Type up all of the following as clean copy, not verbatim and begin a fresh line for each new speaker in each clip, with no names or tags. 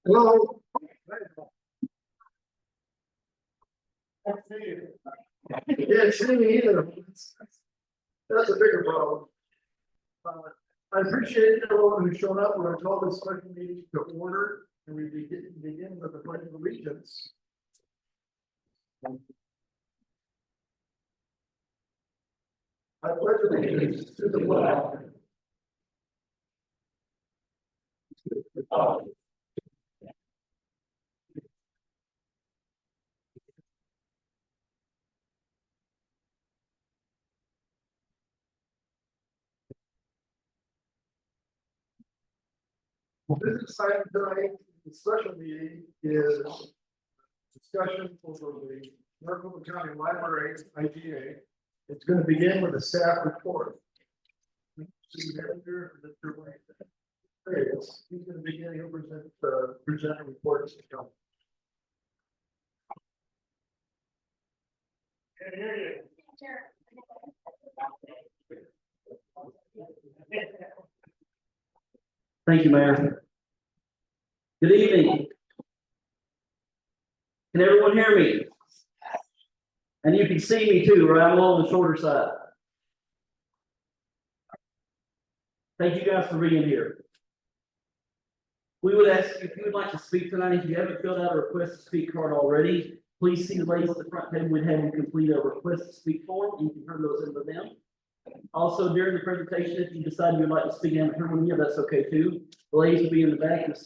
Hello. Can't see me either. That's a bigger problem. I appreciate everyone who's shown up when I call this special meeting to order, and we begin with the pledge of allegiance. I pledge allegiance to the flag business item tonight. The special meeting is discussion over the Maricopa County Library IGA. It's going to begin with a staff report. He's going to begin. He'll present a report to the council. Can't hear you.
Thank you, Mayor. Good evening. Can everyone hear me? And you can see me too, right? I'm on the shorter side. Thank you guys for being here. We would ask you if you would like to speak tonight. If you haven't filled out a request to speak card already, please see the ladies at the front table. We'd have you complete a request to speak form. You can turn those into them. Also, during the presentation, if you decide you would like to speak and haven't heard one yet, that's okay too. The ladies will be in the back and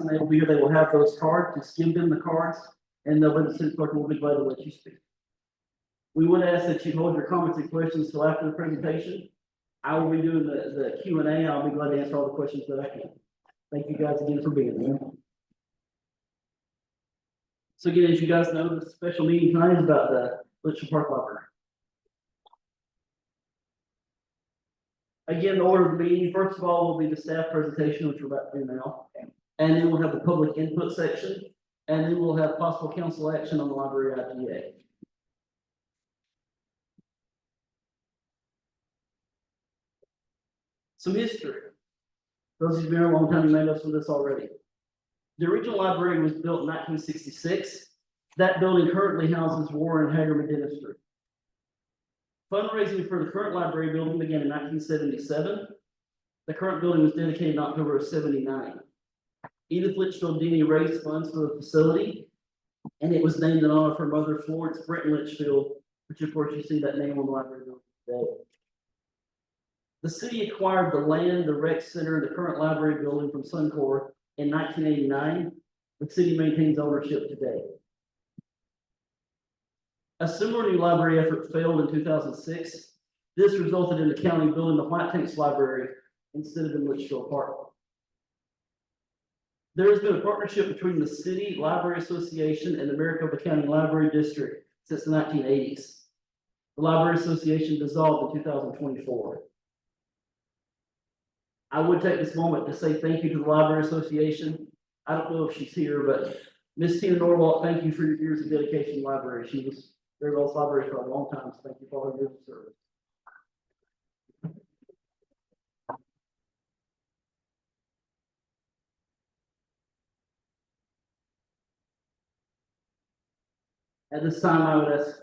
they will be here. They will have those cards. Just give them the cards, and the city clerk will be glad to let you speak. We would ask that you hold your comments and questions till after the presentation. I will be doing the Q&A. I'll be glad to answer all the questions that I can. Thank you guys again for being here. So again, as you guys know, the special meeting tonight is about the Litchfield Park Library. Again, the order of the meeting, first of all, will be the staff presentation, which we're about to do now. And then we'll have the public input section. And then we'll have possible council action on the library IGA. Some history. Those of you who've been here a long time, you may know some of this already. The original library was built in 1966. That building currently houses Warren Hagerman Dentistry. Fundraising for the current library building began in 1977. The current building was dedicated in October of '79. Edith Litchfield Denny raised funds for the facility, and it was named in honor of her mother, Florence Brenton Litchfield, which of course you see that name on the library building today. The city acquired the land, the rec center, and the current library building from Suncor in 1989. The city maintains ownership today. A similar new library effort failed in 2006. This resulted in the county building the White Tanks Library instead of in Litchfield Park. There has been a partnership between the City Library Association and the Maricopa County Library District since the 1980s. The Library Association dissolved in 2024. I would take this moment to say thank you to the Library Association. I don't know if she's here, but Ms. Tina Norwalk, thank you for your years of dedication to the library. She was very well library for a long time, so thank you for all your service. At this time, I would ask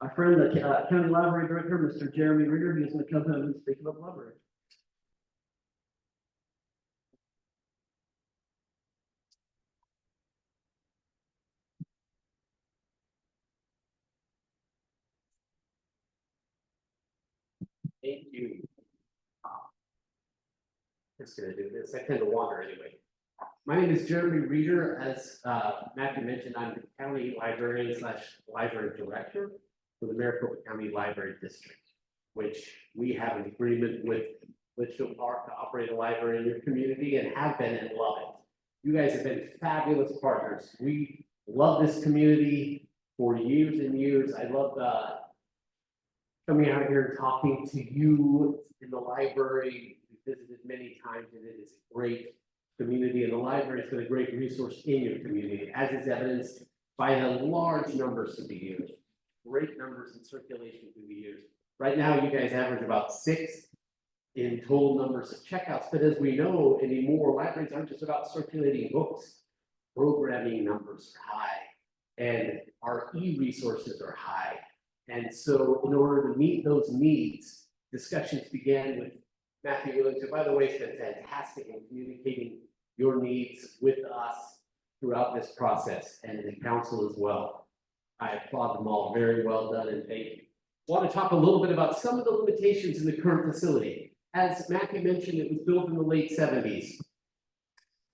my friend, the County Library Director, Mr. Jeremy Reeder, who's going to come and speak about the library.
Thank you. Just gonna do this. I tend to wander anyway. My name is Jeremy Reeder. As Matthew mentioned, I'm the county librarian / library director for the Maricopa County Library District, which we have an agreement with Litchfield Park to operate a library in your community and have been and love it. You guys have been fabulous partners. We love this community for years and years. I love coming out here and talking to you in the library. We visited many times and it is a great community, and the library has been a great resource in your community, as is evidenced by the large numbers through the years. Great numbers in circulation through the years. Right now, you guys average about 6 in total numbers of checkouts, but as we know anymore, libraries aren't just about circulating books. Programming numbers are high, and our e-resources are high. And so in order to meet those needs, discussions began with Matthew Willings, who, by the way, has been fantastic in communicating your needs with us throughout this process, and the council as well. I applaud them all. Very well done, and thank you. I want to talk a little bit about some of the limitations in the current facility. As Matthew mentioned, it was built in the late 70s.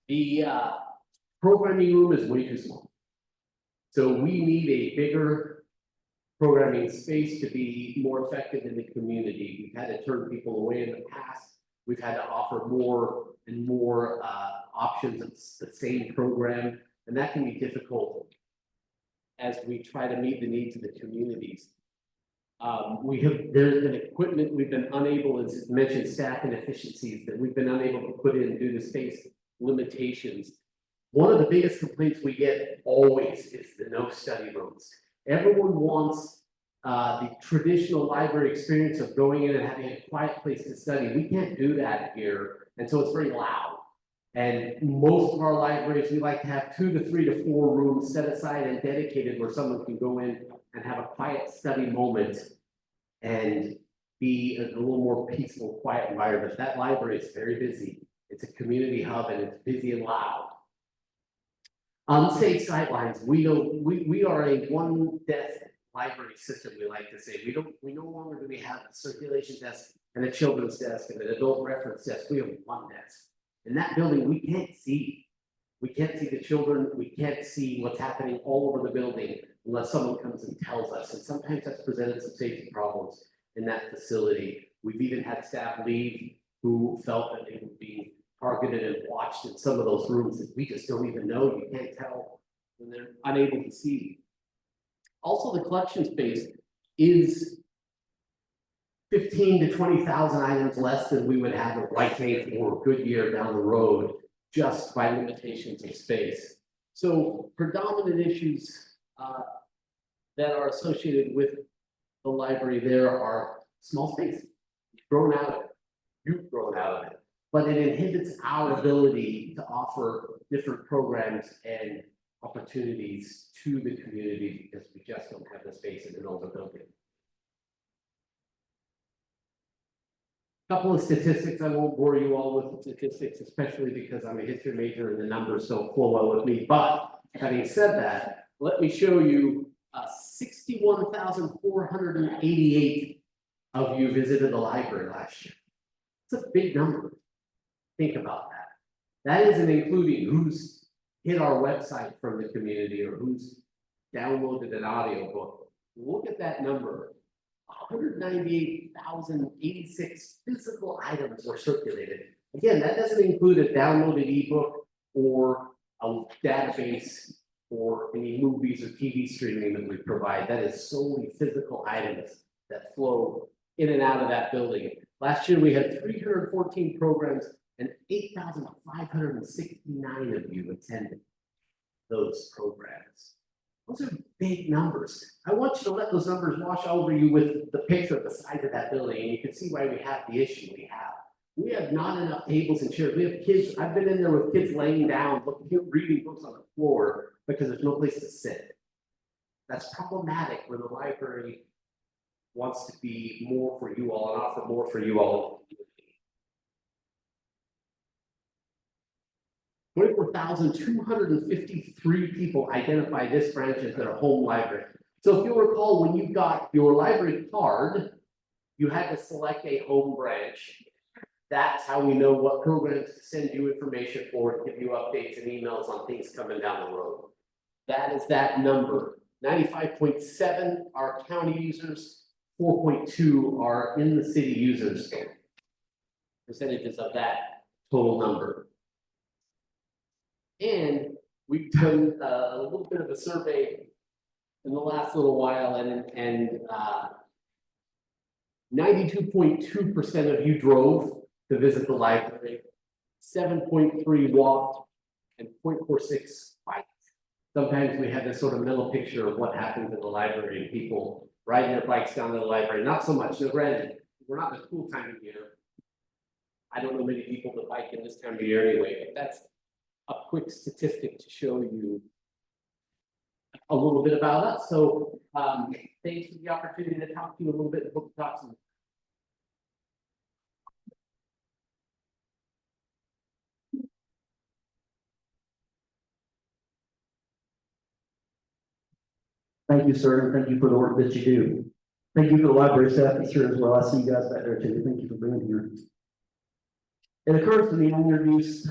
The programming room is way too small. So we need a bigger programming space to be more effective in the community. We've had to turn people away in the past. We've had to offer more and more options of the same program, and that can be difficult as we try to meet the needs of the communities. There's been equipment we've been unable, as mentioned, staff inefficiencies that we've been unable to put in due to space limitations. One of the biggest complaints we get always is the no study rooms. Everyone wants the traditional library experience of going in and having a quiet place to study. We can't do that here, and so it's very loud. And most of our libraries, we like to have 2 to 3 to 4 rooms set aside and dedicated where someone can go in and have a quiet study moment and be a little more peaceful, quiet environment. That library is very busy. It's a community hub and it's busy and loud. Unsafe sightlines. We are a one desk library system, we like to say. We no longer do we have a circulation desk and a children's desk and an adult reference desk. We have one desk. In that building, we can't see. We can't see the children. We can't see what's happening all over the building unless someone comes and tells us. And sometimes that's presented some safety problems in that facility. We've even had staff leave who felt that they were being targeted and watched in some of those rooms that we just don't even know. You can't tell when they're unable to see. Also, the collection space is 15 to 20,000 items less than we would have at Whitehall or Goodyear down the road, just by limitations of space. So predominant issues that are associated with the library there are small space. You've grown out of it. You've grown out of it. But it inhibits our ability to offer different programs and opportunities to the community because we just don't have the space in an older building. Couple of statistics. I won't bore you all with statistics, especially because I'm a history major and the numbers don't flow well with me. But having said that, let me show you 61,488 of you visited the library last year. It's a big number. Think about that. That isn't including who's hit our website from the community or who's downloaded an audiobook. Look at that number. 198,086 physical items were circulated. Again, that doesn't include a downloaded ebook or a database or any movies or TV streaming that we provide. That is solely physical items that flow in and out of that building. Last year, we had 314 programs and 8,569 of you attended those programs. Those are big numbers. I want you to let those numbers wash over you with the picture of the size of that building, and you can see why we have the issue we have. We have not enough tables and chairs. We have kids. I've been in there with kids laying down, reading books on the floor because there's no place to sit. That's problematic when the library wants to be more for you all and offer more for you all. 24,253 people identify this branch as their home library. So if you'll recall, when you got your library card, you had to select a home branch. That's how we know what programs to send you information for, to give you updates and emails on things coming down the road. That is that number. 95.7 are county users, 4.2 are in the city users. Percentages of that total number. And we've done a little bit of a survey in the last little while, and 92.2% of you drove to visit the library. 7.3 walked and 0.46 biked. Sometimes we have this sort of mental picture of what happens in the library, people riding their bikes down to the library, not so much, no, granted, we're not in the cool time of year. I don't know many people that bike in this time of year anyway, but that's a quick statistic to show you a little bit about us. So, thanks for the opportunity to talk to you a little bit, hope to talk some.
Thank you, sir, and thank you for the work that you do. Thank you for the library staff that's here as well. I see you guys back there too. Thank you for being here. It occurs to me, I introduced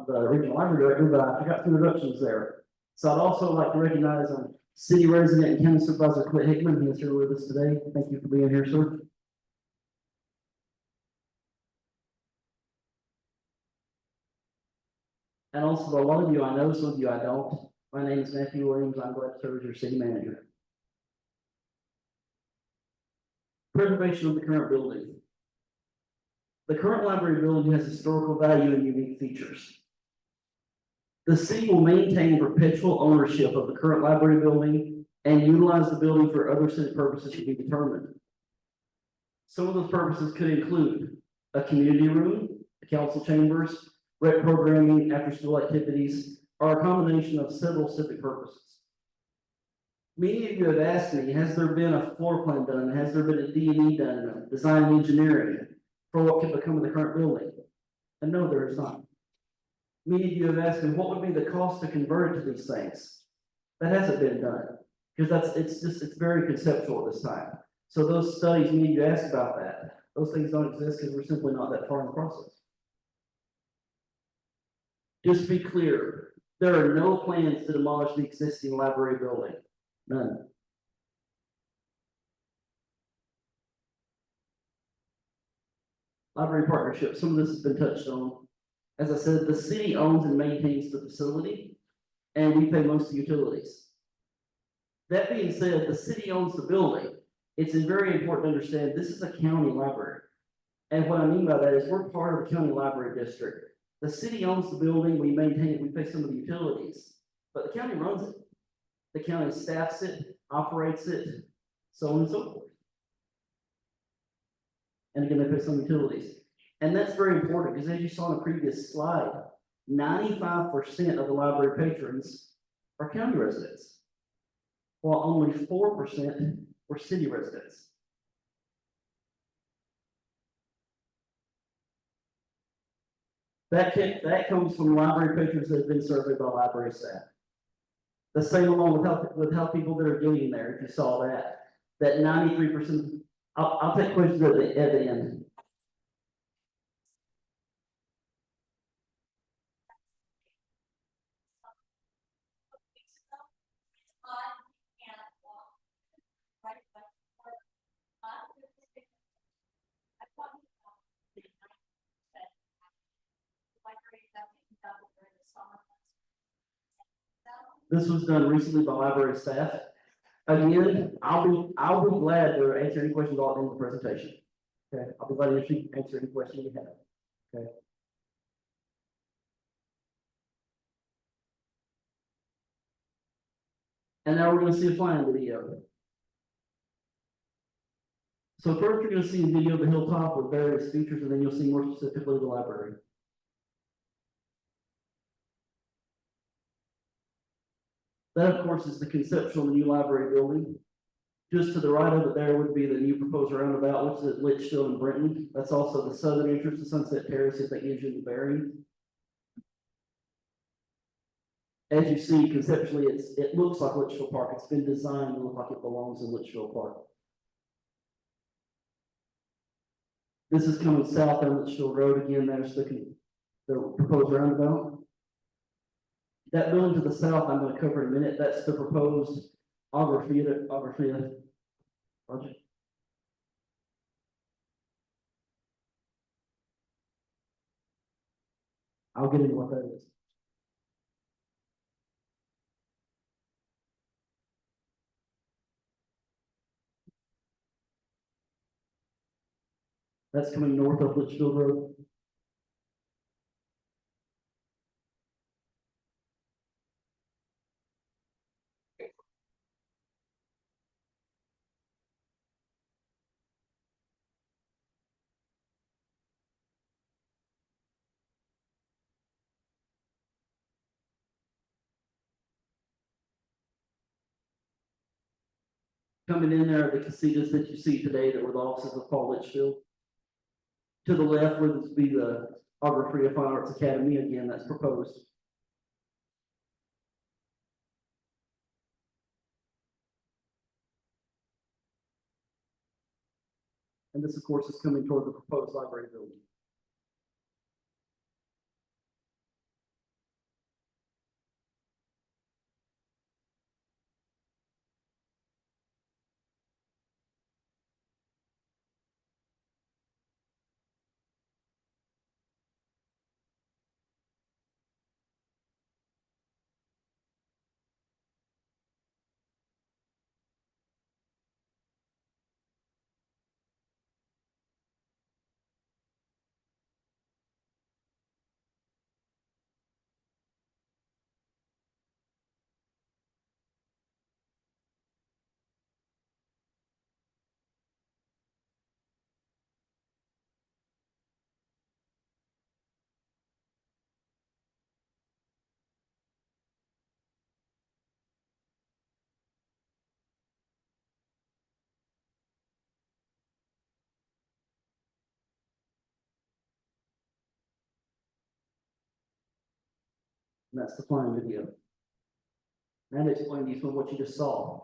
the regional library director, but I forgot the introductions there. So I'd also like to recognize city resident and county supervisor Clint Hickman, who is here with us today. Thank you for being here, sir. And also, a lot of you I know, some of you I don't. My name is Matthew Williams. I'm glad to serve as your city manager. Preservation of the current building. The current library building has historical value and unique features. The city will maintain perpetual ownership of the current library building and utilize the building for other city purposes to be determined. Some of those purposes could include a community room, the council chambers, rec programming, after-school activities, or a combination of several civic purposes. Many of you have asked me, has there been a floor plan done? Has there been a D&E done, design and engineering, for what could become of the current building? And no, there is not. Many of you have asked me, what would be the cost to convert it to these things? That hasn't been done, because it's very conceptual at this time. So those studies, many of you asked about that. Those things don't exist because we're simply not that far in the process. Just to be clear, there are no plans to demolish the existing library building. None. Library partnership, some of this has been touched on. As I said, the city owns and maintains the facility, and we pay most of the utilities. That being said, the city owns the building. It's very important to understand this is a county library. And what I mean by that is we're part of the county library district. The city owns the building, we maintain it, we pay some of the utilities, but the county runs it. The county staffs it, operates it, so on and so forth. And again, they pay some utilities. And that's very important because as you saw in the previous slide, 95% of the library patrons are county residents, while only 4% were city residents. That comes from library patrons that have been surveyed by library staff. The same along with how people that are getting there, if you saw that 93%, I'll take questions at the end. This was done recently by library staff. Again, I'll be glad to answer any questions all in the presentation. Okay, I'll be glad to answer any questions you have. Okay. And now we're going to see a flying video. So first, you're going to see a video of the hilltop with various features, and then you'll see more specifically the library. That, of course, is the conceptual new library building. Just to the right of it there would be the new proposed roundabout, which is at Litchfield and Brenton. That's also the southern entrance to Sunset Terrace, if that gives you the bearing. As you see, conceptually, it looks like Litchfield Park. It's been designed to look like it belongs in Litchfield Park. This is coming south on Litchfield Road. Again, there's the proposed roundabout. That building to the south, I'm going to cover in a minute. That's the proposed Agrafia project. I'll get into what that is. That's coming north of Litchfield Road. Coming in there are the casitas that you see today that were the offices of Paul Litchfield. To the left would be the Augur Free Fine Arts Academy, again, that's proposed. And this, of course, is coming toward the proposed library building. And that's the flying video. And explain to you some of what you just saw.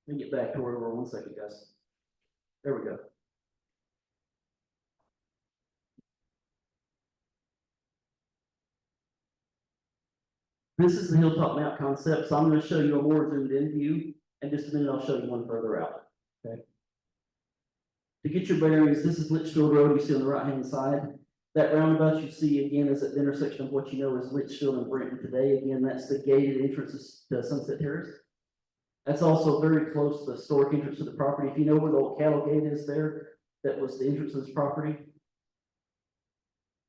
Let me get back to where we were 1 second, guys. There we go. This is the Hilltop Mount concept, so I'm going to show you a more zoomed in view, and just a minute I'll show you one further out. Okay. To get your bearings, this is Litchfield Road you see on the right hand side. That roundabout you see again is at the intersection of what you know is Litchfield and Brenton today. Again, that's the gated entrance to Sunset Terrace. That's also very close to the historic entrance to the property. If you know where the old cattle gate is there, that was the entrance to this property.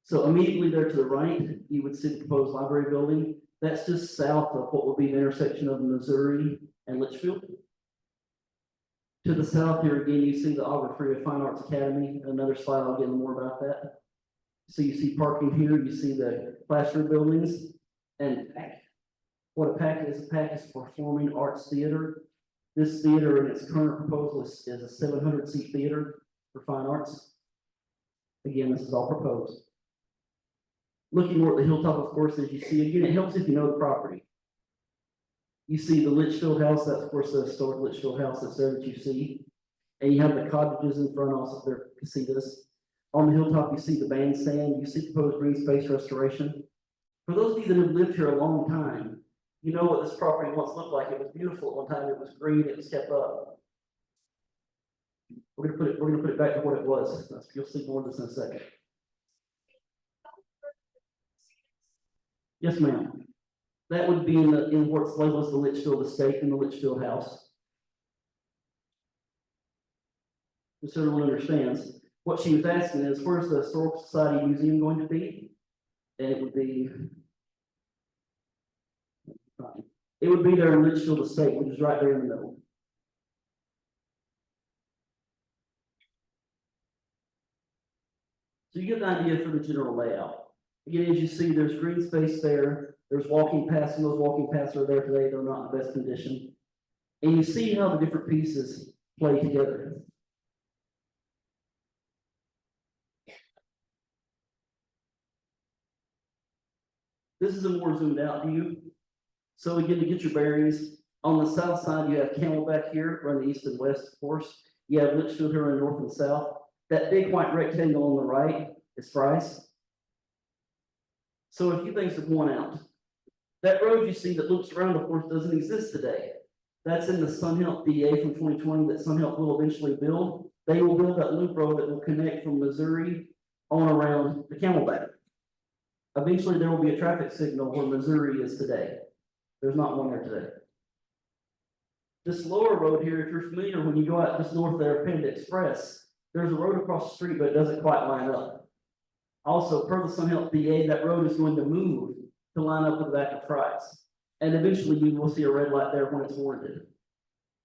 So immediately there to the right, you would see the proposed library building. That's just south of what will be the intersection of Missouri and Litchfield. To the south here again, you see the Augur Free Fine Arts Academy. Another slide, I'll get more about that. So you see parking here, you see the classroom buildings, and what a PAC is Performing Arts Theater. This theater in its current proposal is a 700-seat theater for fine arts. Again, this is all proposed. Looking more at the hilltop, of course, as you see, again, it helps if you know the property. You see the Litchfield House, that's of course the historic Litchfield House that's there that you see. And you have the cottages in front, also there, casitas. On the hilltop, you see the bandstand, you see proposed green space restoration. For those of you that have lived here a long time, you know what this property once looked like. It was beautiful at one time, it was green, it was kept up. We're gonna put it back to what it was. You'll see more of this in a second. Yes, ma'am. That would be in what's labeled as the Litchfield Estate and the Litchfield House. Just so everyone understands, what she was asking is, where's the Historical Society Museum going to be? And it would be there in Litchfield Estate, which is right there in the middle. So you get an idea for the general layout. Again, as you see, there's green space there. There's walking paths, and those walking paths are there today. They're not in the best condition. And you see how the different pieces play together. This is a more zoomed out view. So again, to get your bearings, on the south side, you have Camelback here, run the east and west, of course. You have Litchfield here in the north and south. That big white rectangle on the right is Fry's. So a few things to point out. That road you see that loops around, of course, doesn't exist today. That's in the SunHealth DA from 2020 that SunHealth will eventually build. They will build that loop road that will connect from Missouri on around the Camelback. Eventually, there will be a traffic signal where Missouri is today. There's not one there today. This lower road here, if you're familiar, when you go out just north there, Panda Express, there's a road across the street, but it doesn't quite line up. Also, per the SunHealth DA, that road is going to move to line up with the back of Fry's. And eventually you will see a red light there when it's warranted.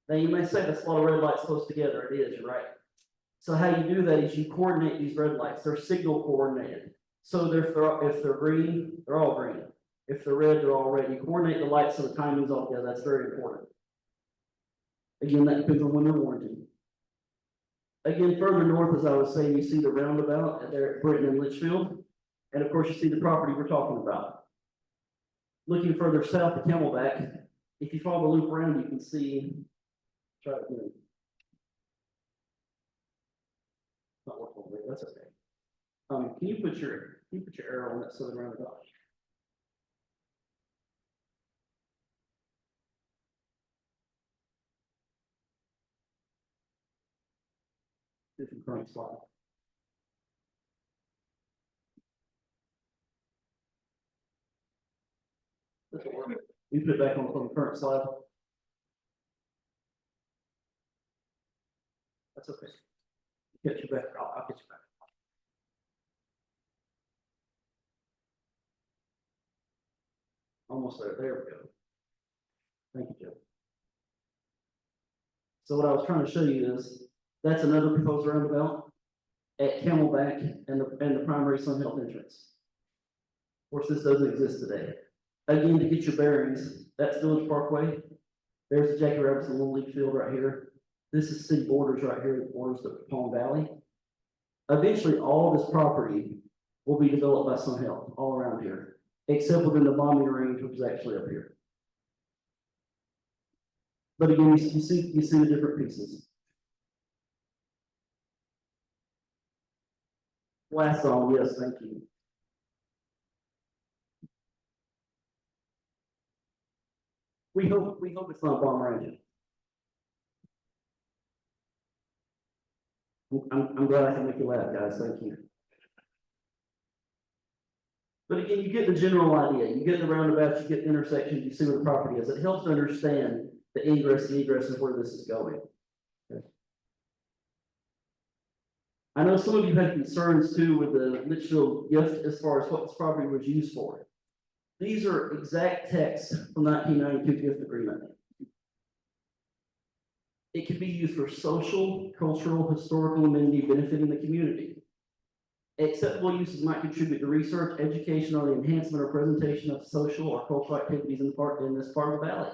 Now you may say that's a lot of red lights close together. It is, you're right. So how you do that is you coordinate these red lights. They're signal coordinated. So if they're green, they're all green. If they're red, they're all red. You coordinate the lights and the timings all together. That's very important. Again, that depends on when they're warranted. Again, further north, as I was saying, you see the roundabout there at Britton and Litchfield. And of course, you see the property we're talking about. Looking further south to Camelback, if you follow the loop around, you can see. Try it again. Not working, but that's okay. Can you put your arrow on that southern roundabout? Different current slide. This'll work. You put it back on from the current slide. That's okay. Get you back. I'll get you back. Almost there. There we go. Thank you, Joe. So what I was trying to show you is that's another proposed roundabout at Camelback and the primary Sun Health entrance. Of course, this doesn't exist today. Again, to get your bearings, that's Village Parkway. There's the Jackie Robinson Little League Field right here. This is city borders right here that borders the Palm Valley. Eventually, all this property will be developed by Sun Health all around here, except within the bombing range, which is actually up here. But again, you see the different pieces. Last song, yes, thank you. We hope it's not bomb range. I'm glad I can make you laugh, guys. Thank you. But again, you get the general idea. You get the roundabouts, you get the intersections, you see where the property is. It helps to understand the ingress and egress and where this is going. Okay. I know some of you had concerns too with the Litchfield gift as far as what this property was used for. These are exact texts from 1992 gift agreement. It can be used for social, cultural, historical amenity benefiting the community. Acceptable uses might contribute to research, education, or the enhancement or presentation of social or cultural activities in this part of the valley.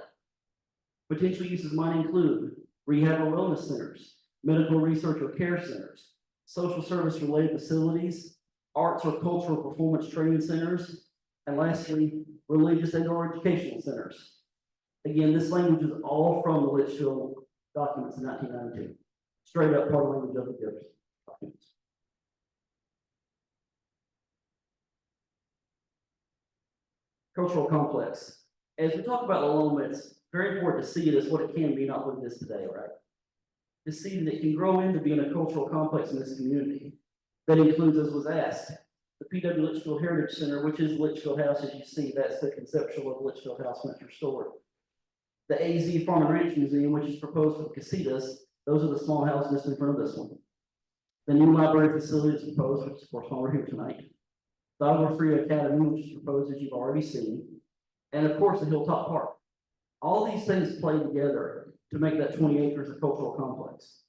Potential uses might include rehab or wellness centers, medical research or care centers, social service related facilities, arts or cultural performance training centers, and lastly, religious and or educational centers. Again, this language is all from the Litchfield documents in 1992. Straight up part of language of the gift documents. Cultural complex. As we talk about Loma, it's very important to see it as what it can be, not what it is today, right? To see that it can grow into being a cultural complex in this community. That includes, as was asked, the P.W. Litchfield Heritage Center, which is Litchfield House, as you see, that's the conceptual of Litchfield House once restored. The AZ Farm and Ranch Museum, which is proposed for casitas, those are the small houses just in front of this one. The new library facility is proposed, which is of course why we're here tonight. The Agua Fria Academy, which is proposed as you've already seen. And of course, the Hilltop Park. All these things play together to make that 20 acres a cultural complex.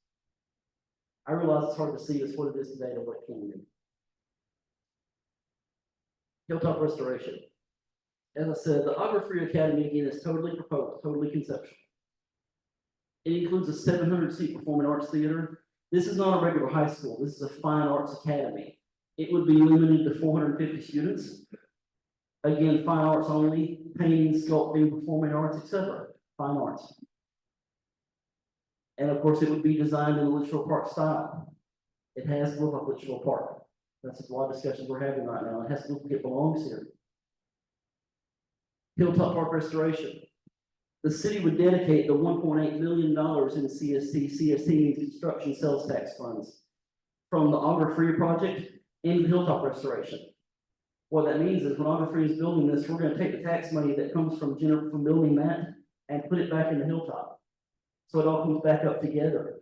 I realize it's hard to see as what it is today to what it can be. Hilltop restoration. As I said, the Agua Fria Academy again is totally proposed, totally conceptual. It includes a 700-seat performing arts theater. This is not a regular high school. This is a fine arts academy. It would be limited to 450 students. Again, fine arts only, painting, sculpting, performing arts, etc. Fine arts. And of course, it would be designed in the Litchfield Park style. It has to look like Litchfield Park. That's a lot of discussions we're having right now. It has to look like it belongs here. Hilltop Park restoration. The city would dedicate the $1.8 million in CST. CST means construction sales tax funds from the Agua Fria project into Hilltop restoration. What that means is when Agua Fria is building this, we're going to take the tax money that comes from Jennifer from building that and put it back in the Hilltop. So it all comes back up together.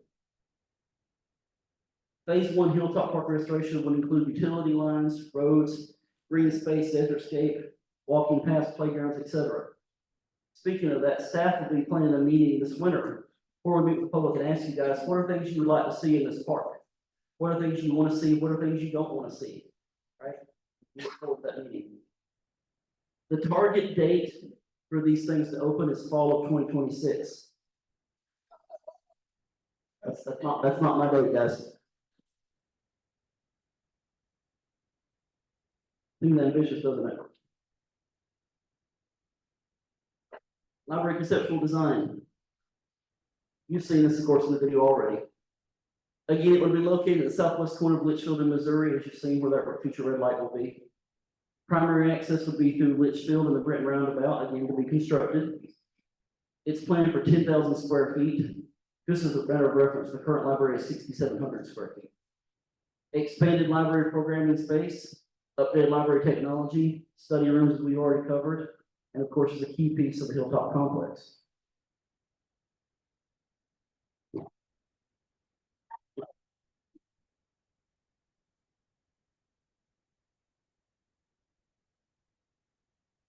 Phase 1 Hilltop Park restoration would include utility lines, roads, green space, desertscape, walking paths, playgrounds, etc. Speaking of that, staff will be planning a meeting this winter before we meet with the public and ask you guys, what are things you would like to see in this park? What are things you want to see? What are things you don't want to see? Right? Look forward to that meeting. The target date for these things to open is fall of 2026. That's not my date, guys. Seems ambitious, doesn't it? Library conceptual design. You've seen this, of course, in the video already. Again, it would be located at the southwest corner of Litchfield in Missouri, as you've seen where that future red light will be. Primary access would be through Litchfield and the Brenton Roundabout, again, to be constructed. It's planned for 10,000 square feet. Just as a matter of reference, the current library is 6,700 square feet. Expanded library programming space, updated library technology, study rooms we already covered, and of course is a key piece of the Hilltop complex.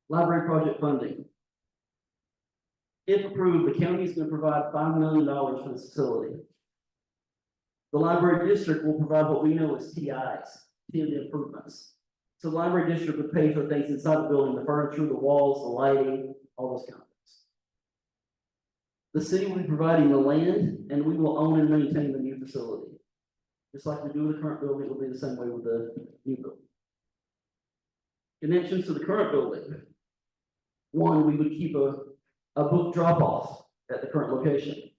Library project funding. If approved, the county is going to provide $5 million for this facility. The library district will provide what we know as TIs, TID improvements. So the library district would pay for things inside the building, the furniture, the walls, the lighting, all those kind of things. The city will be providing the land, and we will own and maintain the new facility. Just like we do with the current building, it will be the same way with the new building. Connections to the current building. One, we would keep a book drop-off at the current location.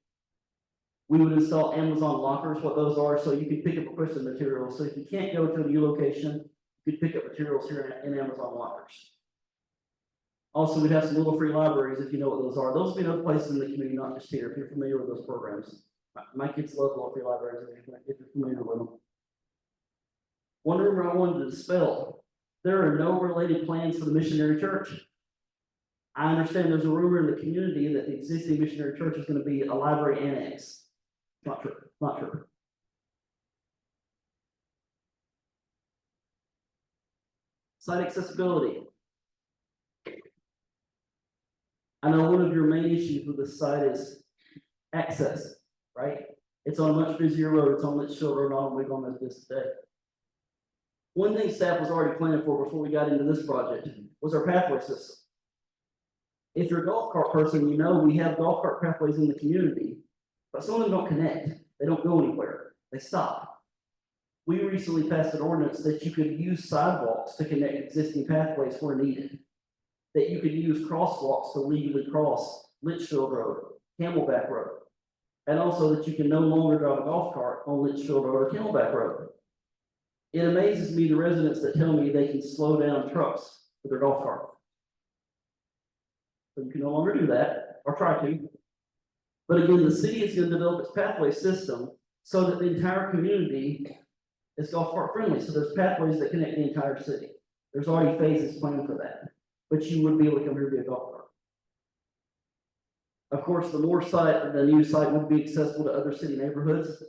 We would install Amazon lockers, what those are, so you can pick up equipment materials. So if you can't go to a new location, you could pick up materials here in Amazon lockers. Also, we'd have some little free libraries, if you know what those are. Those will be other places in the community, not just here, if you're familiar with those programs. My kids love little free libraries, if you're familiar with them. One rumor I wanted to dispel, there are no related plans for the missionary church. I understand there's a rumor in the community that the existing missionary church is going to be a library annex. Not true, not true. Site accessibility. I know one of your main issues with this site is access, right? It's on a much busier road. It's on Litchfield Road, not on Wigwam as it is today. One thing staff was already planning for before we got into this project was our pathway system. If you're a golf cart person, you know we have golf cart pathways in the community, but some of them don't connect. They don't go anywhere. They stop. We recently passed an ordinance that you could use sidewalks to connect existing pathways where needed. That you could use crosswalks to legally cross Litchfield Road, Camelback Road. And also that you can no longer drive a golf cart on Litchfield Road or Camelback Road. It amazes me the residents that tell me they can slow down trucks with their golf cart. So you can no longer do that, or try to. But again, the city is going to develop its pathway system so that the entire community is golf cart friendly. So there's pathways that connect the entire city. There's already phases planned for that. But you would be able to come here via golf cart. Of course, the new site would be accessible to other city neighborhoods.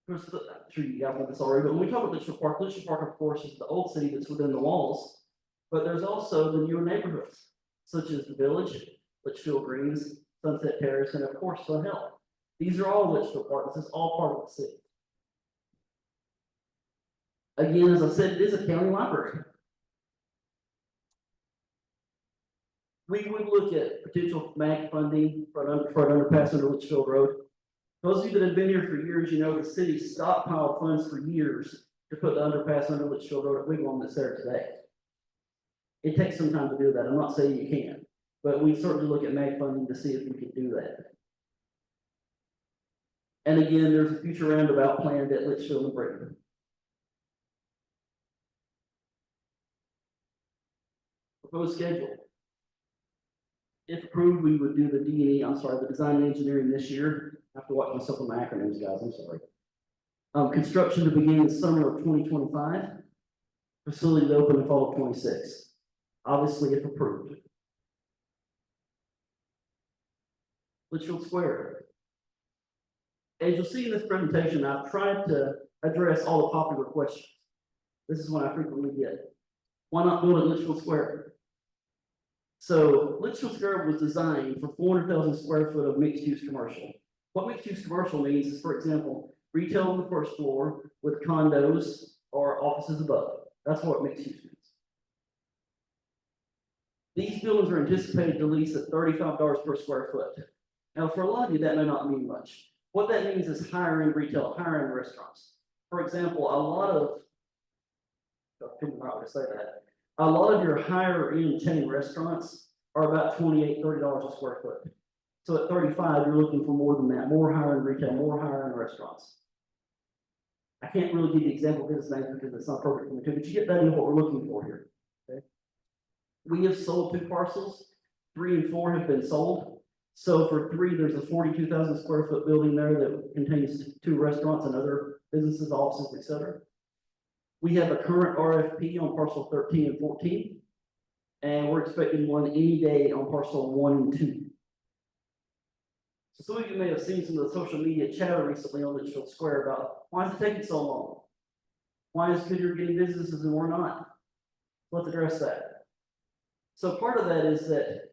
I'm sure you guys know this already, but when we talk about Litchfield Park, of course, is the old city that's within the walls. But there's also the newer neighborhoods, such as the Village, Litchfield Greens, Sunset Terrace, and of course, Sun Hill. These are all Litchfield Park. This is all part of the city. Again, as I said, it is a county library. We would look at potential MAG funding for an underpass under Litchfield Road. Those of you that have been here for years, you know the city stockpiled funds for years to put the underpass under Litchfield Road at Wigwam that's there today. It takes some time to do that. I'm not saying you can't, but we certainly look at MAG funding to see if we can do that. And again, there's a future roundabout planned at Litchfield and Brighton. Proposed schedule. If approved, we would do the the design and engineering this year. I have to watch myself on my acronyms, guys, I'm sorry. Construction to begin in the summer of 2025. Facility to open in fall of 26. Obviously, if approved. Litchfield Square. As you'll see in this presentation, I've tried to address all the popular questions. This is one I frequently get. Why not build at Litchfield Square? So Litchfield Square was designed for 400,000 square foot of mixed-use commercial. What mixed-use commercial means is, for example, retail on the first floor with condos or offices above. That's what mixed use means. These buildings are anticipated to lease at $35 per square foot. Now, for a lot of you, that may not mean much. What that means is higher end retail, higher end restaurants. For example, a lot of your higher end chain restaurants are about $28, $30 a square foot. So at 35, you're looking for more than that, more higher end retail, more higher end restaurants. I can't really give you example business names because it's not appropriate for me to, but you get that in what we're looking for here. Okay. We have sold 2 parcels, 3 and 4 have been sold. So for 3, there's a 42,000 square foot building there that contains 2 restaurants and other businesses, offices, etc. We have a current RFP on parcel 13 and 14. And we're expecting one any day on parcel 1 and 2. So some of you may have seen some of the social media chatter recently on Litchfield Square about why is it taking so long? Why is Goodyear getting businesses and we're not? Let's address that. So part of that is that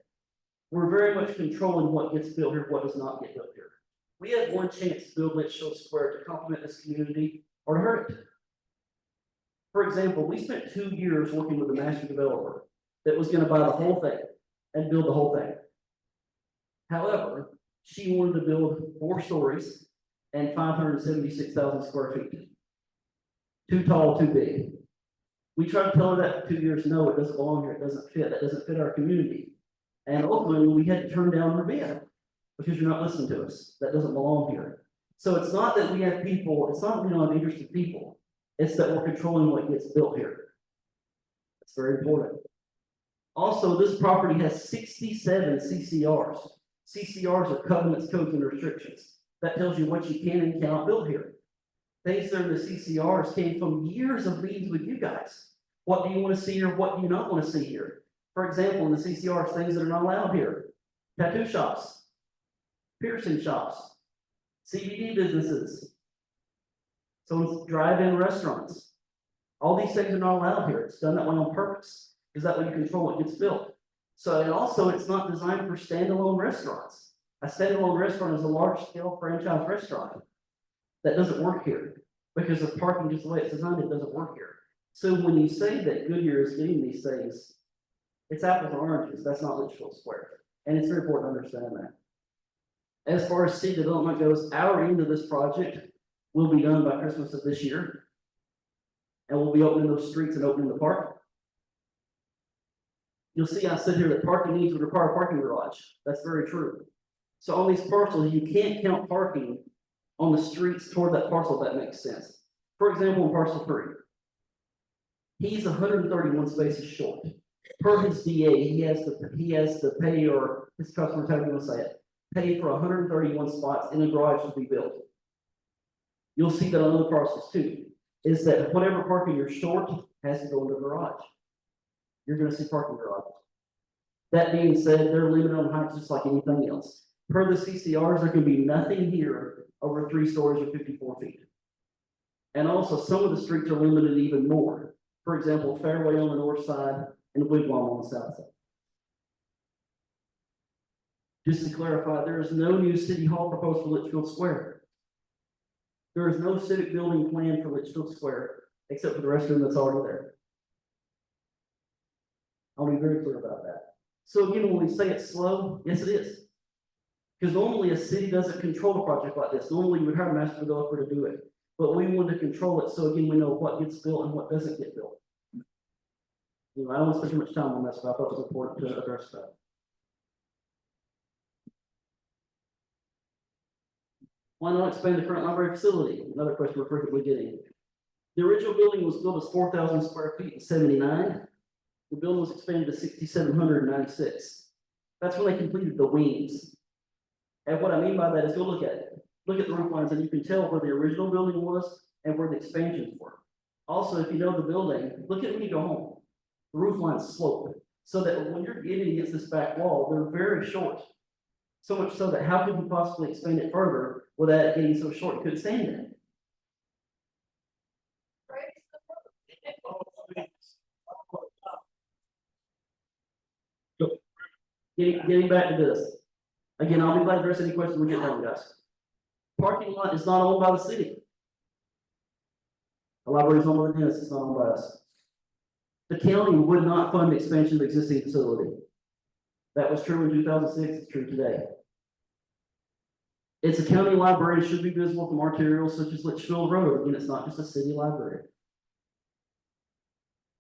we're very much controlling what gets built here, what does not get built here. We have one chance to build Litchfield Square to complement this community or to hurt it. For example, we spent 2 years working with a master developer that was going to buy the whole thing and build the whole thing. However, she wanted to build 4 stories and 576,000 square feet. Too tall, too big. We tried to tell her that for 2 years, no, it doesn't belong here, it doesn't fit, that doesn't fit our community. And ultimately, we had to turn down her bid because you're not listening to us, that doesn't belong here. So it's not that we have people, it's not that we don't have interested people, it's that we're controlling what gets built here. That's very important. Also, this property has 67 CCRs. CCRs are covenants, codes, and restrictions. That tells you what you can and cannot build here. Things that are in the CCRs came from years of meetings with you guys. What do you want to see here? What do you not want to see here? For example, in the CCRs, things that are not allowed here. Tattoo shops, piercing shops, CBD businesses, someone's drive-in restaurants. All these things are not allowed here. It's done that way on purpose. Is that way you control what gets built? So, and also it's not designed for standalone restaurants. A standalone restaurant is a large-scale franchise restaurant. That doesn't work here because of parking, just the way it's designed, it doesn't work here. So when you say that Goodyear is getting these things, it's apples and oranges. That's not Litchfield Square. And it's very important to understand that. As far as city development goes, our end of this project will be done by Christmas of this year. And we'll be opening those streets and opening the park. You'll see I said here that parking needs would require a parking garage. That's very true. So on these parcels, you can't count parking on the streets toward that parcel, if that makes sense. For example, in parcel 3, he's 131 spaces short. Per his DA, he has to pay, or his customers, however you want to say it, pay for 131 spots in a garage to be built. You'll see that on other parcels too, is that whatever parking you're short has to go in the garage. You're going to see parking garages. That being said, they're limited on heights just like anything else. Per the CCRs, there can be nothing here over 3 stories or 54 feet. And also, some of the streets are limited even more. For example, Fairway on the north side and Wigwam on the south side. Just to clarify, there is no new city hall proposed for Litchfield Square. There is no civic building plan for Litchfield Square, except for the restroom that's already there. I'll be very clear about that. So again, when we say it's slow, yes, it is. Because normally a city doesn't control a project like this. Normally you would hire a master developer to do it. But we want to control it so again, we know what gets built and what doesn't get built. You know, I don't want to spend too much time on this, but I thought it was important to address that. Why not expand the current library facility? Another question we're frequently getting. The original building was built as 4,000 square feet in '79. The building was expanded to 6,796. That's when they completed the wings. And what I mean by that is go look at it. Look at the roof lines and you can tell where the original building was and where the expansions were. Also, if you know the building, look at it when you go home. The roof lines slope so that when you're getting against this back wall, they're very short. So much so that how could you possibly expand it further without it getting so short you couldn't stand in it? Getting back to this. Again, I'll be glad to address any questions we get done, guys. Parking lot is not owned by the city. The library is owned by the dentist, it's not owned by us. The county would not fund expansion of existing facility. That was true in 2006, it's true today. It's a county library, it should be visible from arterials such as Litchfield Road, again, it's not just a city library.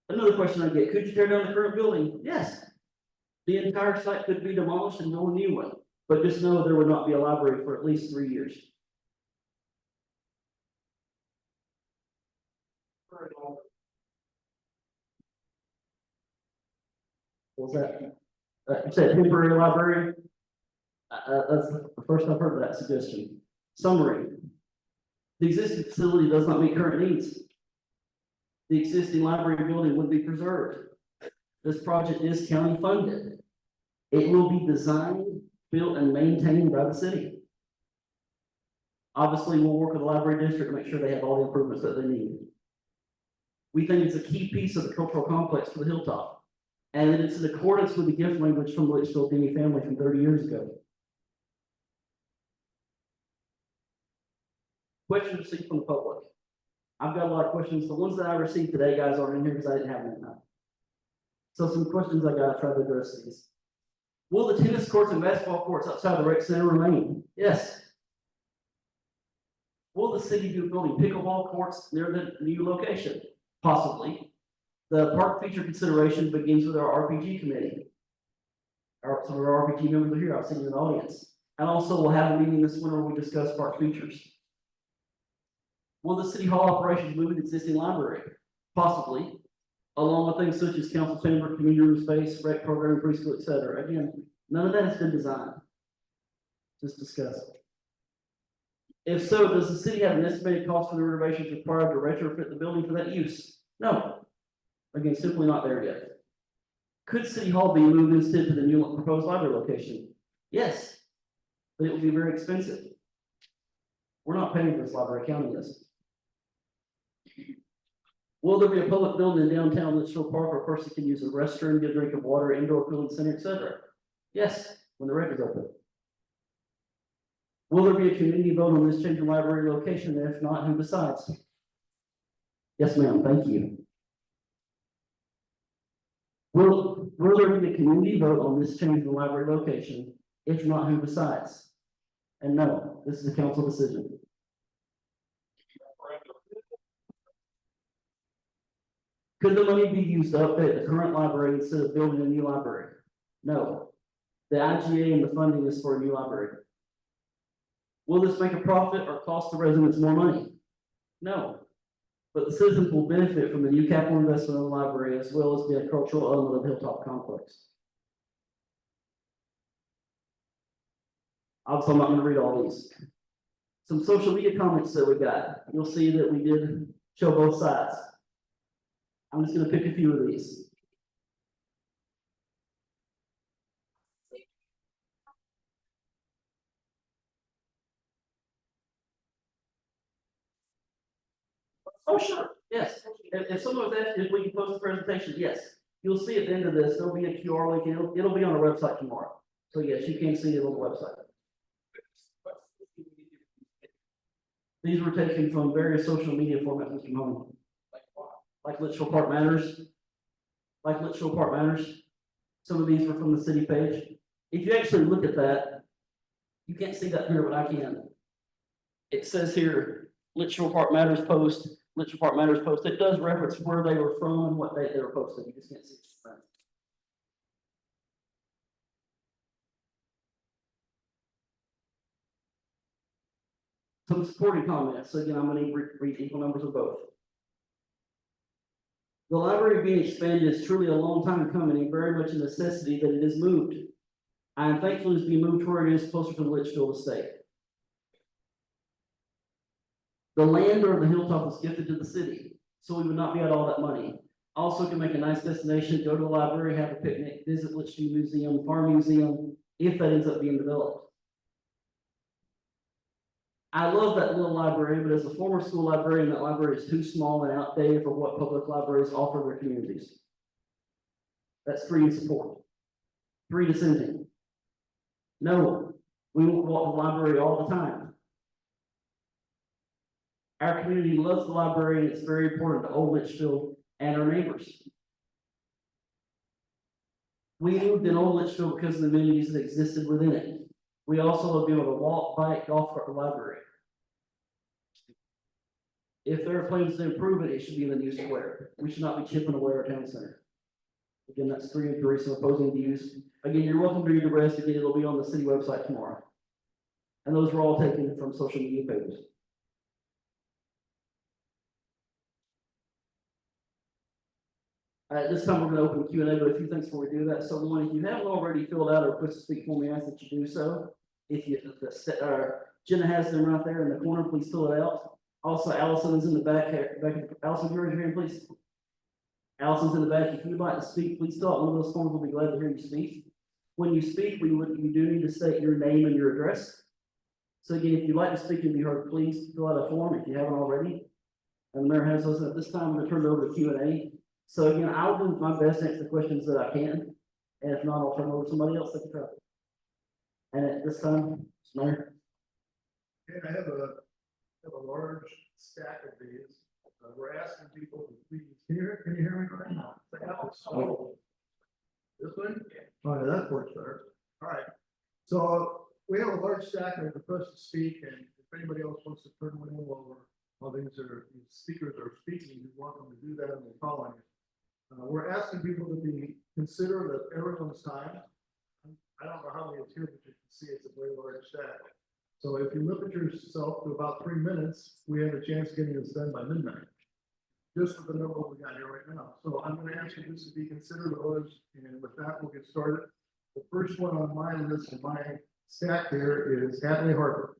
Another question I get, could you tear down the current building? Yes. The entire site could be demolished and build a new one, but just know there would not be a library for at least 3 years. What was that? You said temporary library? That's the first I've heard of that suggestion. Summary. The existing facility does not meet current needs. The existing library building would be preserved. This project is county funded. It will be designed, built, and maintained by the city. Obviously, we'll work with the library district to make sure they have all the improvements that they need. We think it's a key piece of the cultural complex for the Hilltop. And it's in accordance with the gift language from the Litchfield Denny family from 30 years ago. Questions received from the public. I've got a lot of questions. The ones that I received today, guys, aren't in here because I didn't have them. So some questions I got to try to address these. Will the tennis courts and basketball courts outside the rec center remain? Yes. Will the city be building pickleball courts near the new location? Possibly. The park feature consideration begins with our RPG committee. Some of our RPG members are here, I've seen you in the audience. And also we'll have a meeting this winter where we discuss park features. Will the city hall operations move in the existing library? Possibly. Along with things such as council chamber, community room space, rec program, preschool, etc. Again, none of that has been designed. Just discussed. If so, does the city have an estimated cost for the renovations required to retrofit the building for that use? No. Again, simply not there yet. Could City Hall be moved instead to the new proposed library location? Yes, but it would be very expensive. We're not paying for this library, county is. Will there be a public building in downtown Litchfield Park where a person can use a restroom, get a drink of water, indoor cooling center, etc.? Yes, when the rec is open. Will there be a community vote on this change in library location? And if not, who decides? Yes, ma'am, thank you. Will there be a community vote on this change in the library location? If not, who decides? And no, this is a council decision. Could the money be used to update the current library instead of building a new library? No. The IGA and the funding is for a new library. Will this make a profit or cost the residents more money? No. But the citizens will benefit from the new capital investment in the library as well as the cultural element of the Hilltop complex. Obviously, I'm not going to read all these. Some social media comments that we got. You'll see that we did show both sides. I'm just going to pick a few of these. Oh, sure, yes. If someone was asking if we can post the presentation, yes. You'll see at the end of this, there'll be a QR link, it'll be on our website tomorrow. So yes, you can see it on the website. These were taken from various social media formats, Mr. Mahoney. Like Litchfield Park Matters. Like Litchfield Park Matters. Some of these were from the city page. If you actually look at that, you can't see that here, but I can. It says here, Litchfield Park Matters post, Litchfield Park Matters post. It does reference where they were from and what they were posted. You just can't see it. Some supporting comments. So again, I'm going to read equal numbers of both. The library being expanded is truly a long time coming and very much a necessity that it is moved. I am thankful it's being moved to where it is closer to the Litchfield estate. The land or the Hilltop was gifted to the city, so we would not be out all that money. Also can make a nice destination, go to the library, have a picnic, visit Litchfield Museum, Farm Museum, if that ends up being developed. I love that little library, but as a former school librarian, that library is too small and outdated for what public libraries offer their communities. That's free and support. Free dissenting. No, we won't walk the library all the time. Our community loves the library and it's very important to Old Litchfield and our neighbors. We moved in Old Litchfield because of the amenities that existed within it. We also will be able to walk, bike, golf cart, the library. If there are plans to improve it, it should be in the new square. We should not be chipping away our town center. Again, that's 3 and 3, so opposing views. Again, you're welcome to read the rest. Again, it'll be on the city website tomorrow. And those were all taken from social media pages. At this time, we're gonna open Q and A, but a few things before we do that. So one, if you haven't already filled out or request to speak for me, I ask that you do so. If you, Jenna has them right there in the corner, please fill it out. Also, Allison is in the back here, Allison, can you raise your hand, please? Allison's in the back. If you'd like to speak, please fill out one of those forms. We'll be glad to hear you speak. When you speak, you do need to state your name and your address. So again, if you'd like to speak and be heard, please fill out a form if you haven't already. And the mayor has those. At this time, I'm gonna turn it over to Q and A. So again, I'll do my best to answer the questions that I can, and if not, I'll turn it over to somebody else that can try. And at this time, Mayor.
And I have a large stack of these. We're asking people to please can you hear me right now? This one? Oh, yeah, that works better. All right. So we have a large stack of requests to speak, and if anybody else wants to turn one over, while these speakers are speaking, you're welcome to do that and we're following it. We're asking people to be considerate of everyone's time. I don't know how many it's here, but you can see it's a very large stack. So if you limit yourself to about 3 minutes, we have a chance of getting this done by midnight. Just with the number we got here right now. So I'm going to ask you just to be considerate of others, and with that, we'll get started. The first one on my list of my stack here is Hadley Harper.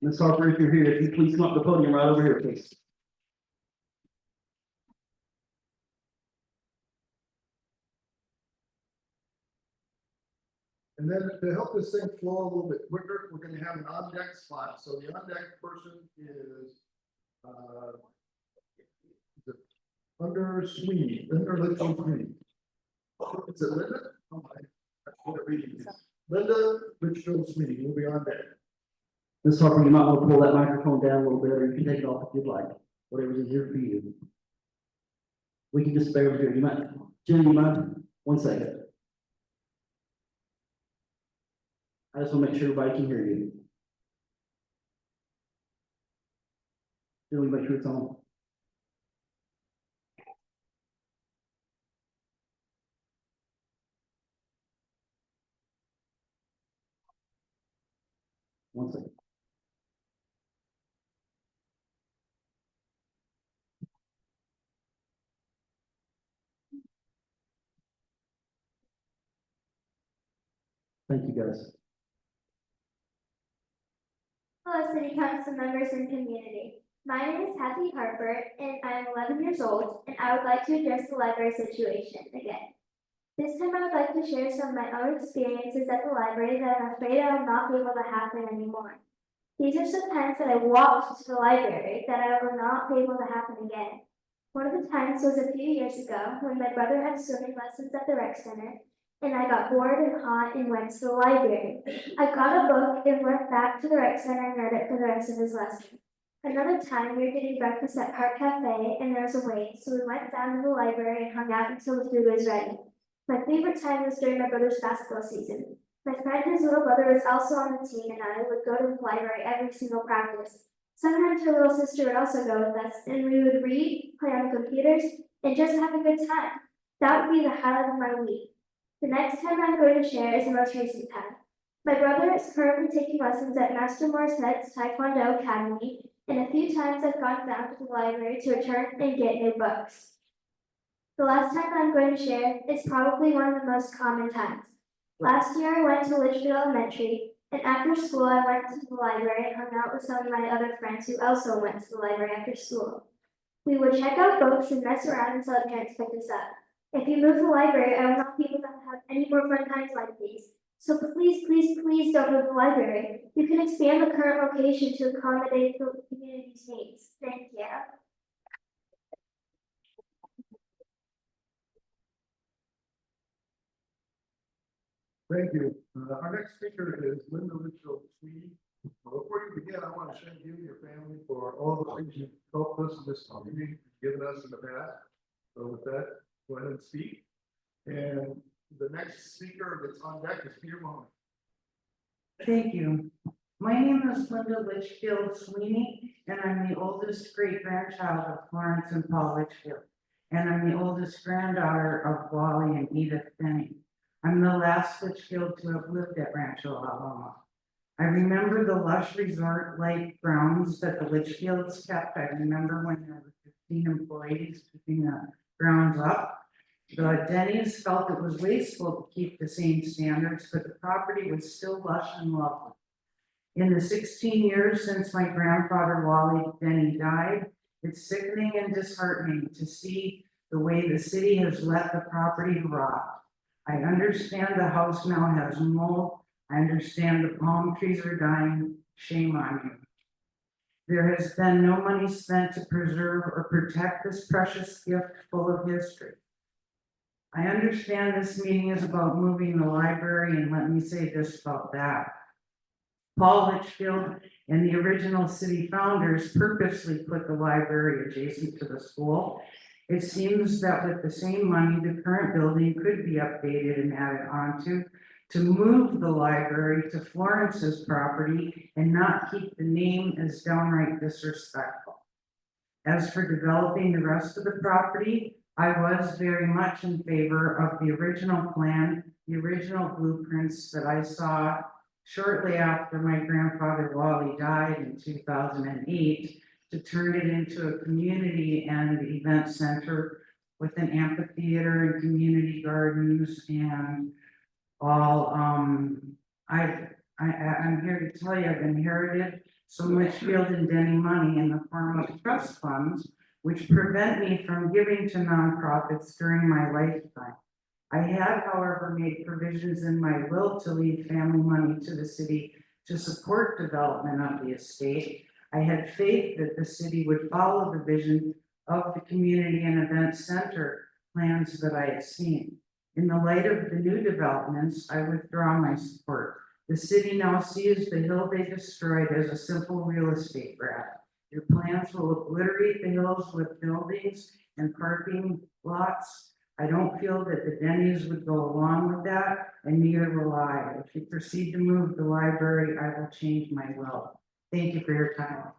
Ms. Harper, if you're here, if you please come up to the podium right over here, please.
And then to help this thing flow a little bit quicker, we're going to have an on-deck spot. So the on-deck person is under Sweeney, Linda Litchfield Sweeney. Is it Linda? Oh my, I can't read it. Linda Litchfield Sweeney will be on deck.
Ms. Harper, you might want to pull that microphone down a little bit, or you can take it off if you'd like, whatever's easier for you. We can just stay over here. You might, Jen, you mind? 1 second. I just want to make sure everybody can hear you. Then we make sure it's on. One second. Thank you, guys.
Hello, City Council members and community. My name is Kathy Harper, and I am 11 years old, and I would like to address the library situation again. This time I would like to share some of my own experiences at the library that I'm afraid I will not be able to happen anymore. These are some times that I walked to the library that I will not be able to happen again. One of the times was a few years ago when my brother had swimming lessons at the rec center, and I got bored and hot and went to the library. I got a book and went back to the rec center and read it for the rest of his lesson. Another time, we were getting breakfast at Park Cafe, and there was a wait, so we went down to the library and hung out until the food was ready. My favorite time was during my brother's basketball season. My friend and his little brother was also on the team, and I would go to the library every single practice. Sometimes her little sister would also go with us, and we would read, play on the computers, and just have a good time. That would be the highlight of my week. The next time I'm going to share is the most recent time. My brother is currently taking lessons at Master Morsette's Taekwondo Academy, and a few times I've gone down to the library to return and get new books. The last time I'm going to share is probably one of the most common times. Last year I went to Litchfield Elementary, and after school I went to the library and hung out with some of my other friends who also went to the library after school. We would check out books and mess around until our parents picked us up. If you move to the library, I will not be able to have any more fun times like these. So please, please, please don't move the library. You can expand the current location to accommodate the community's needs. Thank you.
Thank you. Our next speaker is Linda Litchfield Sweeney. Before you begin, I want to thank you and your family for all the things you've helped us in this community, given us in the past. So with that, go ahead and speak. And the next speaker that's on deck is Peter Mahoney.
Thank you. My name is Linda Litchfield Sweeney, and I'm the oldest great grandchild of Florence and Paul Litchfield. And I'm the oldest granddaughter of Wally and Edith Denny. I'm the last Litchfield to have lived at Rancho Alamo. I remember the lush resort-like grounds that the Litchfields kept. I remember when there were 15 employees keeping the grounds up. The Denny's felt it was wasteful to keep the same standards, but the property was still lush and lovely. In the 16 years since my grandfather Wally Denny died, it's sickening and disheartening to see the way the city has let the property rot. I understand the house now has mold. I understand the palm trees are dying. Shame on you. There has been no money spent to preserve or protect this precious gift full of history. I understand this meeting is about moving the library, and let me say this about that. Paul Litchfield and the original city founders purposely put the library adjacent to the school. It seems that with the same money, the current building could be updated and added onto to move the library to Florence's property and not keep the name as downright disrespectful. As for developing the rest of the property, I was very much in favor of the original plan, the original blueprints that I saw shortly after my grandfather Wally died in 2008, to turn it into a community and event center with an amphitheater and community gardens and all. I'm here to tell you I've inherited so much Field and Denny money in the form of trust funds, which prevent me from giving to nonprofits during my lifetime. I had, however, made provisions in my will to leave family money to the city to support development of the estate. I had faith that the city would follow the vision of the community and event center plans that I had seen. In the light of the new developments, I withdraw my support. The city now sees the hill they destroyed as a simple real estate grab. Your plans will obliterate the hills with buildings and parking lots. I don't feel that the Denny's would go along with that, and neither will I. If you proceed to move the library, I will change my will. Thank you for your time.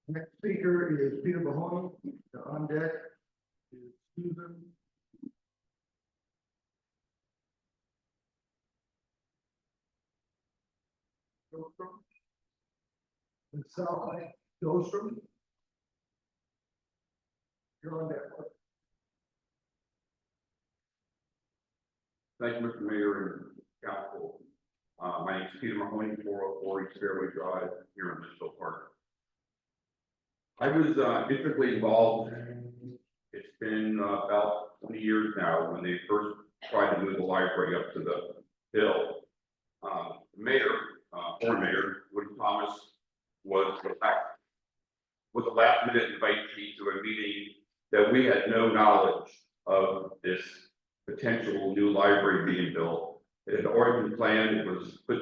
Next speaker is Peter Mahoney. On deck is Susan. Jostrom. And Sal Jostrom. You're on deck.
Thank you, Mr. Mayor and Council. My name is Peter Mahoney, 404 East Fairway Drive here in Litchfield Park. I was intricately involved. It's been about 20 years now when they first tried to move the library up to the hill. Former Mayor Woody Thomas was a last minute invitee to a meeting that we had no knowledge of this potential new library being built. It had already been planned, it was put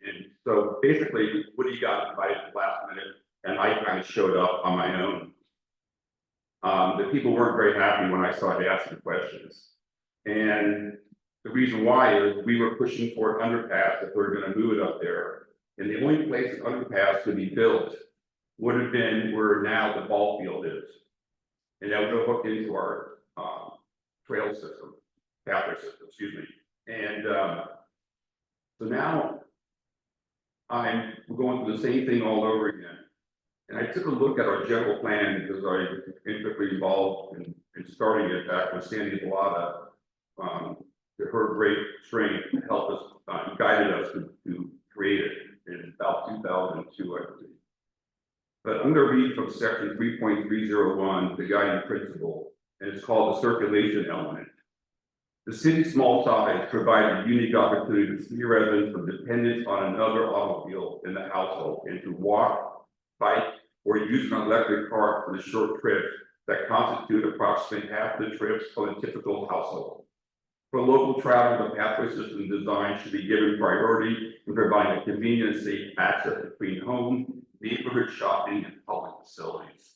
in. So basically, Woody got invited last minute, and I kind of showed up on my own. The people weren't very happy when I started asking questions. And the reason why is we were pushing for an underpass if we were going to move it up there. And the only place an underpass could be built would have been where now the ball field is. And that would have hooked into our trail system, pathway system, excuse me. And so now I'm going through the same thing all over again. And I took a look at our general plan because I was intricately involved in starting it back with Sandy Bellata. To her great strength helped us, guided us to create it in about 2002, I believe. But I'm going to read from section 3.301, the guiding principle, and it's called the circulation element. The city's small size provides a unique opportunity to free residents from dependence on another automobile in the household and to walk, bike, or use an electric car for the short trips that constitute approximately half the trips of a typical household. For local travel, the pathway system design should be given priority in providing convenient and safe access between home, neighborhood shopping, and public facilities.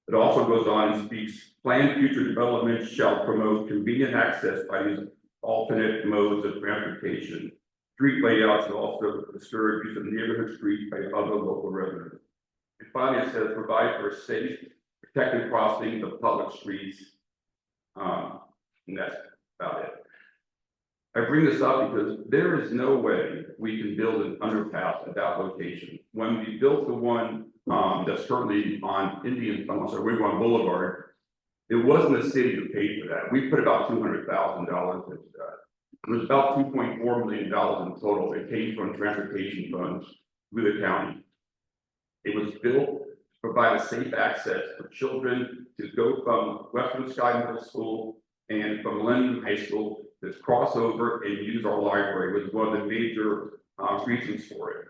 It also goes on and speaks, planned future development shall promote convenient access by these alternate modes of transportation. Street layouts should also discourage use of neighborhood streets by other local residents. And finally, it says provide for a safe, protected crossing of public streets. And that's about it. I bring this up because there is no way we can build an underpass at that location. When we built the one that's currently on Wigwam Boulevard, it wasn't the city who paid for that. We put about $200,000 into that. It was about $2.4 million in total. It came from transportation funds through the county. It was built to provide a safe access for children to go from Western Sky Middle School and from Millennium High School to cross over and use our library was one of the major reasons for it.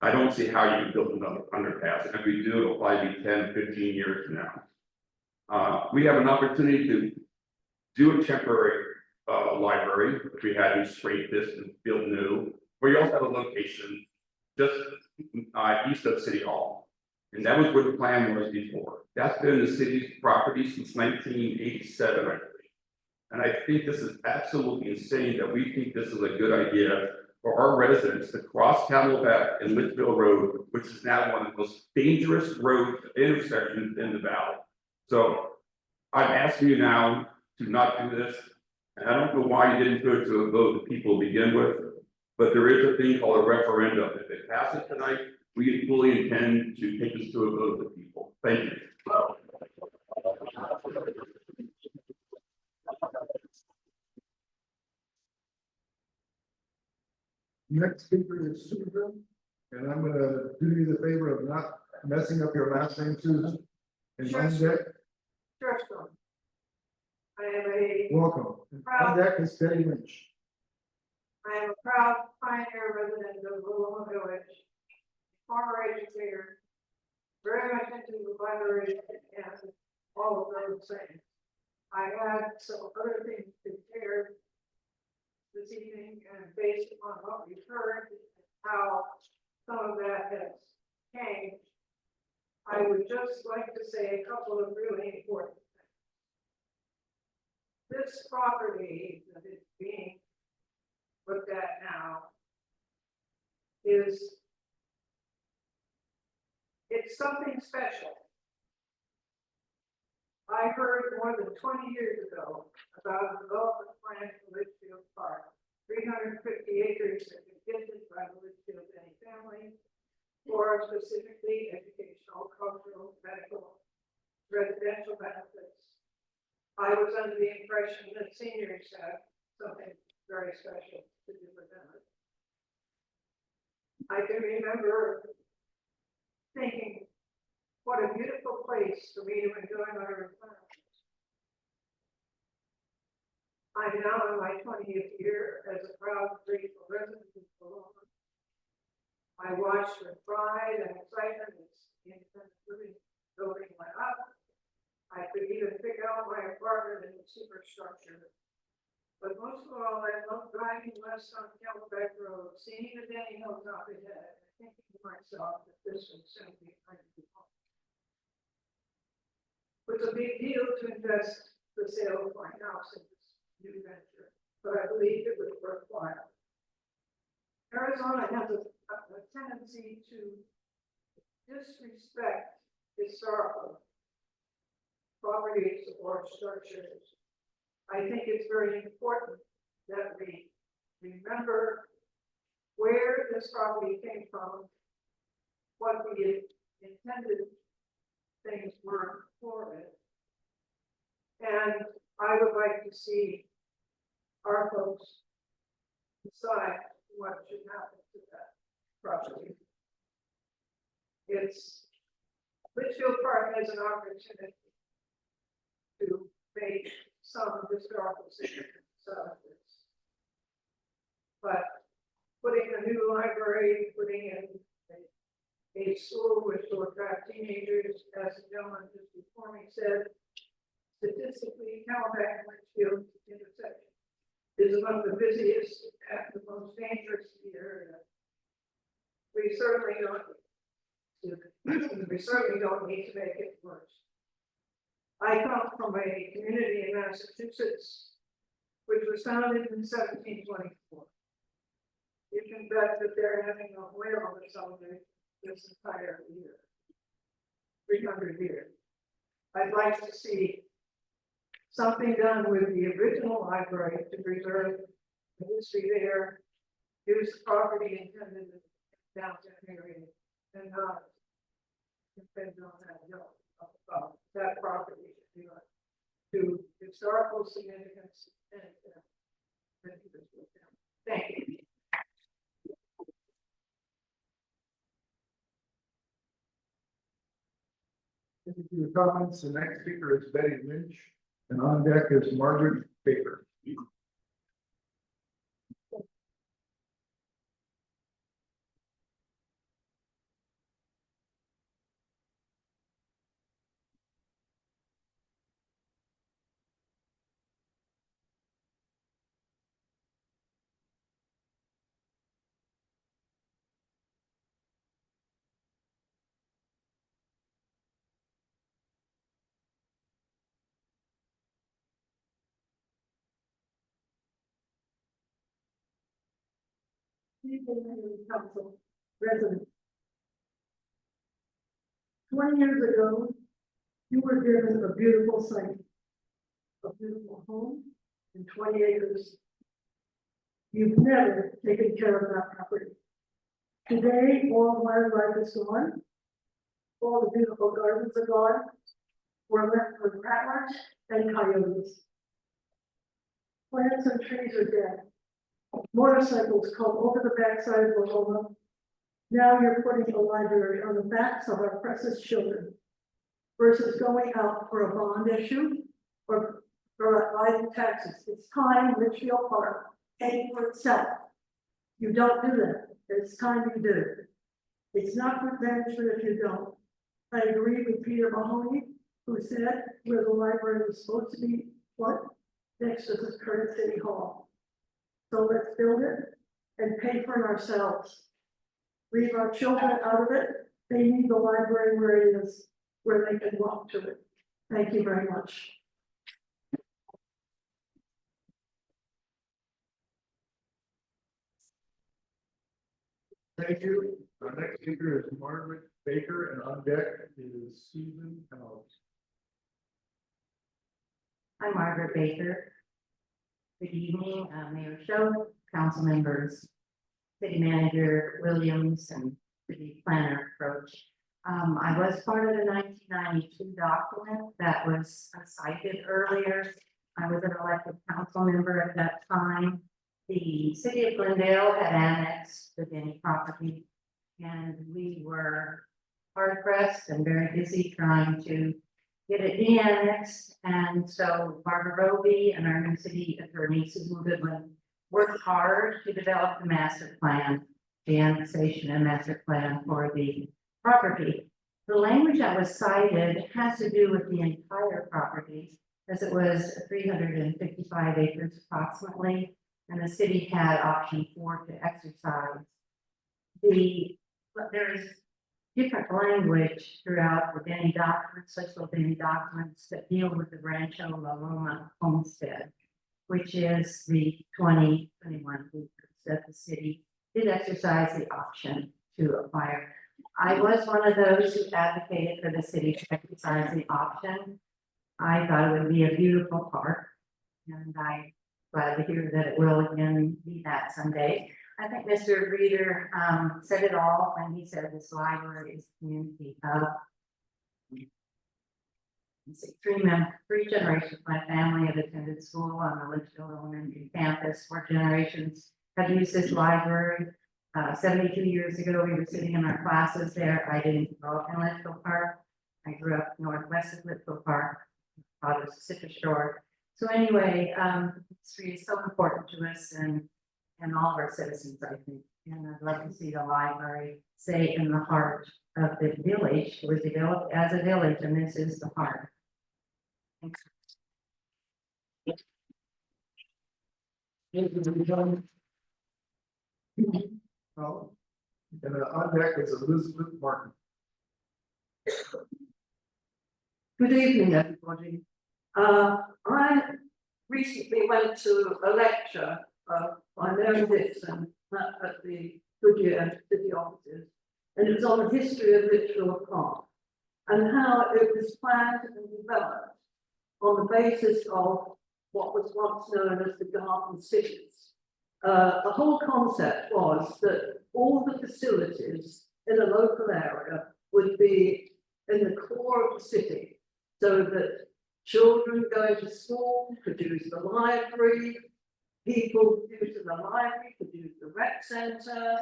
I don't see how you can build another underpass. And if we do, it'll probably be 10, 15 years from now. We have an opportunity to do a temporary library, if we had to scrape this and build new. We also have a location just east of City Hall. And that was what the plan was before. That's been the city's property since 1987, I believe. And I think this is absolutely insane that we think this is a good idea for our residents to cross Camelback and Litchfield Road, which is now one of the most dangerous road intersections in the valley. So I'm asking you now to not do this. And I don't know why you didn't put it to a vote of people to begin with, but there is a thing called a referendum. If it passes tonight, we fully intend to take this to a vote of the people. Thank you.
Next speaker is Susan, and I'm gonna do you the favor of not messing up your last name, Susan. And
Sure.
on deck,
Churchville. I am a,
welcome. And on deck is Betty Lynch.
I am a proud pioneer resident of Willow Village, former educator, very much into the library and all of those things. I had some other things prepared this evening, and based upon what we've heard, how some of that has changed, I would just like to say a couple of really important things. This property that is being looked at now is, it's something special. I heard more than 20 years ago about a development plan for Litchfield Park, 350 acres that was gifted by the Litchfield Denny family for specifically educational, cultural, medical, residential benefits. I was under the impression that seniors have something very special to do with them. I can remember thinking, what a beautiful place for me to enjoy my retirement. I'm now in my 20th year as a proud, grateful resident of Bologna. I watched with pride and excitement as the independent living building went up. I could even pick out my apartment in the superstructure. But most of all, I love driving west on Camelback Road, seeing the Denny Hills up ahead, and thinking to myself that this would soon be my new home. It's a big deal to invest the sale of my house in this new venture, but I believe it was worthwhile. Arizona has a tendency to disrespect historical properties or structures. I think it's very important that we remember where this property came from, what the intended things were for it. And I would like to see our folks decide what should happen to that property. Litchfield Park has an opportunity to make some historical significance out of this. But putting a new library, putting in a school which will as the gentleman just before me said, statistically, Halifax and Litchfield intersection is among the busiest and the most dangerous in the area. We certainly don't, we certainly don't need to make it worse. I come from a community in Massachusetts, which was founded in 1724. You can bet that they're having a whale to celebrate this entire year. 300 years. I'd like to see something done with the original library to preserve the history there. Use the property intended in the downtown area and not depend on that hill that property should be like to historical significance and thank you.
Thank you for your comments. The next speaker is Betty Lynch, and on deck is Margaret Baker.
Council resident. 20 years ago, you were given a beautiful site, a beautiful home, and 20 acres. You've never taken care of that property. Today, all wildlife is gone. All the beautiful gardens are gone. We're left with rattlers and coyotes. Plants and trees are dead. Motorcycles come over the backside of the home. Now you're putting a library on the backs of our precious children versus going out for a bond issue or rising taxes. It's time Litchfield Park paid for itself. You don't do that. It's time you do. It's not good management if you don't. I agree with Peter Mahoney, who said where the library was supposed to be, what? Next to the current city hall. So let's build it and pay for it ourselves. Leave our children out of it. They need the library where it is, where they can walk to it. Thank you very much.
Thank you. Our next speaker is Margaret Baker, and on deck is Susan Howes.
I'm Margaret Baker. Good evening, Mayor Show, council members, City Manager Williams, and City Planner Approach. I was part of the 1992 document that was cited earlier. I was an elected council member at that time. The city of Glendale had annexed the Denny property, and we were hard pressed and very busy trying to get it de-annexed. And so Barbara Roby and our new city attorney, Susan Goodwin, worked hard to develop the master plan, the annexation and master plan for the property. The language that was cited has to do with the entire property, as it was 355 acres approximately, and the city had option 4 to exercise. There is different language throughout the Denny documents, social Denny documents that deal with the Rancho La Loma homestead, which is the 2021 acres that the city did exercise the option to acquire. I was one of those who advocated for the city to exercise the option. I thought it would be a beautiful park, and I'm glad to hear that it will again be that someday. I think Mr. Reader said it all when he said this library is community hub. Three generations of my family have attended school on the Litchfield Elementary campus. 4 generations have used this library. 72 years ago, we were sitting in our classes there. I didn't grow up in Litchfield Park. I grew up northwest of Litchfield Park. Father's a citrus store. So anyway, history is so important to us and all of our citizens, I think. And I'd love to see the library, say, in the heart of the village. It was developed as a village, and this is the heart. Thanks.
Oh, and on deck is Elizabeth Martin.
Good evening, everybody. I recently went to a lecture by Mary Dixon at the Goodyear City offices. And it was on the history of Litchfield Park and how it was planned and developed on the basis of what was once known as the Garden Cities. The whole concept was that all the facilities in a local area would be in the core of the city, so that children going to school could use the library, people using the library could use the rec centre,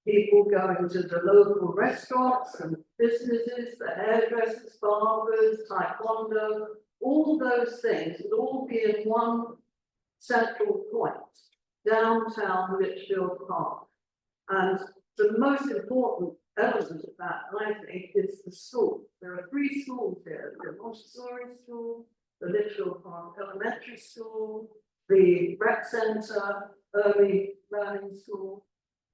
people going to the local restaurants and businesses, the hairdressers, barbers, taekwondo, all those things would all be in one central point, downtown Litchfield Park. And the most important element of that, I think, is the school. There are 3 schools here: the Montessori School, the Litchfield Park Elementary School, the rec centre, early learning school.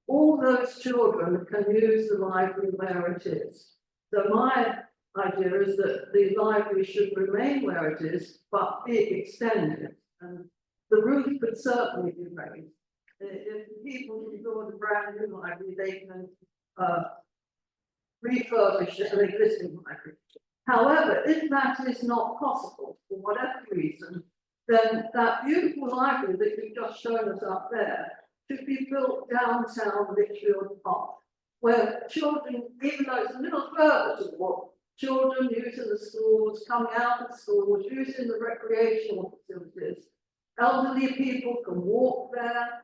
All those children can use the library where it is. So my idea is that the library should remain where it is, but be extended. And the roof could certainly be raised. If people can build a brand new library, they can refurbish an existing library. However, if that is not possible for whatever reason, then that beautiful library that you've just shown us up there should be built downtown Litchfield Park, where children, even though it's a little further to walk, children using the schools, coming out of schools, using the recreational facilities, elderly people can walk there.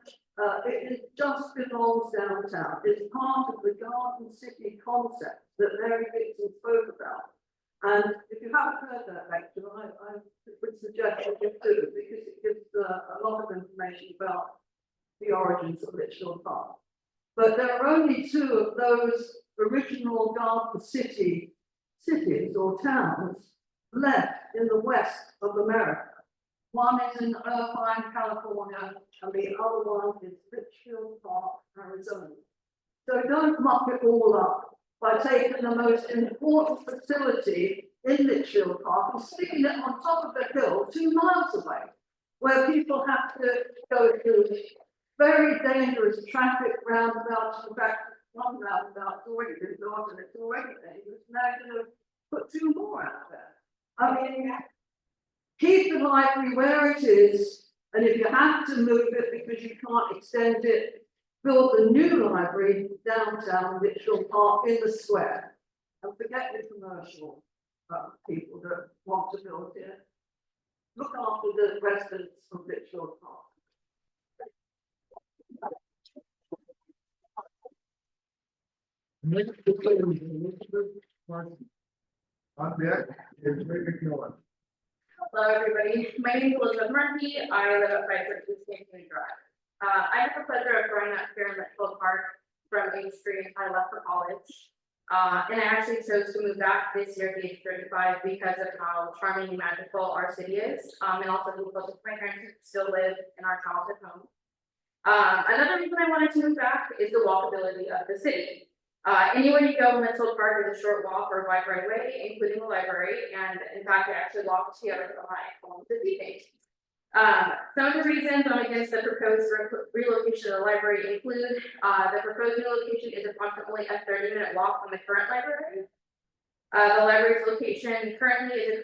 It just belongs downtown. It's part of the Garden City concept that Mary Dixon spoke about. And if you haven't heard that lecture, I would suggest that you do, because it gives a lot of information about the origins of Litchfield Park. But there are only 2 of those original Garden City cities or towns left in the west of America. One is in Irvine, California, and the other one is Litchfield Park, Arizona. So don't muck it all up by taking the most important facility in Litchfield Park and sticking it on top of the hill 2 miles away, where people have to go through very dangerous traffic roundabouts. In fact, one roundabout's already been built and it's already dangerous. Now you're going to put 2 more out there. I mean, keep the library where it is, and if you have to move it because you can't extend it, build a new library downtown Litchfield Park in the square. And forget the commercial people that want to build here. Look after the residents of Litchfield Park.
On deck is Ray McMillan.
Hello, everybody. My name is Elizabeth Murphy. I live at 532 Stanley Drive. I have the pleasure of growing up here in Litchfield Park from age 3 until I left for college. And I actually chose to move back this year at age 35 because of how charming and magical our city is. And also because my parents still live in our childhood home. Another reason I wanted to move back is the walkability of the city. Anywhere you go in Litchfield Park is a short walk or bike right away, including the library. And in fact, I actually walked together from my home this evening. Some of the reasons I'm against the proposed relocation of the library include, the proposed relocation is approximately a 30-minute walk from the current library. The library's location currently is a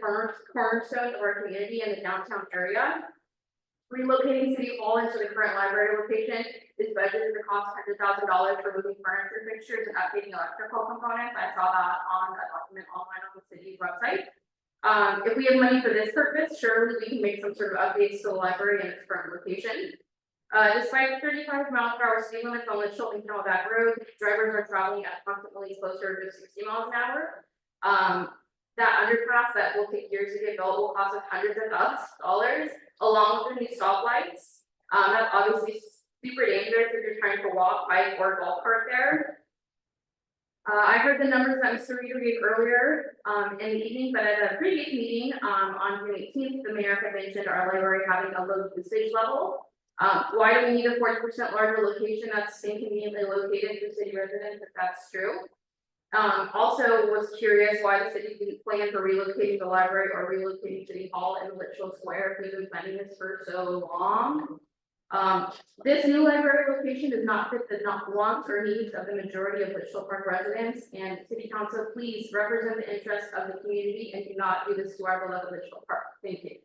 cornerstone of our community in the downtown area. Relocating City Hall into the current library location is budgeted to cost $100,000 for moving furniture fixtures and updating electrical components. I saw that on a document online on the city's website. If we have money for this purpose, surely we can make some sort of updates to the library in its current location. Despite 35-mile-per-hour speed limits on Litchfield and Camelback Road, drivers are traveling at approximately closer to 60 miles an hour. That underpass that will take years to get built will cost us hundreds of thousands of dollars, along with the new stoplights. That's obviously super dangerous if you're trying to walk, bike, or golf cart there. I heard the numbers that Mr. Reader gave earlier, in the evening, but at a previous meeting, on June 18th, the mayor had mentioned our library having a low usage level. Why do we need a 40% larger location that's inconveniently located for city residents, if that's true? Also was curious why the city didn't plan for relocating the library or relocating City Hall in Litchfield Square if we've been planning this for so long. This new library location does not fit the wants or needs of the majority of Litchfield Park residents, and city council, please represent the interests of the community and do not do this to our beloved Litchfield Park. Thank you.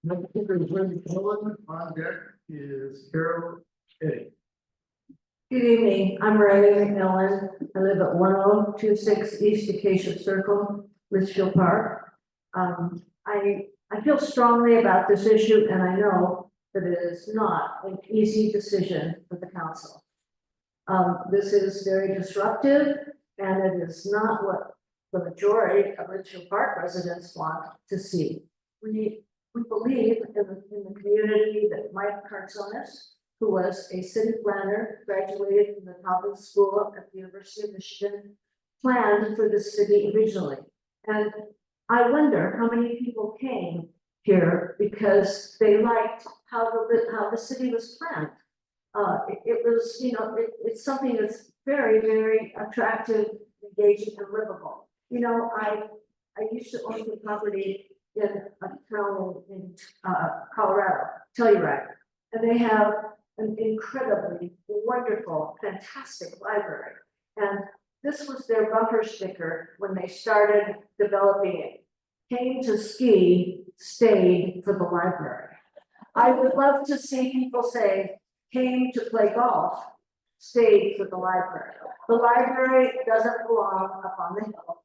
Next speaker is Wendy Cohen. On deck is Carol Eddy.
Good evening, I'm Riley McMillan. I live at 1026 East Acacia Circle, Litchfield Park. I feel strongly about this issue, and I know that it is not an easy decision for the council. This is very disruptive, and it is not what the majority of Litchfield Park residents want to see. We believe in the community that Mike Cartsonis, who was a city planner, graduated from the Toppin School at the University of Michigan, planned for the city originally. And I wonder how many people came here because they liked how the city was planned. It was, you know, it's something that's very, very attractive, engaging, and livable. You know, I used to own some property in a town in Colorado, Telluride, and they have an incredibly wonderful, fantastic library. And this was their bumper sticker when they started developing it. Came to ski, stayed for the library. I would love to see people say, came to play golf, stayed for the library. The library doesn't belong up on the hill.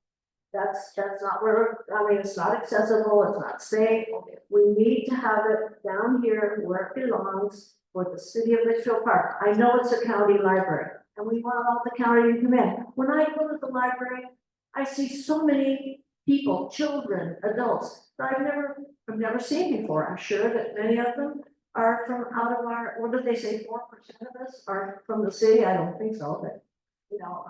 That's not where, I mean, it's not accessible, it's not safe. We need to have it down here where it belongs for the city of Litchfield Park. I know it's a county library and we want all the county to come in. When I go to the library, I see so many people, children, adults, that I've never seen before. I'm sure that many of them are from out of our, what did they say, 4% of us are from the city? I don't think so, but, you know,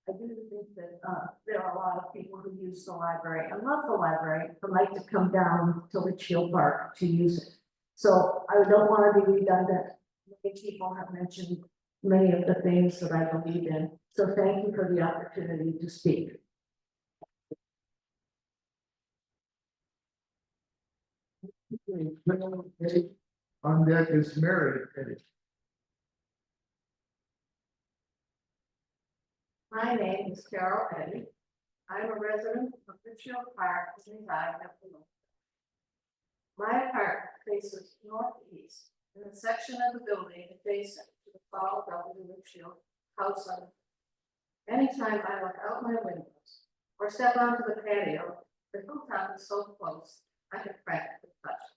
I do think that, there are a lot of people who use the library and love the library, but like to come down to Litchfield Park to use it. So I don't want to be redundant. Many people have mentioned many of the things that I believe in. So thank you for the opportunity to speak.
On deck is Mary Eddy.
My name is Carol Eddy. I'm a resident of Litchfield Park and reside at the north. My apartment faces northeast in the section of the building adjacent to the Fall W. Litchfield House on. Anytime I look out my windows or step onto the patio, the hilltop is so close I can practically touch it.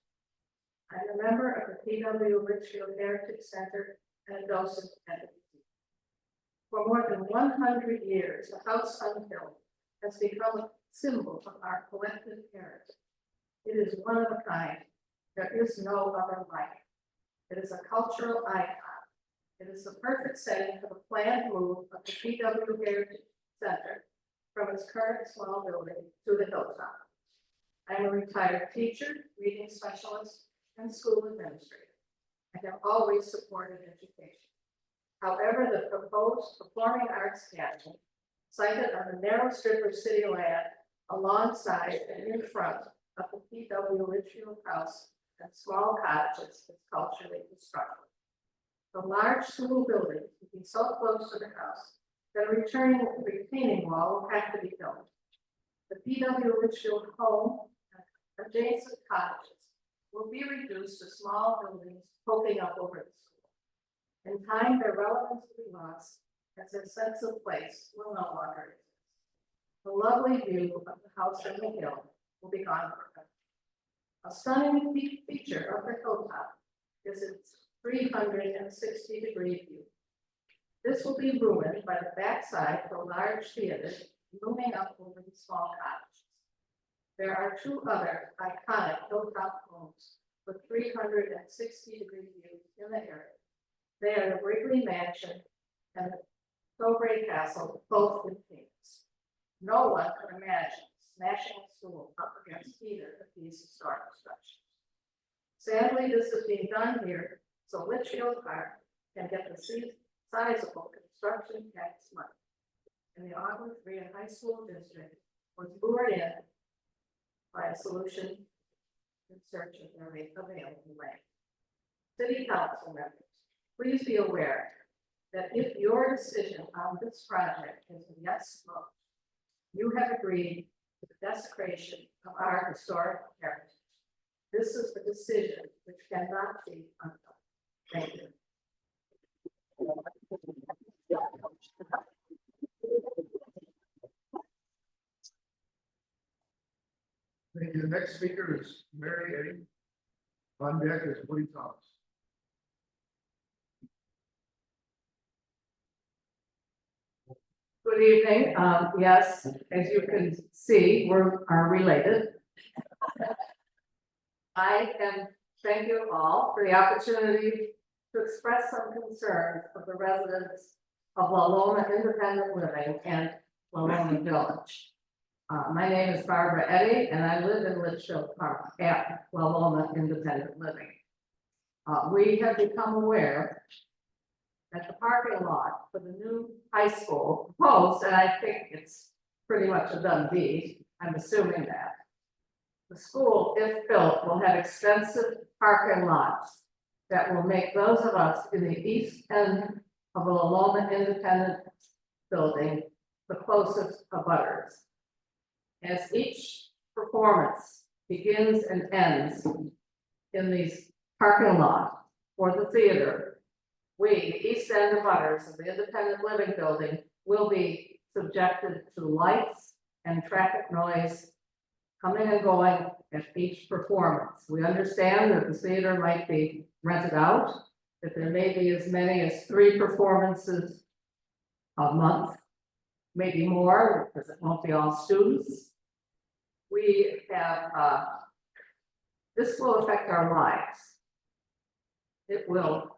I'm a member of the PW Litchfield Heritage Center and a docent at the For more than 100 years, the house on the hill has become a symbol of our collective heritage. It is one of a kind. There is no other like it. It is a cultural icon. It is the perfect setting for the planned move of the PW Heritage Center from its current small building to the hilltop. I am a retired teacher, reading specialist, and school administrator. I have always supported education. However, the proposed Performing Arts Academy, sited on the narrow strip of city land alongside and in front of the PW Litchfield House and small cottages, is culturally destructive. The large school building will be so close to the house that a retaining wall will have to be built. The PW Litchfield home and adjacent cottages will be reduced to small buildings poking up over the school. In time, their relevance will be lost as their sense of place will no longer exist. The lovely view of the house on the hill will be gone forever. A stunning feature of the hilltop is its 360-degree view. This will be ruined by the backside of a large theater looming up over the small cottages.
There are two other iconic hilltop homes with 360-degree views in the area. They are the Wrigley Mansion and the Cobray Castle, both in Phoenix. No one could imagine smashing a school up against either of these historic structures. Sadly, this is being done here, so Litchfield Park can get the sizable construction tax money. And the Auburn Free and High School District was lured in by a solution in search of their available land. City council members, please be aware that if your decision on this project is a yes vote, you have agreed to the desecration of our historic heritage. This is the decision which cannot be undone. Thank you.
Thank you. The next speaker is Mary Eddy. On deck is Woody Thomas.
Good evening. Yes, as you can see, we are related. I can thank you all for the opportunity to express some concerns of the residents of La Loma Independent Living and La Loma Village. My name is Barbara Eddy, and I live in Litchfield Park at La Loma Independent Living. We have become aware that the parking lot for the new high school proposed, and I think it's pretty much a done deal, I'm assuming that. The school, if built, will have extensive parking lots that will make those of us in the east end of the La Loma Independent Building the closest abutters. As each performance begins and ends in these parking lots for the theater, we, the east end abutters of the Independent Living Building, will be subjected to lights and traffic noise coming and going at each performance. We understand that the theater might be rented out, that there may be as many as 3 performances a month, maybe more, because it won't be all students. We have, this will affect our lives. It will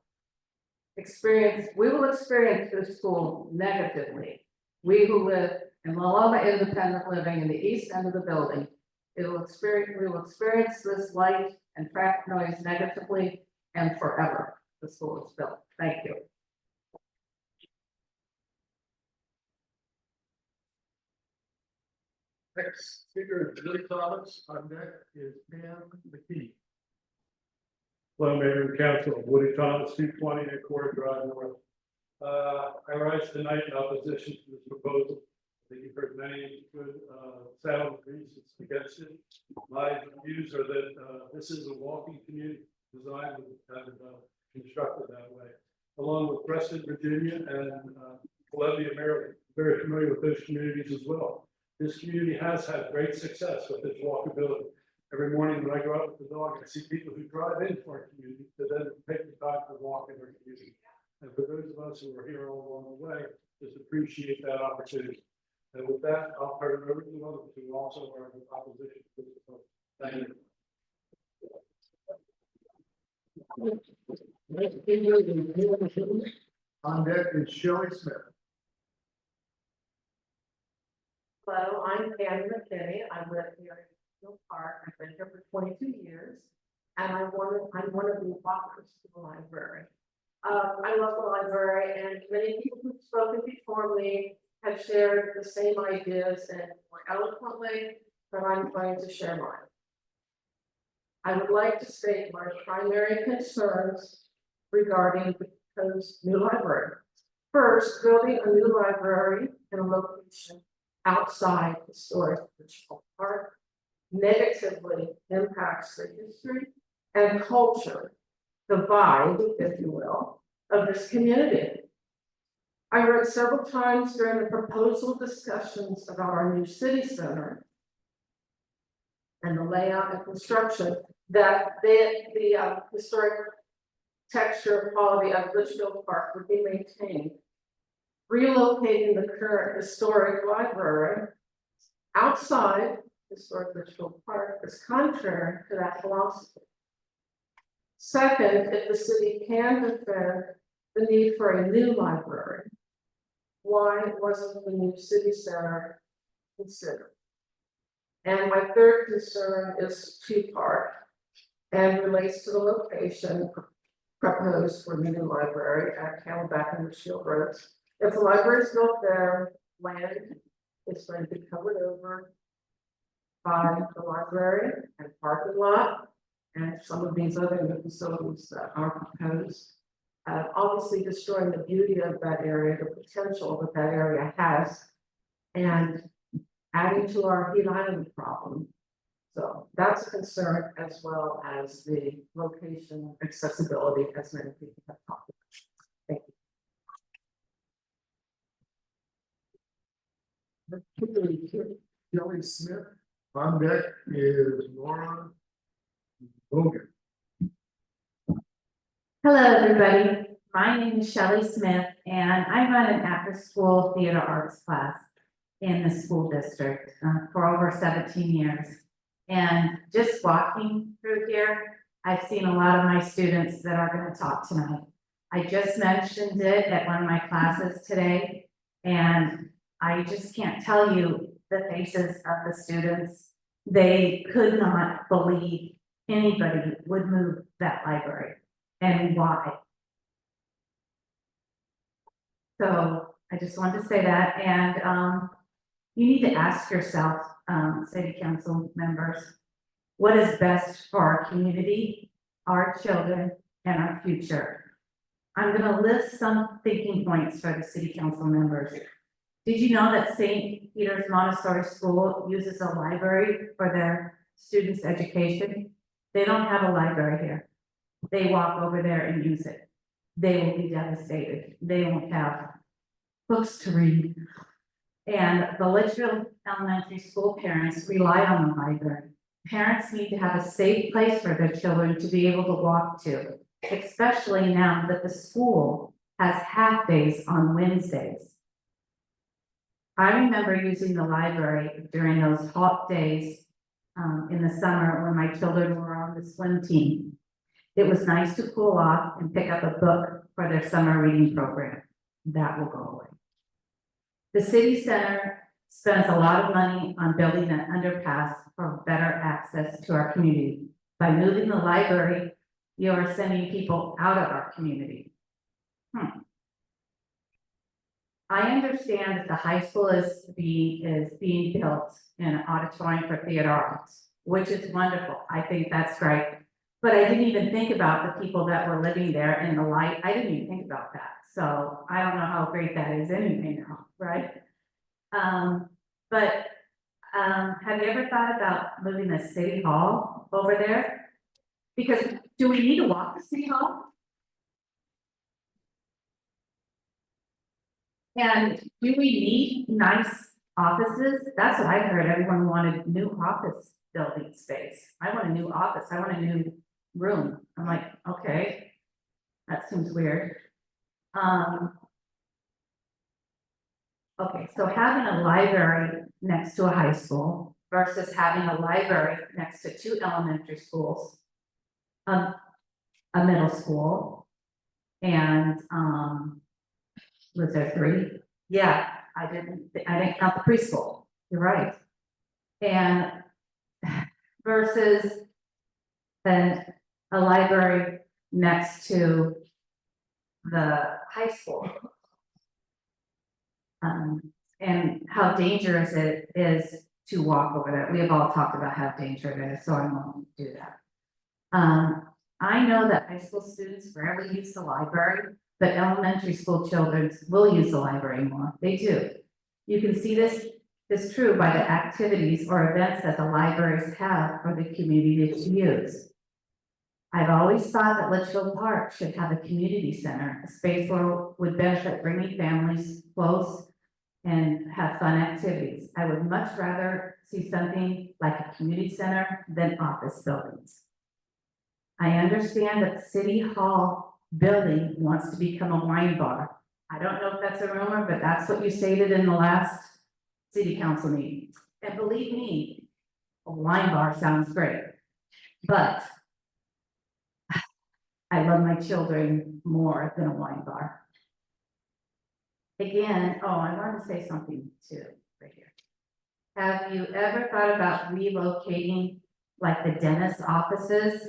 we will experience this school negatively. We who live in La Loma Independent Living in the east end of the building, we will experience this light and traffic noise negatively and forever. The school is built. Thank you.
Next speaker is Woody Thomas. On deck is Pam McKee.
Hello, Mayor and Council, Woody Thomas, 220 Acorda Drive North. I rise tonight in opposition to this proposal. I think you've heard many good sound reasons against it. My views are that this is a walking community designed and constructed that way, along with Preston, Virginia, and Columbia, Maryland. Very familiar with those communities as well. This community has had great success with its walkability. Every morning when I go out with the dog, I see people who drive into our community to then take the time to walk in our community. And for those of us who are here all along the way, just appreciate that opportunity. And with that, I'll turn it over to others who also are in opposition to this proposal. Thank
you. On deck is Shelley Smith.
Hello, I'm Patty McKinney. I live here in Litchfield Park. I've been here for 22 years, and I'm one of the walkers to the library. I love the library, and many people who've spoken before me have shared the same ideas and more eloquently, but I'm going to share mine. I would like to state my primary concerns regarding the proposed new library. First, building a new library in a location outside historic Litchfield Park negatively impacts the history and culture, the vibe, if you will, of this community. I read several times during the proposal discussions about our new city center and the layout and construction that the historic texture and quality of Litchfield Park would be maintained. Relocating the current historic library outside historic Litchfield Park is contrary to that philosophy. Second, if the city can defend the need for a new library, why wasn't the new city center considered? And my third concern is two-part and relates to the location proposed for the new library at Camelback and Litchfield Roads. If the library is built there, land is going to be covered over by the library and parking lot and some of these other new facilities that are proposed. Obviously destroying the beauty of that area, the potential that that area has, and adding to our heat island problem. So that's a concern, as well as the location accessibility, as many people have talked about. Thank you.
Kelly Smith, on deck is Laura Hogan.
Hello, everybody. My name is Shelley Smith, and I run an after-school theater arts class in the school district for over 17 years. And just walking through here, I've seen a lot of my students that are going to talk tonight. I just mentioned it at one of my classes today, and I just can't tell you the faces of the students. They could not believe anybody would move that library and why. So I just wanted to say that, and you need to ask yourself, city council members, what is best for our community, our children, and our future? I'm gonna list some thinking points for the city council members. Did you know that St. Peter's Montessori School uses a library for their students' education? They don't have a library here. They walk over there and use it. They will be devastated. They won't have books to read. And the Litchfield Elementary School parents rely on the library. Parents need to have a safe place for their children to be able to walk to, especially now that the school has half days on Wednesdays. I remember using the library during those hot days in the summer when my children were on the swim team. It was nice to cool off and pick up a book for their summer reading program. That will go away. The city center spends a lot of money on building an underpass for better access to our community. By moving the library, you are sending people out of our community. I understand that the high school is being built in an auditorium for theater arts, which is wonderful. I think that's great. But I didn't even think about the people that were living there and the light. I didn't even think about that. So I don't know how great that is anyway now, right? Have you ever thought about moving the city hall over there? Because do we need to walk to city hall? And do we need nice offices? That's what I heard. Everyone wanted new office building space. I want a new office. I want a new room. I'm like, okay, that seems weird. Okay, so having a library next to a high school versus having a library next to 2 elementary schools, a middle school, and was there 3? Yeah, I didn't count the preschool. You're right. And versus then a library next to the high school. And how dangerous it is to walk over there. We have all talked about how dangerous it is, so I won't do that. I know that high school students rarely use the library, but elementary school children will use the library more. They do. You can see this is true by the activities or events that the libraries have for the community to use. I've always thought that Litchfield Park should have a community center, a space where would benefit bringing families close and have fun activities. I would much rather see something like a community center than office buildings. I understand that the City Hall building wants to become a wine bar. I don't know if that's a rumor, but that's what you stated in the last city council meeting. And believe me, a wine bar sounds great, but I love my children more than a wine bar. Again, oh, I wanted to say something too, right here. Have you ever thought about relocating like the dentist offices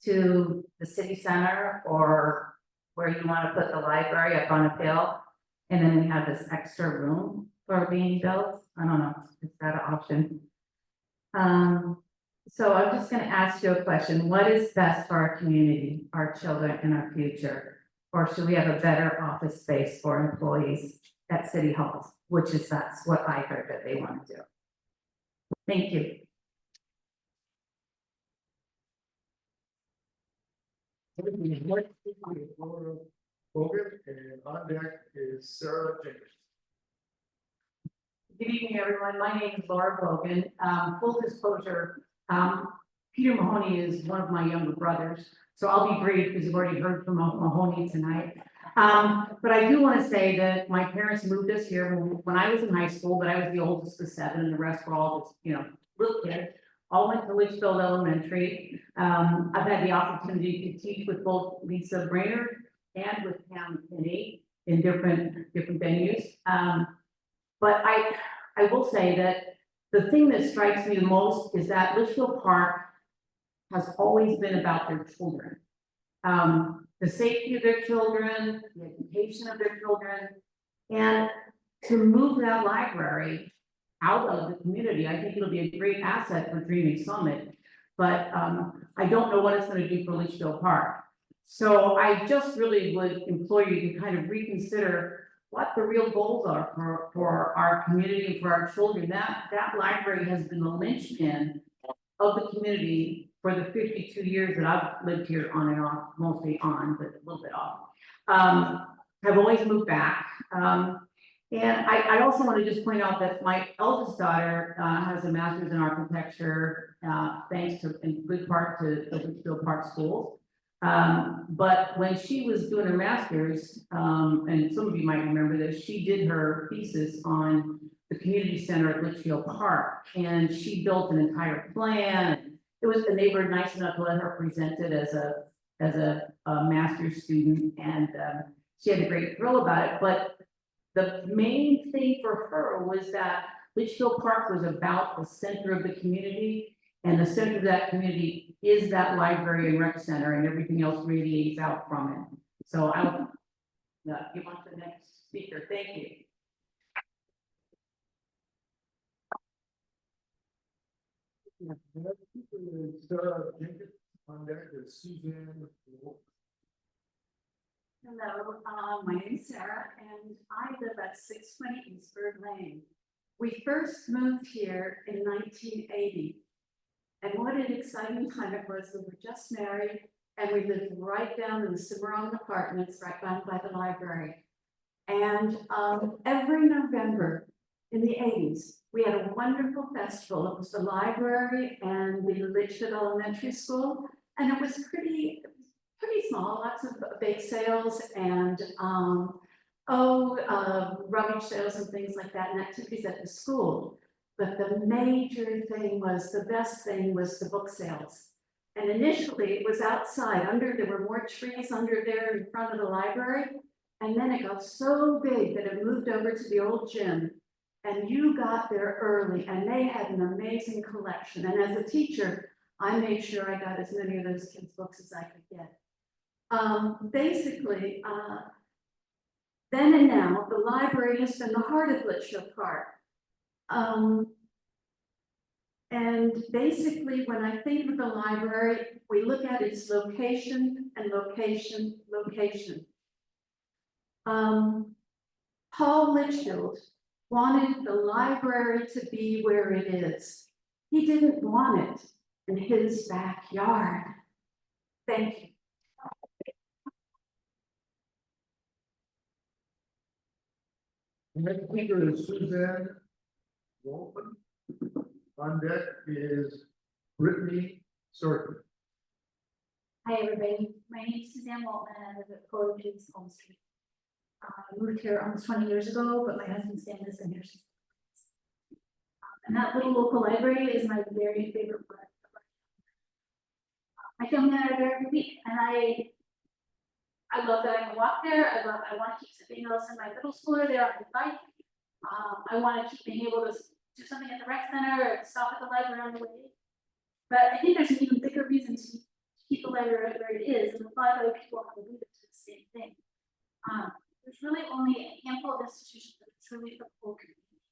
to the city center or where you want to put the library up on a hill? And then we have this extra room for being built. I don't know, is that an option? So I'm just gonna ask you a question. What is best for our community, our children, and our future? Or should we have a better office space for employees at city halls, which is that's what I heard that they want to do. Thank you.
Hogan, and on deck is Sarah Jenkins.
Good evening, everyone. My name is Laura Bogan. Full disclosure, Peter Mahoney is one of my younger brothers, so I'll be brief because you've already heard from Mahoney tonight. But I do want to say that my parents moved us here when I was in high school, but I was the oldest of 7, and the rest were all just, little kids. All went to Litchfield Elementary. I've had the opportunity to teach with both Lisa Brainerd and with Pam Kinney in different venues. But I will say that the thing that strikes me the most is that Litchfield Park has always been about their children. The safety of their children, the education of their children, and to move that library out of the community, I think it'll be a great asset for Dreaming Summit. But I don't know what it's going to do for Litchfield Park. So I just really would implore you to kind of reconsider what the real goals are for our community and for our children. That library has been the linchpin of the community for the 52 years that I've lived here on and off, mostly on, but a little bit off. I've always moved back. And I also want to just point out that my eldest daughter has a master's in architecture, thanks to, in good part to the Litchfield Park Schools. But when she was doing her master's, and some of you might remember this, she did her thesis on the community center at Litchfield Park, and she built an entire plan. It was, and they were nice enough to let her present it as a master's student, and she had a great thrill about it. But the main thing for her was that Litchfield Park was about the center of the community, and the center of that community is that library and rec center, and everything else radiates out from it. So I'll give on to the next speaker. Thank you.
Sarah Jenkins, on deck is Suzanne Wolf.
Hello, my name is Sarah, and I live at 620 Eastburg Lane. We first moved here in 1980. And what an exciting time it was. We were just married, and we lived right down in the Cimarron Apartments, right down by the library. And every November in the 80s, we had a wonderful festival. It was the library and the Litchfield Elementary School, and it was pretty small, lots of bake sales and rummage sales and things like that, and activities at the school. But the major thing was, the best thing was the book sales. And initially it was outside, there were more trees under there in front of the library. And then it got so big that it moved over to the old gym. And you got there early, and they had an amazing collection. And as a teacher, I made sure I got as many of those kids' books as I could get. Basically, then and now, the library has been the heart of Litchfield Park. And basically, when I think of the library, we look at its location and location. Paul Litchfield wanted the library to be where it is. He didn't want it in his backyard. Thank you.
The next speaker is Suzanne Wolf. On deck is Brittany Sorkin.
Hi, everybody. My name is Suzanne Waltman, and I live at 402 Home Street. I moved here almost 20 years ago, but my husband Sam has been here since. And that little local library is my very favorite part. I come there every week and I love that I can walk there. I want to keep something else in my middle schooler there on the bike. I want to keep being able to do something at the rec center or stop at the library on the way. But I think there's an even bigger reason to keep the library where it is, and a lot of other people have alluded to the same thing. There's really only a handful of institutions that are truly for the whole community.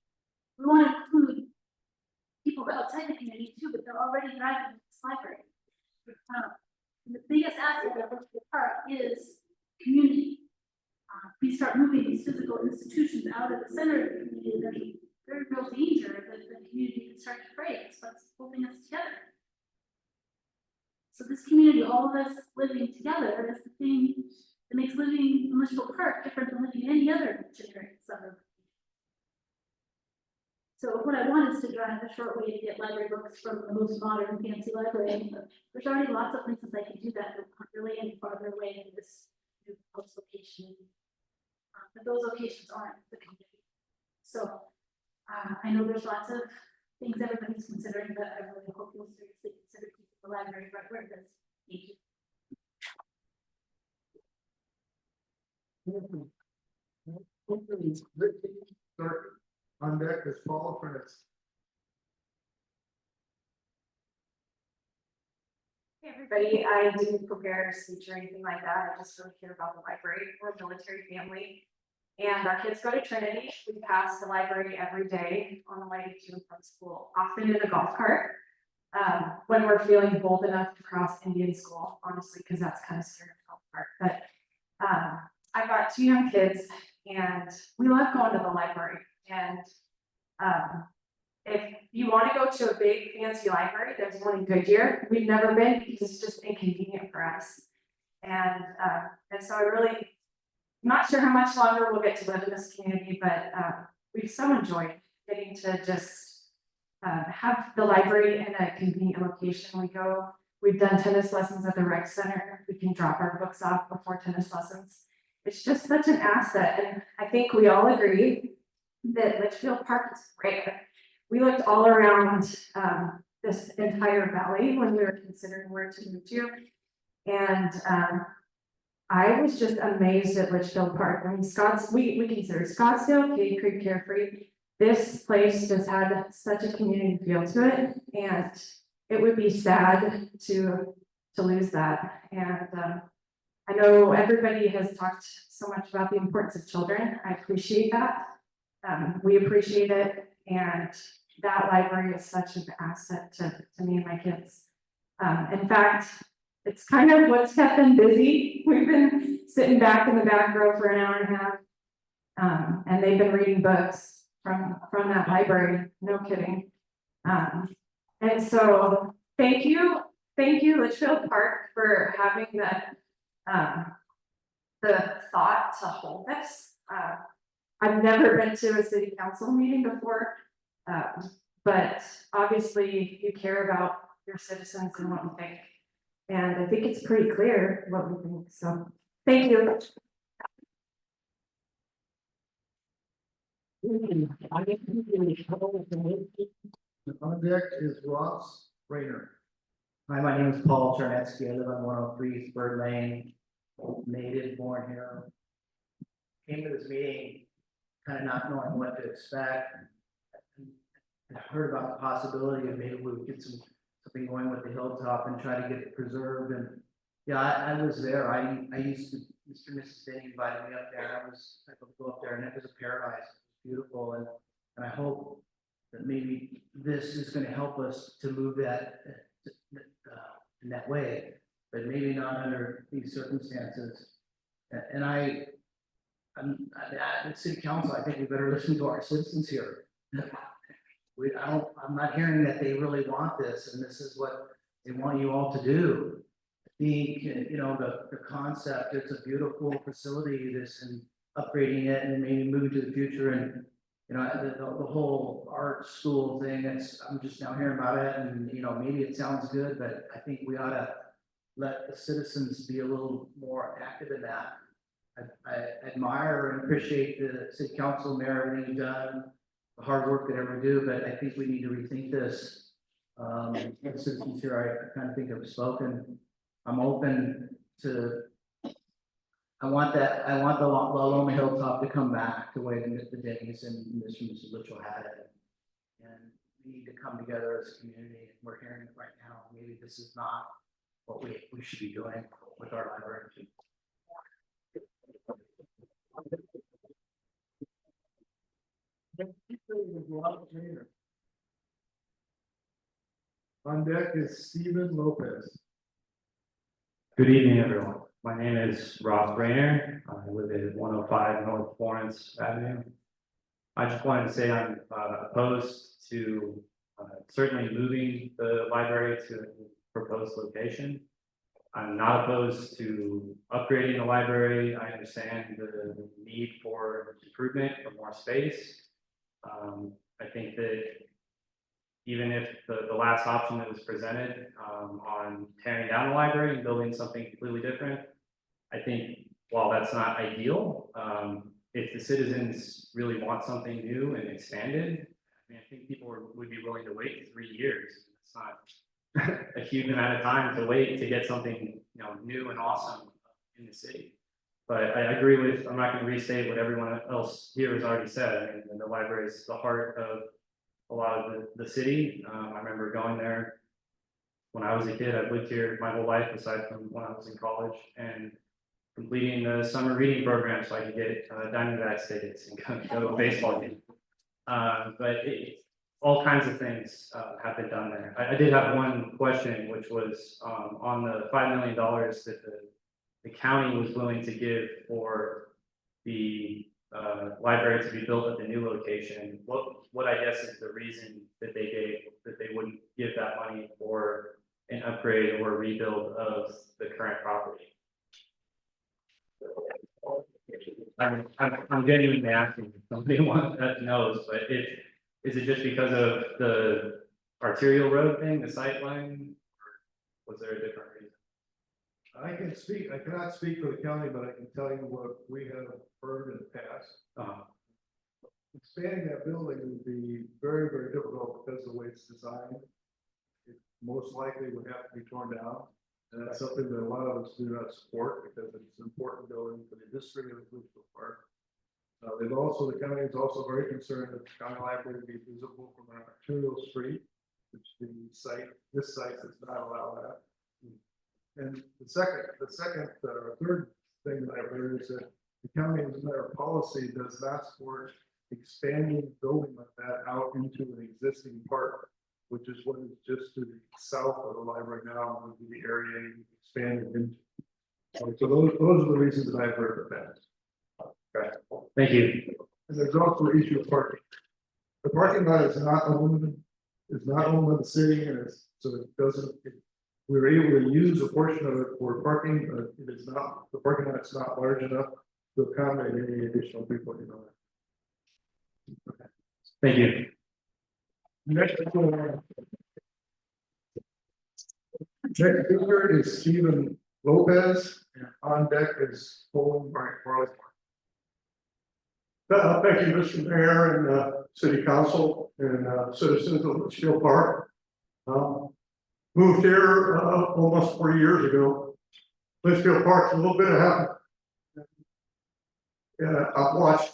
We want to include people outside the community too, but they're already driving this library. And the biggest asset of the park is community. We start moving these physical institutions out of the center of the community, there's very real danger that the community can start to break. It's what's holding us together. So this community, all of us living together, is the thing that makes living in Litchfield Park different than living in any other generic suburb. So what I want is to drive a short way to get library books from the most modern fancy library. But there's already lots of places I can do that that aren't really any farther away than this new post location. But those locations aren't the community. So I know there's lots of things everybody's considering, but I really hope you'll seriously consider keeping the library right where it is. Thank you.
Start on deck as follow friends.
Hey everybody, I didn't prepare a speech or anything like that. I just really care about the library. We're a military family. And our kids go to Trinity. We pass the library every day on the way to and from school, often in a golf cart. When we're feeling bold enough to cross Indian School, honestly, because that's kind of scary in a golf cart. But I've got 2 young kids and we love going to the library. And if you want to go to a big fancy library, there's one in Goodyear. We've never been because it's just inconvenient for us. And so I really, I'm not sure how much longer we'll get to live in this community, but we've so enjoyed getting to just have the library in a convenient location. We've done tennis lessons at the rec center. We can drop our books off before tennis lessons. It's just such an asset. And I think we all agree that Litchfield Park is rare. We looked all around this entire valley when we were considering where to move to. And I was just amazed at Litchfield Park. I mean, we consider Scottsdale, Cave Creek, Carefree. This place just had such a community feel to it, and it would be sad to lose that. And I know everybody has talked so much about the importance of children. I appreciate that. We appreciate it, and that library is such an asset to me and my kids. In fact, it's kind of what's kept them busy. We've been sitting back in the back row for an hour and a half, and they've been reading books from that library. No kidding. And so thank you, Litchfield Park, for having the thought to hold this. I've never been to a city council meeting before, but obviously you care about your citizens and what you think. And I think it's pretty clear what we think, so thank you.
On deck is Ross Rayner.
Hi, my name is Paul Charnetsky. I live on 103 Spur Lane, native born here. Came to this meeting kind of not knowing what to expect. I heard about the possibility of maybe we would get something going with the hilltop and try to get it preserved. And yeah, I was there. I used to, Mr. and Mrs. Denny invited me up there. I was able to go up there, and it was a paradise. It was beautiful, and I hope that maybe this is going to help us to move that in that way, but maybe not under these circumstances. And I'm at city council. I think we better listen to our citizens here. I'm not hearing that they really want this, and this is what they want you all to do. I think, you know, the concept, it's a beautiful facility, this, and upgrading it and maybe moving to the future, and you know, the whole art school thing, I'm just now hearing about it, and you know, maybe it sounds good, but I think we ought to let the citizens be a little more active in that. I admire and appreciate the city council, mayor, everything you've done. the hard work that everyone do, but I think we need to rethink this. The citizens here, I kind of think have spoken. I'm open to. I want the Loma Hilltop to come back to where the days and Mr. Mitchell had it. And we need to come together as a community. We're hearing it right now. Maybe this is not what we should be doing with our library.
On deck is Stephen Lopez.
Good evening, everyone. My name is Ross Rayner. I live at 105 North Florence Avenue. I just wanted to say I'm opposed to certainly moving the library to a proposed location. I'm not opposed to upgrading the library. I understand the need for improvement, for more space. I think that even if the last option that was presented on tearing down the library and building something completely different, I think while that's not ideal, if the citizens really want something new and expanded, I mean, I think people would be willing to wait 3 years. It's not a huge amount of time to wait to get something, new and awesome in the city. But I agree with, I'm not going to restate what everyone else here has already said. I mean, the library is the heart of a lot of the city. I remember going there when I was a kid. I've lived here my whole life, aside from when I was in college, and completing the summer reading program so I could get Diamondbacks tickets and go to a baseball game. But all kinds of things have been done there. I did have one question, which was on the $5 million that the county was willing to give for the library to be built at the new location. What I guess is the reason that they gave that they wouldn't give that money for an upgrade or rebuild of the current property? I'm genuinely asking if somebody knows, but is it just because of the arterial road thing, the sight line, or was there a different reason?
I cannot speak for the county, but I can tell you what we have heard in the past. Expanding that building would be very, very difficult because of the way it's designed. It most likely would have to be torn down. And that's something that a lot of us do not support because it's an important building for the history of the Litchfield Park. The county is also very concerned that the county library would be visible from an arterial street, which this site does not allow that. And third thing that I've heard is that the county, as a matter of policy, does not support expanding a building like that out into an existing park, which is what is just to the south of the library now, would be the area you expanded into. So those are the reasons that I've heard of that.
Okay, thank you.
And there's also the issue of parking. The parking lot is not owned by the city, and we were able to use a portion of it for parking, but the parking lot's not large enough to accommodate any additional people,
Okay. Thank you.
Next speaker is Stephen Lopez, and on deck is Colin Barley.
Thank you, Mr. Mayor and City Council and citizens of Litchfield Park. Moved here almost 4 years ago. Litchfield Park's a little bit of heaven. And I've watched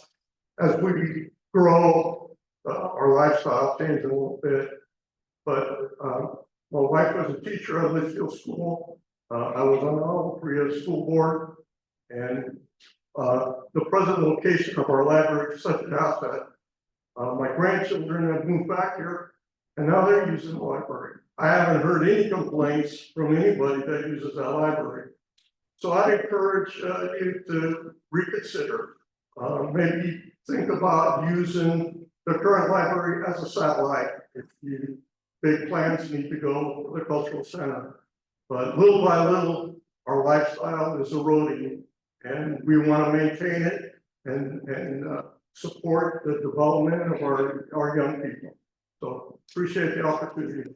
as we grow, our lifestyle change a little bit. But my wife was a teacher at Litchfield School. I was on the All Korea School Board, and the present location of our library is such an asset. My grandchildren have moved back here, and now they're using the library. I haven't heard any complaints from anybody that uses that library. So I'd encourage you to reconsider, maybe think about using the current library as a satellite if you big plans need to go for the cultural center. But little by little, our lifestyle is eroding, and we want to maintain it and support the development of our young people. So appreciate the opportunity.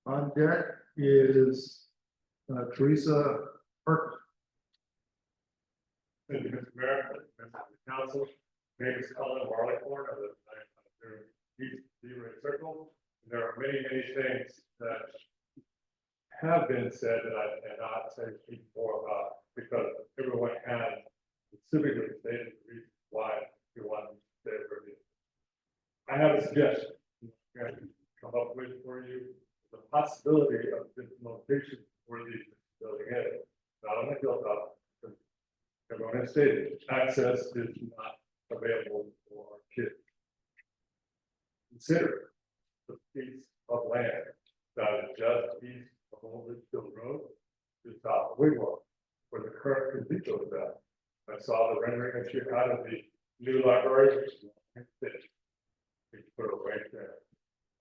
On deck is Teresa Parker.
Thank you, Mr. Mayor, members of the council. My name is Colin Barleycorn of the East Leroy Circle. There are many things that have been said that I cannot say more about because everyone has specifically stated the reason why we want to stay for this. I have a suggestion. I'm going to come up with for you the possibility of this location where the building is. Not only built up, because everyone has stated access is not available for kids. Consider the piece of land that is just east of Old Litchfield Road to south of Wigwam, where the current cathedral is at. I saw the rendering that you had of the new library, which is we put it right there.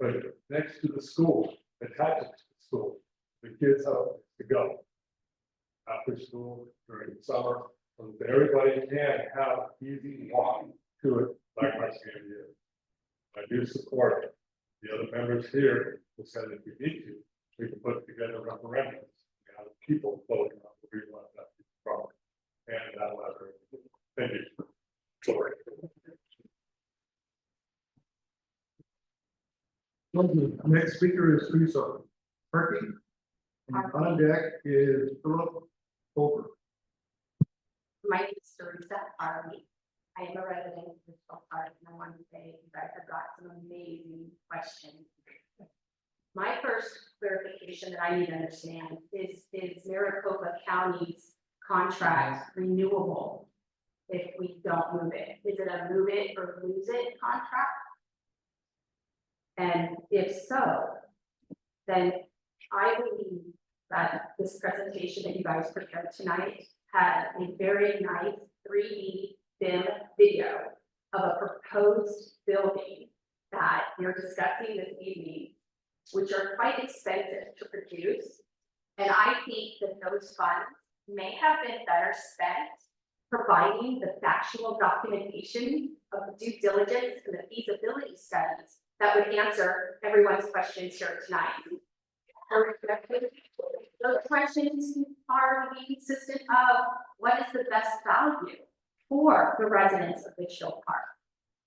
But next to the school, attached to the school, the kids have to go after school during the summer, so that everybody can have easy walking to it like my senior year. I do support the other members here who said if we need to, we can put together referendums, and have people voting on where we want that from. And that letter. Thank you. Sorry.
Next speaker is Teresa Perky. And on deck is Philip Holbrook.
My name is Teresa Harvey. I am a resident of Litchfield Park, and I want to say you guys have got some amazing questions. My first clarification that I need to understand is Maricopa County's contract renewable if we don't move it? Is it a move it or lose it contract? And if so, then I believe that this presentation that you guys prepared tonight had a very nice 3D BIM video of a proposed building that you're discussing this evening, which are quite expensive to produce. And I think that those funds may have been better spent providing the factual documentation of the due diligence and the feasibility studies that would answer everyone's questions here tonight. Those questions are to be consistent of what is the best value for the residents of Litchfield Park.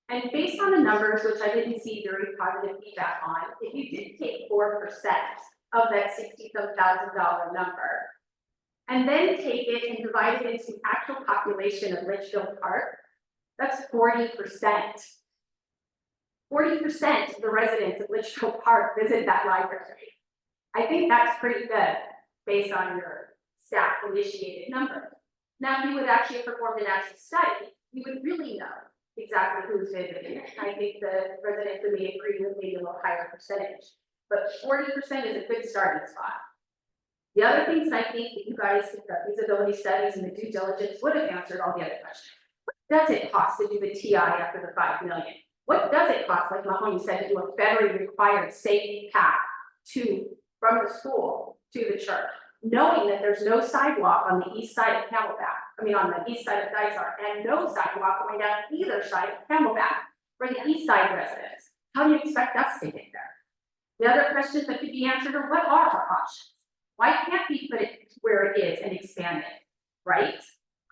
And based on the numbers, which I didn't see very positive feedback on, if you did take 4% of that $60,000 number, and then take it and divide it into actual population of Litchfield Park, that's 40%. 40% of the residents of Litchfield Park visit that library. I think that's pretty good based on your staff initiated number. Now, if you would actually perform an actual study, you would really know exactly who's visiting it. I think the residents would may agree with maybe a little higher percentage, but 40% is a good starting spot. The other things I think that you guys, the feasibility studies and the due diligence would have answered all the other questions. What does it cost to do the TI after the $5 million? What does it cost, like Mahoney said, to do a federally required safety path from the school to the church, knowing that there's no sidewalk on the east side of Camelback, on the east side of Dysart, and no sidewalk going down either side of Camelback for the east side residents? How do you expect us to get there? The other questions that could be answered are, what are our options? Why can't we put it where it is and expand it, right?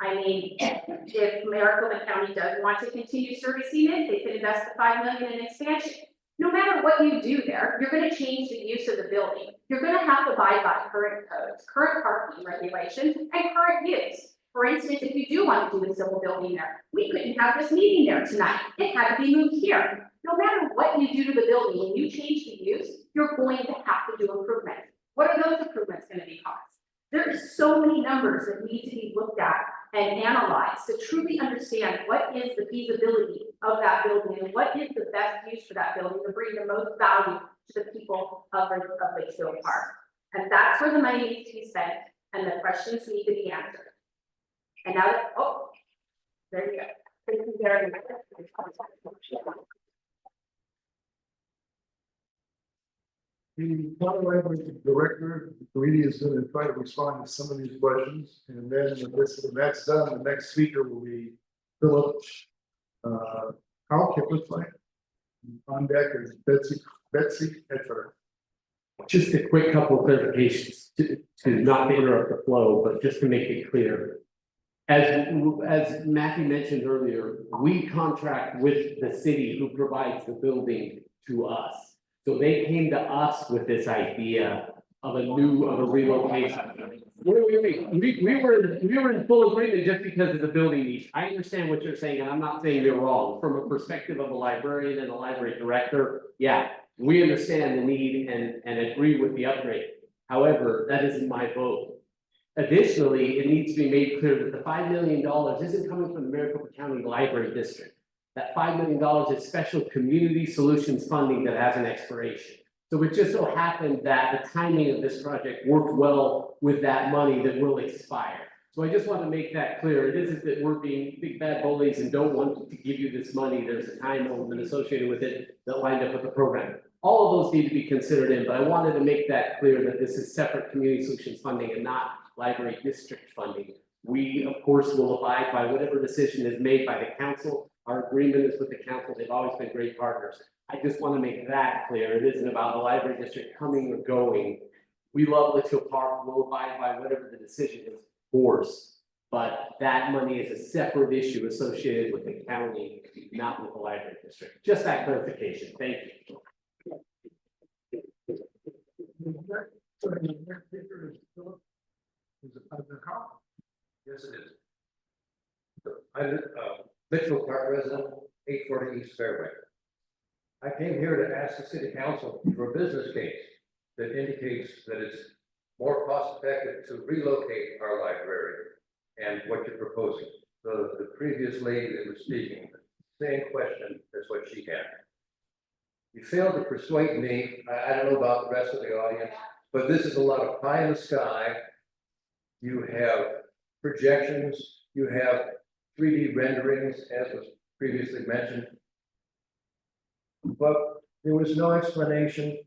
If Maricopa County does want to continue servicing it, they could invest the $5 million in expansion. No matter what you do there, you're going to change the use of the building. You're going to have to abide by current codes, current parking regulations, and current use. For instance, if you do want to do a civil building there, we couldn't have this meeting there tonight. It had to be moved here. No matter what you do to the building, when you change the use, you're going to have to do improvements. What are those improvements going to be cost? There are so many numbers that need to be looked at and analyzed to truly understand what is the feasibility of that building and what is the best use for that building to bring the most value to the people of Litchfield Park. And that's where the money needs to be spent and the questions need to be answered. And now, there you go. Thank you very much.
The County Library Director, Louise, is going to try to respond to some of these questions, and then when that's done, the next speaker will be Philip Carl Kipling. On deck is Betsy Etcher.
Just a quick couple of clarifications to not to interrupt the flow, but just to make it clear. As Matthew mentioned earlier, we contract with the city who provides the building to us. So they came to us with this idea of a relocation. We were in full agreement just because of the building needs. I understand what you're saying, and I'm not saying you're wrong. From a perspective of a librarian and a library director, yeah, we understand the need and agree with the upgrade. However, that isn't my vote. Additionally, it needs to be made clear that the $5 million isn't coming from the Maricopa County Library District. That $5 million is special community solutions funding that has an expiration. So it just so happened that the timing of this project worked well with that money that will expire. So I just want to make that clear. It isn't that we're being big bad bullies and don't want to give you this money. There's a time element associated with it that lined up with the program. All of those need to be considered in, but I wanted to make that clear that this is separate community solutions funding and not library district funding. We, of course, will abide by whatever decision is made by the council. Our agreement is with the council. They've always been great partners. I just want to make that clear. It isn't about the library district coming or going. We love Litchfield Park. We'll abide by whatever the decision is, of course. But that money is a separate issue associated with the county, not with the library district. Just that clarification. Thank you.
Yes, it is. I'm Mitchell Park resident, 840 East Fairway. I came here to ask the city council for a business case that indicates that it's more cost effective to relocate our library and what you're proposing. The previous lady that was speaking, same question as what she had. You failed to persuade me. I don't know about the rest of the audience, but this is a lot of pie in the sky. You have projections, you have 3D renderings, as was previously mentioned. But there was no explanation,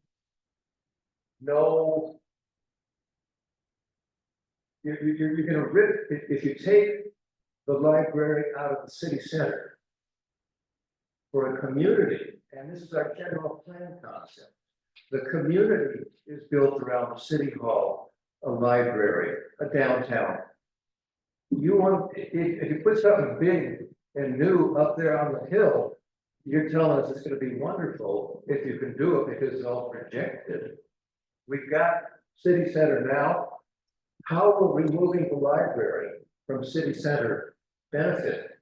no. You're gonna rip, if you take the library out of the city center for a community, and this is our general plan concept. The community is built around the city hall, a library, a downtown. You want, if you put something big and new up there on the hill, you're telling us it's gonna be wonderful if you can do it because it's all projected. We've got city center now. How will removing the library from city center benefit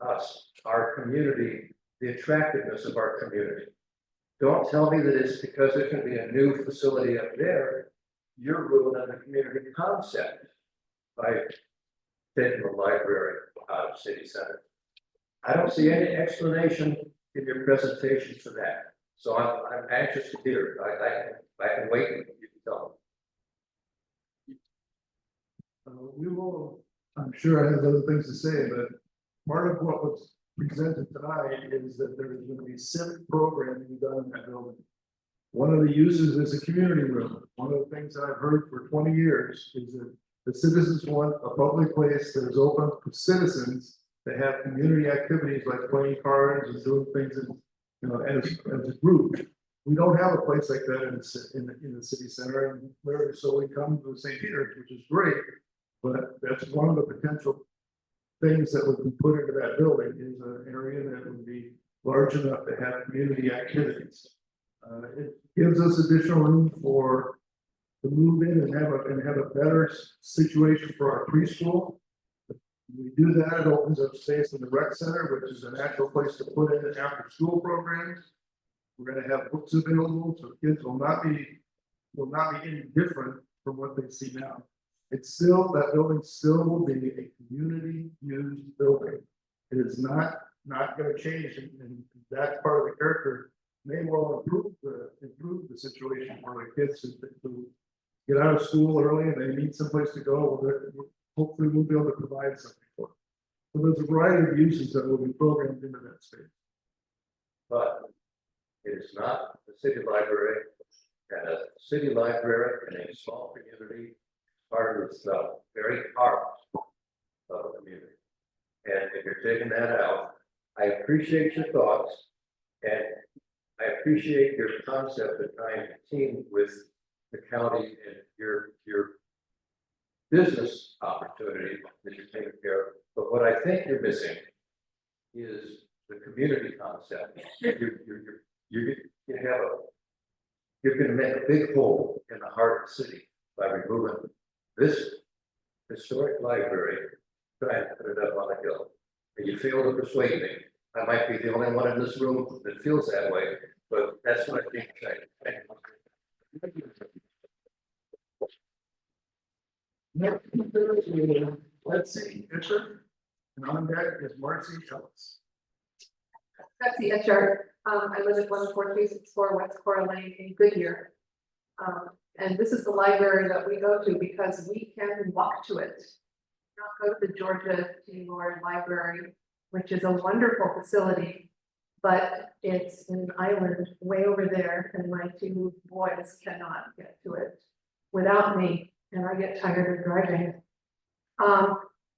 us, our community, the attractiveness of our community? Don't tell me that it's because there's gonna be a new facility up there. You're ruining the community concept by taking the library out of city center. I don't see any explanation in your presentation for that. So I'm anxious to hear. I can wait. You can tell
We will, I'm sure I have other things to say, but part of what was presented tonight is that there is going to be civic programming done in that building. One of the uses is a community room. One of the things that I've heard for 20 years is that the citizens want a public place that is open for citizens that have community activities like playing cards and doing things in, you know, as a group. We don't have a place like that in the city center, and literally, so we come to St. Peter's, which is great. But that's one of the potential things that would be put into that building is an area that would be large enough to have community activities. It gives us additional room to move in and have a better situation for our preschool. When we do that, it opens up space in the rec center, which is a natural place to put in after school programs. We're gonna have books available, so kids will not be any different from what they see now. It's still, that building still will be a community used building. It is not gonna change, and that part of the character may well improve the situation for the kids who get out of school early and they need someplace to go. Hopefully we'll be able to provide something for them. So there's a variety of uses that will be programmed into that space.
But it is not the city library, and a city library in a small community, part of the very heart of the community. And if you're taking that out, I appreciate your thoughts, and I appreciate your concept of trying to team with the county and your business opportunity that is taken care of, but what I think you're missing is the community concept. You're gonna have a, you're gonna make a big hole in the heart of the city by removing this historic library, trying to put it up on a hill. And you fail to persuade me. I might be the only one in this room that feels that way, but that's what I think.
Let's see, Richard, and on deck is Marcy Ellis.
Betsy Etchart, I live at 14364 West Cora Lane in Goodyear. And this is the library that we go to because we can walk to it. Not go to the Georgia T. Lord Library, which is a wonderful facility, but it's an island way over there, and my two boys cannot get to it without me, and I get tired of driving.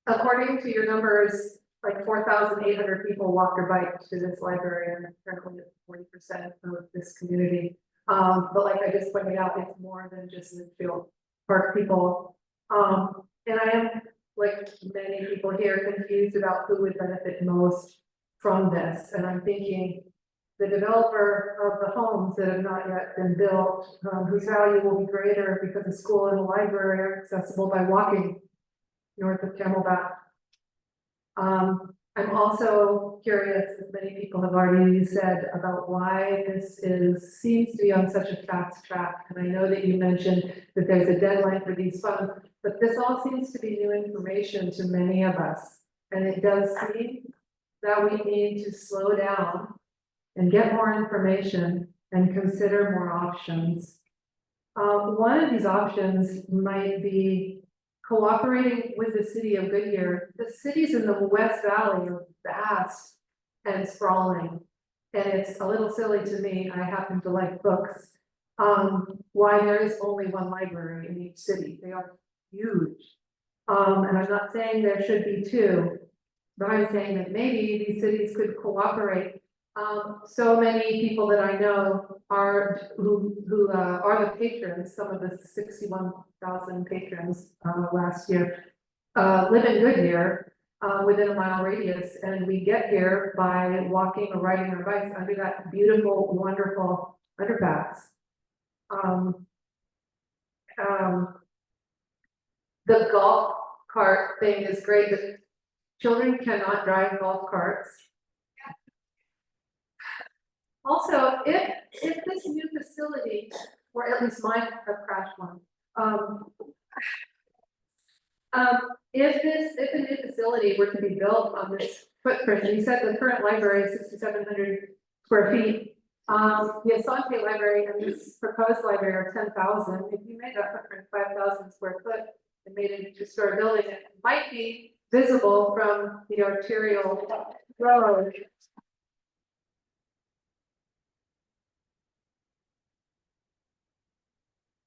According to your numbers, like 4,800 people walk or bike to this library, and currently it's 40% of this community. But like I just pointed out, it's more than just Litchfield Park people. And I am, like many people here, confused about who would benefit most from this. And I'm thinking the developer of the homes that have not yet been built, whose value will be greater because the school and the library are accessible by walking north of Camelback. I'm also curious, as many people have already said, about why this seems to be on such a fast track. And I know that you mentioned that there's a deadline for these funds, but this all seems to be new information to many of us. And it does seem that we need to slow down and get more information and consider more options. One of these options might be cooperating with the city of Goodyear. The cities in the West Valley are vast and sprawling. And it's a little silly to me, I happen to like books, why there is only one library in each city. They are huge. And I'm not saying there should be two, but I'm saying that maybe these cities could cooperate. So many people that I know are who are the patrons, some of the 61,000 patrons last year, live in Goodyear within a mile radius, and we get here by walking or riding our bikes under that beautiful, wonderful underpass. The golf cart thing is great, but children cannot drive golf carts. Also, if this new facility, or at least mine have crashed one, if a new facility were to be built on this footprint, and you said the current library is 6,700 square feet, the Asante Library and this proposed library are 10,000. If you made that footprint 5,000 square foot and made it a two-story building, it might be visible from the arterial road.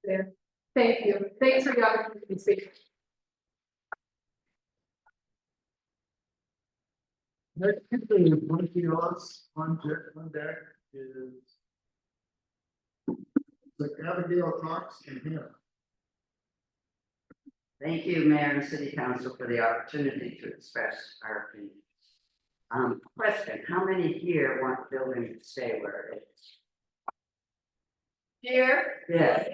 There. Thank you. Thanks for the opportunity to speak.
Next thing, Marcy Ellis on deck is the Abigail Cox and Hannah.
Thank you, Mayor and City Council, for the opportunity to express our opinions. Question, how many here want the building to stay where it is?
Here.
Yeah.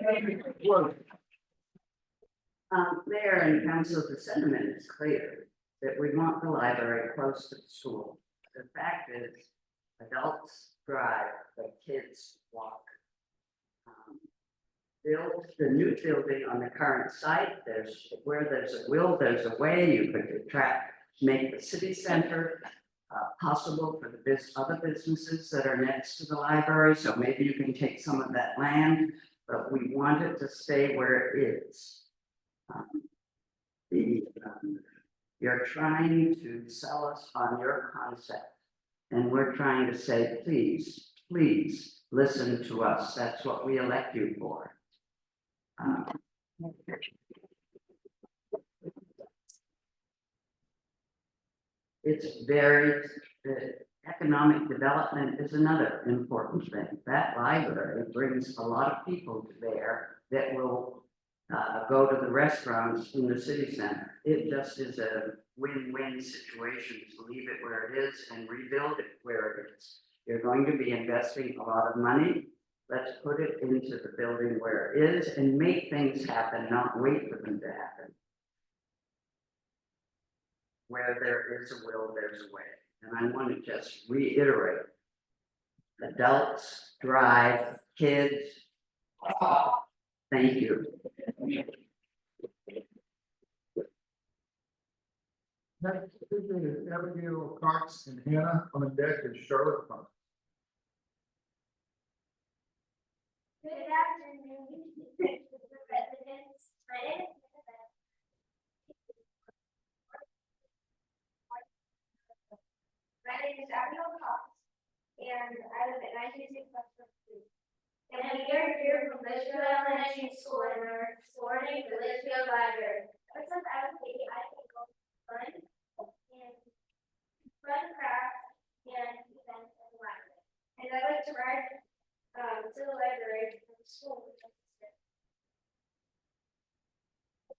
Mayor and Council, the sentiment is clear that we want the library close to the school. The fact is, adults drive, but kids walk. Build the new building on the current site. Where there's a will, there's a way. You could make the city center possible for the other businesses that are next to the library. So maybe you can take some of that land, but we want it to stay where it is. You're trying to sell us on your concept, and we're trying to say, please, please listen to us. That's what we elect you for. It's very, economic development is another important thing. That library brings a lot of people to there that will go to the restaurants in the city center. It just is a win-win situation to leave it where it is and rebuild it where it is. You're going to be investing a lot of money. Let's put it into the building where it is and make things happen, not wait for them to happen. Where there is a will, there's a way. And I want to just reiterate. Adults drive, kids. Thank you.
Next, is Abigail Cox and Hannah on the deck of Charlotte Park.
Good afternoon, residents. My name is Annabelle. My name is Abigail Cox, and I live at 926 West Street. And we are here from Litchfield Elementary School in our sorting the Litchfield Library. Ever since I was a baby, I can go fun and fun crafts and events in the library. And I like to ride to the library from school.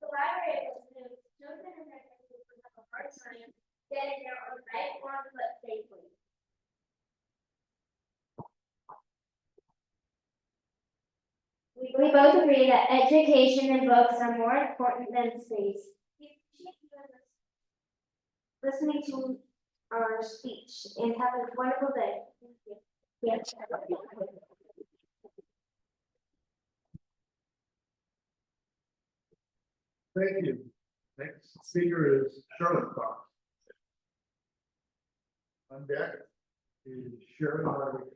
The library was new. Children and their families would have a hard time getting there on the right one, but safely. We both agree that education and books are more important than space. Listening to our speech and have a wonderful day. Thank you. Yes.
Thank you. Next speaker is Charlotte Cox. On deck is Sharon Rodriguez.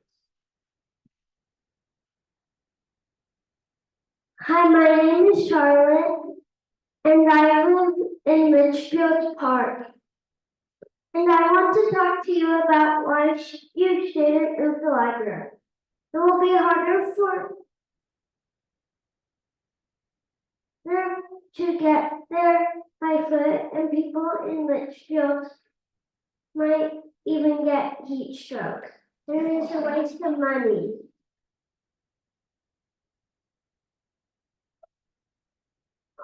Hi, my name is Charlotte, and I live in Litchfield Park. And I want to talk to you about why you shouldn't move the library. It will be harder for them to get there by foot, and people in Litchfield might even get heat stroke. There is a waste of money.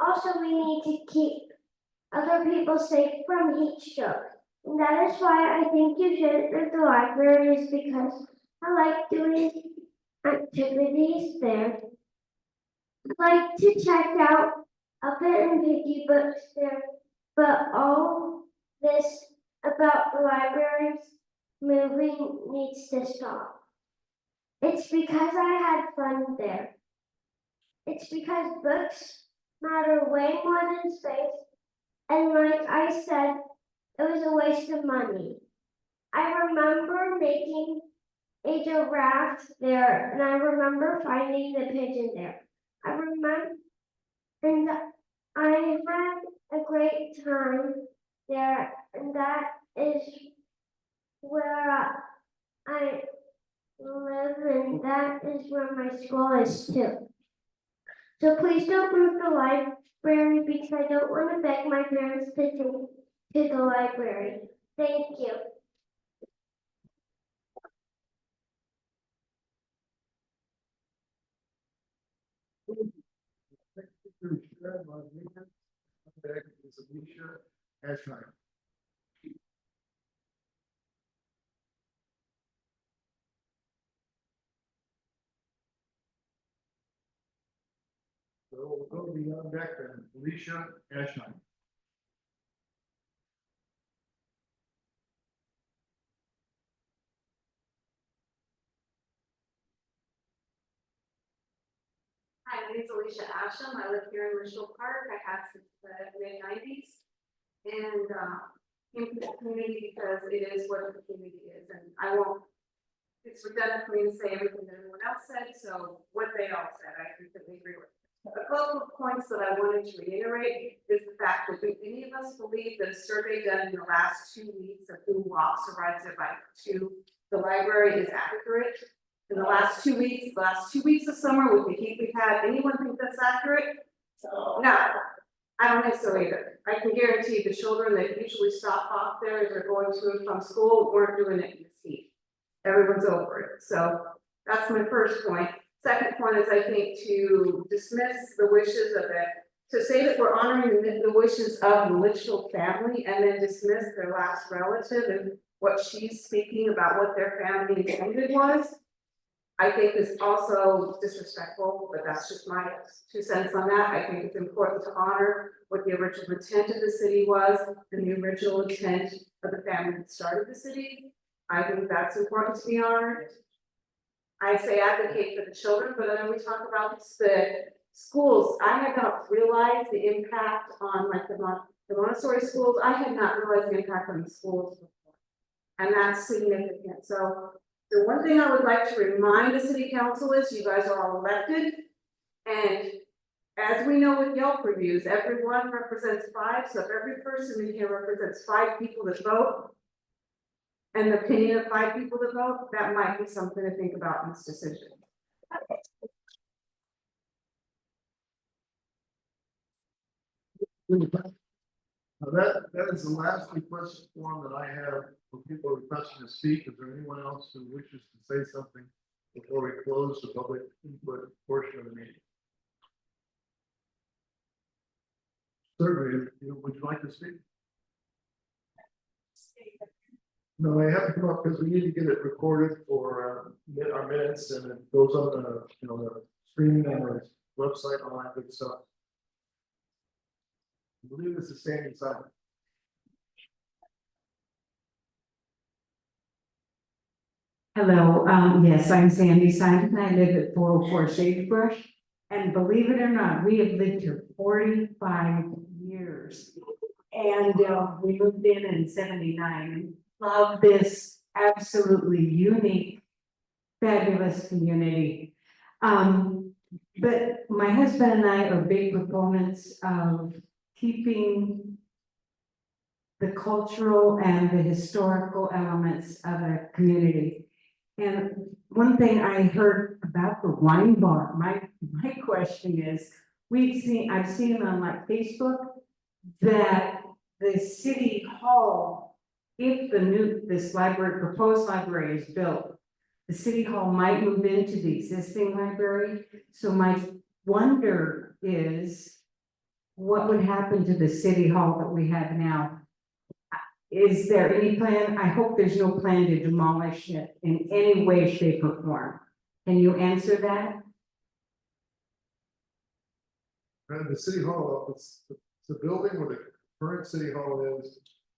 Also, we need to keep other people safe from heat stroke. And that is why I think you should at the library, is because I like doing activities there. I like to check out Up-It and Piggy books there, but all this about the libraries moving needs to stop. It's because I had fun there. It's because books matter way more than space, and like I said, it was a waste of money. I remember making a giraffe there, and I remember finding the pigeon there. I remember, and I had a great time there, and that is where I live, and that is where my school is too. So please don't move the library, because I don't want to beg my parents to take to the library. Thank you.
Sharon Rodriguez. On deck is Alicia Ashmeyer. So we'll go to the on deck and Alicia Ashmeyer.
Hi, my name is Alicia Asham. I live here in Litchfield Park. I have since the mid-90s. And in the community, because it is what the community is. And I won't, it's redundant for me to say everything that everyone else said, so what they all said, I completely agree with. A couple of points that I wanted to reiterate is the fact that do any of us believe that a survey done in the last 2 weeks of who walks or rides their bike to the library is accurate? In the last 2 weeks, of summer with the heat we've had, anyone think that's accurate? No, I don't think so either. I can guarantee the children that usually stop off there as they're going to and from school weren't doing it in this heat. Everyone's over it. So that's my first point. Second point is I think to dismiss the wishes of the
to say that we're honoring the wishes of the Litchfield family and then dismiss their last relative and what she's speaking about what their family intended was, I think is also disrespectful, but that's just my 2 cents on that. I think it's important to honor what the original intent of the city was and the original intent of the family that started the city. I think that's important to be honored. I say advocate for the children, but then we talk about the schools. I had not realized the impact on like the Montessori schools. I had not realized the impact on the schools before. And that's significant. So the one thing I would like to remind the city council is you guys are all elected. And as we know with Yelp reviews, everyone represents 5. So if every person in here represents 5 people that vote, and the opinion of 5 people that vote, that might be something to think about in this decision.
That is the last request form that I have for people requesting to speak. Is there anyone else who wishes to say something before we close the public input portion of the meeting? Certainly, would you like to speak? No, I have to come up because we need to get it recorded for our minutes, and it goes on the, the streaming on our website, all that good stuff. I believe this is Sandy Simon.
Hello, yes, I'm Sandy Simon. I live at 404 Sagebrush. And believe it or not, we have lived here 45 years. And we moved in 79. Love this absolutely unique, fabulous community. But my husband and I are big proponents of keeping the cultural and the historical elements of a community. And one thing I heard about the wine bar, my question is, I've seen on like Facebook that the city hall, if this proposed library is built, the city hall might move into the existing library. So my wonder is, what would happen to the city hall that we have now? Is there any plan? I hope there's no plan to demolish it in any way, shape, or form. Can you answer that?
The city hall, the building where the current city hall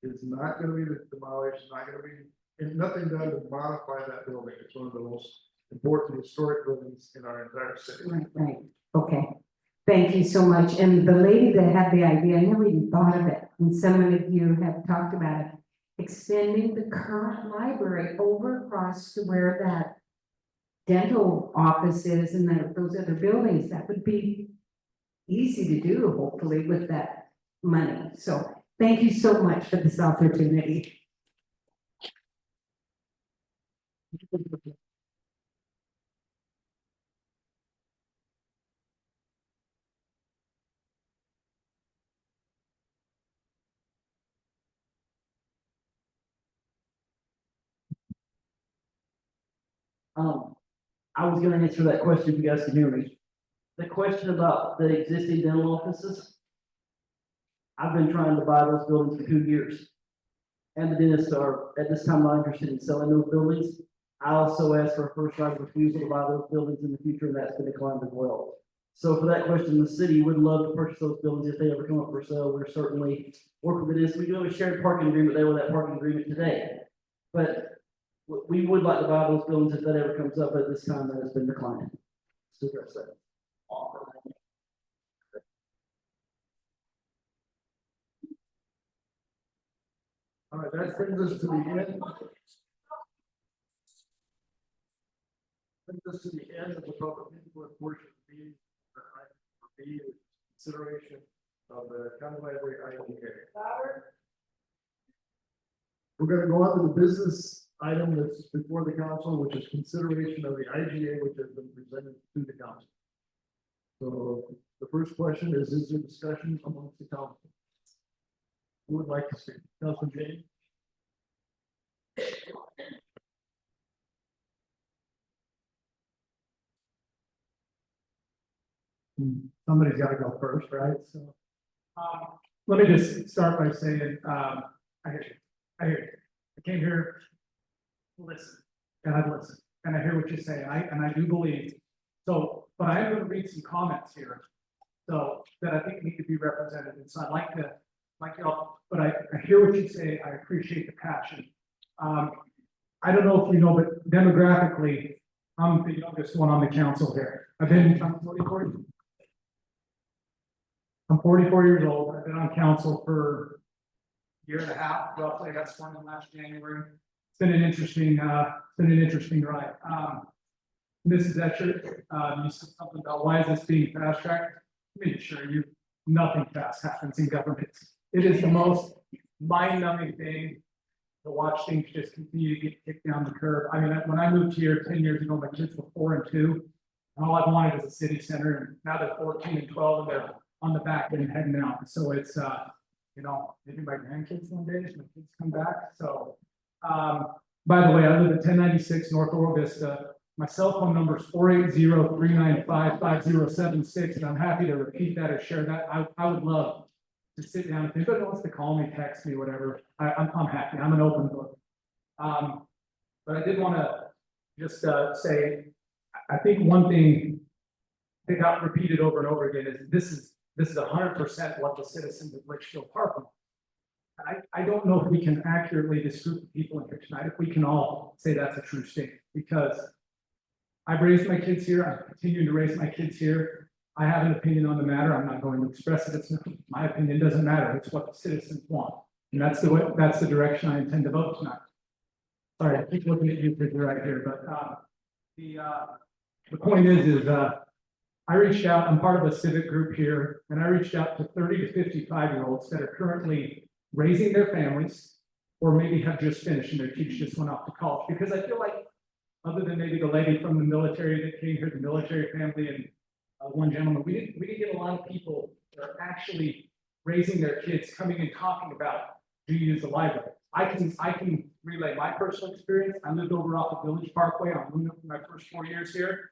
is not going to be demolished, not going to be, and nothing done to modify that building. It's one of the most important historic buildings in our entire city.
Right, okay. Thank you so much. And the lady that had the idea, I never even thought of it, and some of you have talked about it, extending the current library over across to where that dental office is and those other buildings. That would be easy to do, hopefully, with that money. So thank you so much for this opportunity.
I was gonna answer that question if you guys can hear me. The question about the existing dental offices. I've been trying to buy those buildings for 2 years. And the dentists are, at this time, not interested in selling those buildings. I also asked for a first right of refusal to buy those buildings in the future, and that's been declined as well. So for that question, the city would love to purchase those buildings if they ever come up for sale. We're certainly working with this. We do have a shared parking agreement there with that parking agreement today. But we would like to buy those buildings if that ever comes up, at this time that has been declined. So address that.
All right, that brings us to the end. Brings us to the end of the public input portion of the meeting. The consideration of the county library IGA. We're going to go on to the business item that's before the council, which is consideration of the IGA, which has been presented to the council. So the first question is there discussion amongst the council? Who would like to speak? Councilman James? Somebody's gotta go first, right? So, let me just start by saying, I hear you, I hear you. I came here to listen, and I've listened, and I hear what you say, and I do believe. So, but I am gonna read some comments here, so that I think need to be represented, and so I'd like y'all, but I hear what you say, I appreciate the passion. I don't know if you know, but demographically, I'm the youngest one on the council here. I'm 44. I'm 44 years old. I've been on council for a year and a half, roughly. I got sworn in last January. It's been an interesting ride. Mrs. Etcher, you said something about why is this being fast tracked? Make sure nothing fast happens in government. It is the most mind-numbing thing to watch things just continue to get kicked down the curb. I mean, when I moved here 10 years ago, my kids were 4 and 2. And all I wanted was a city center, and now they're 14 and 12, and they're on the back and heading out. So it's, maybe my grandkids one day, if my kids come back. So, by the way, I live at 1096 North Oro Vista. My cell phone number is 480-395-5076, and I'm happy to repeat that or share that. I would love to sit down. If anybody wants to call me, text me, whatever, I'm happy. I'm an open book. But I did want to just say, I think one thing that got repeated over and over again is this is 100% what the citizens of Litchfield Park want. I don't know if we can accurately this group of people in here tonight, if we can all say that's a true statement, because I've raised my kids here, I'm continuing to raise my kids here. I have an opinion on the matter, I'm not going to express it, my opinion doesn't matter, it's what the citizens want. And that's the direction I intend to vote tonight. Sorry, I keep looking at you because you're right here, but the point is I reached out, I'm part of a civic group here, and I reached out to 30 to 55-year-olds that are currently raising their families, or maybe have just finished and their kids just went off to college, because I feel like, other than maybe the lady from the military that came here, the military family, and one gentleman, we didn't get a lot of people that are actually raising their kids, coming and talking about, do you use the library? I can relay my personal experience. I lived over off the Village Parkway on Luna for my first 4 years here.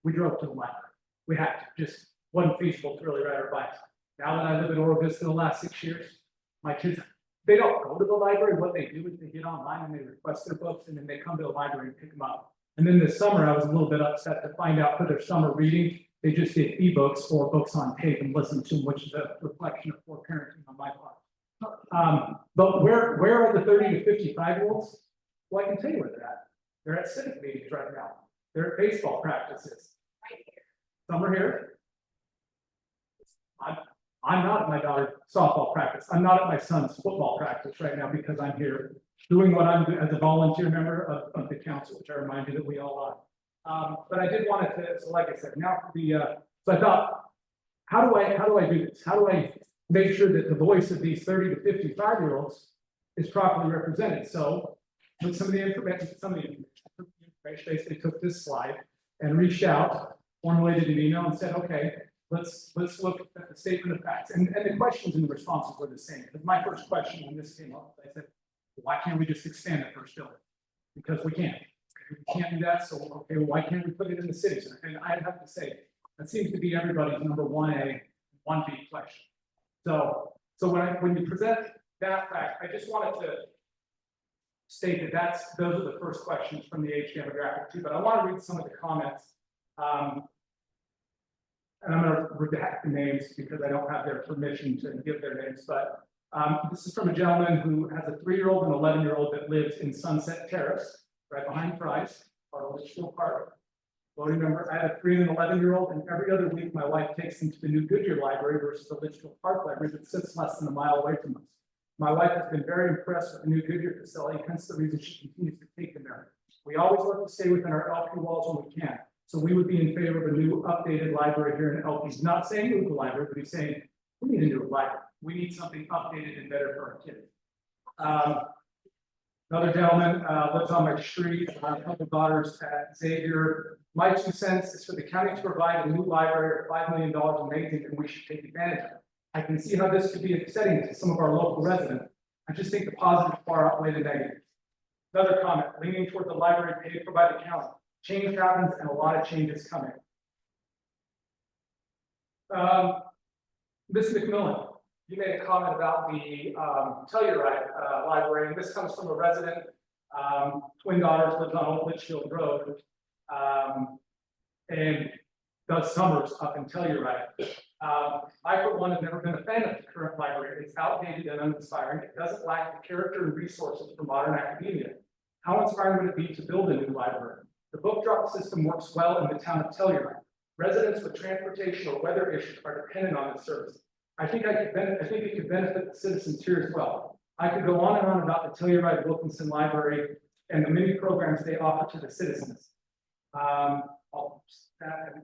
We drove to the library. We had to, just wasn't feasible to really ride our bikes. Now that I live in Oro Vista the last 6 years, my kids, they don't go to the library. What they do is they get online and they request their books, and then they come to the library and pick them up. And then this summer, I was a little bit upset to find out for their summer reading, they just get ebooks or books on tape and listen to them, which is a reflection of poor parenting on my part. But where are the 30 to 55-year-olds? Well, I can tell you where they're at. They're at civic meetings right now. They're at baseball practices. Some are here. I'm not at my daughter's softball practice. I'm not at my son's football practice right now because I'm here doing what I'm doing as a volunteer member of the council, which I remind you that we all are. But I did want to, so like I said, now for so I thought, how do I do this? How do I make sure that the voice of these 30 to 55-year-olds is properly represented? So with some of the information, basically took this slide and reached out, formulated an email and said, okay, let's look at the statement of facts. And the questions and the responses were the same. Because my first question when this came up, I said, why can't we just expand the first building? Because we can't. We can't do that. So, okay, well, why can't we put it in the city center? And I'd have to say, that seems to be everybody's number 1A, 1B question. So when you present that fact, I just wanted to state that those are the first questions from the age demographic too, but I want to read some of the comments. And I'm going to redact the names because I don't have their permission to give their names, but this is from a gentleman who has a 3-year-old and 11-year-old that lives in Sunset Terrace, right behind Price, part of Litchfield Park. Voting member, I have a 3 and an 11-year-old, and every other week my wife takes them to the new Goodyear Library versus the Litchfield Park Library that sits less than a mile away from us. My wife has been very impressed with the new Goodyear facility, hence the reason she continues to take them there. We always look to stay within our LP walls when we can. So we would be in favor of a new updated library here in LP. He's not saying move the library, but he's saying we need a new library. We need something updated and better for our kids. Another gentleman lives on my street, a couple daughters at Xavier. My 2 cents is for the county to provide a new library of $5 million amazing, and we should take advantage of it. I can see how this could be upsetting to some of our local residents. I just think the positives far outweigh the negatives. Another comment, leaning toward the library paid for by the county. Change happens and a lot of change is coming.
Ms. McMillan, you made a comment about the Telluride library, and this comes from a resident. Twin daughters lives on Old Litchfield Road. And does summers up in Telluride. I, for one, have never been a fan of the current library. It's outdated and uninspiring. It doesn't lack the character and resources for modern academia. How inspiring would it be to build a new library? The book drop system works well in the town of Telluride. Residents with transportation or weather issues are dependent on this service. I think it could benefit the citizens here as well. I could go on and on about the Telluride Wilkinson Library and the many programs they offer to the citizens.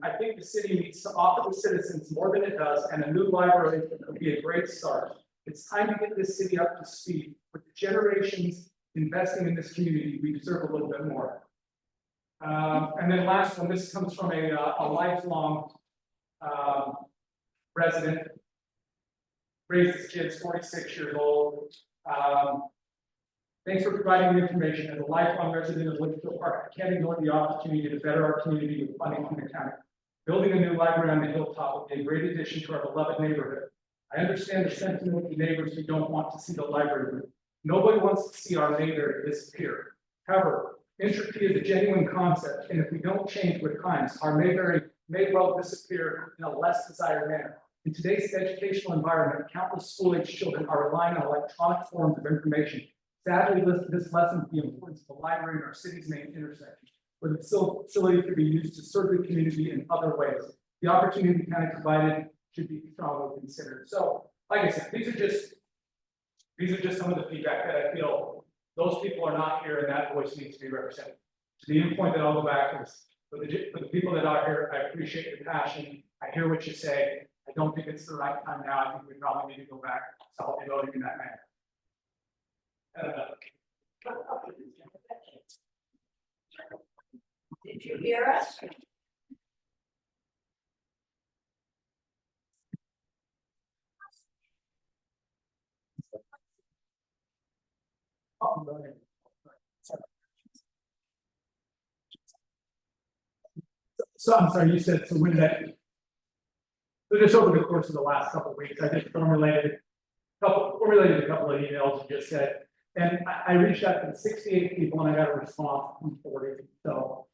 I think the city needs to offer the citizens more than it does, and a new library would be a great start. It's time to get this city up to speed. With the generations investing in this community, we deserve a little bit more. And then last one, this comes from a lifelong resident. Raised his kids, 46 years old. Thanks for providing the information. As a lifelong resident of Litchfield Park, I can't ignore the opportunity to better our community with funding from the county. Building a new library on the hilltop would be a great addition to our beloved neighborhood. I understand the sentiment of the neighbors who don't want to see the library move. Nobody wants to see our Mayberry disappear. However, entropy is a genuine concept, and if we don't change with times, our Mayberry may well disappear in a less desired manner. In today's educational environment, countless school-age children are relying on electronic forms of information. Sadly, this lessens the importance of the library in our city's main intersection, where the facility could be used to serve the community in other ways. The opportunity kind of provided should be strongly considered. So, like I said, these are just some of the feedback that I feel those people are not here, and that voice needs to be represented. To the end point that I'll go back to is for the people that are here, I appreciate your passion. I hear what you say. I don't think it's the right time now. I think we probably need to go back to solid voting in that manner.
Did you hear us?
So I'm sorry, you said, so when did that? So just over the course of the last couple of weeks, I just formulated a couple of emails and just said, and I reached out to 68 people and I got a response from 40, so.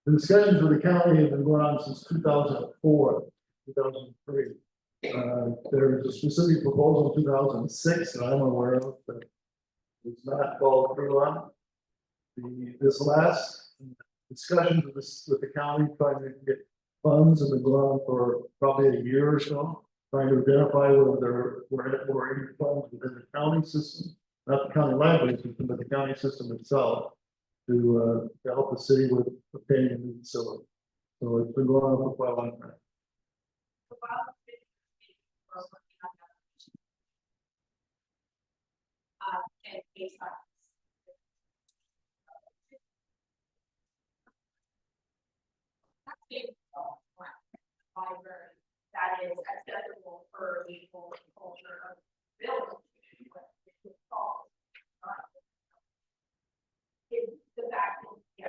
The discussions with the county have been going on since 2004, 2003. There was a specific proposal in 2006 that I'm aware of that was not followed through on. This last discussions with the county trying to get funds have been going on for probably a year or so, trying to identify whether there were any funds within the county system, not the county library system, but the county system itself, to help the city with obtaining a new facility. So it's been going on for quite a long time.
And based on library that is accessible for the whole culture of building. Is the fact that, yeah.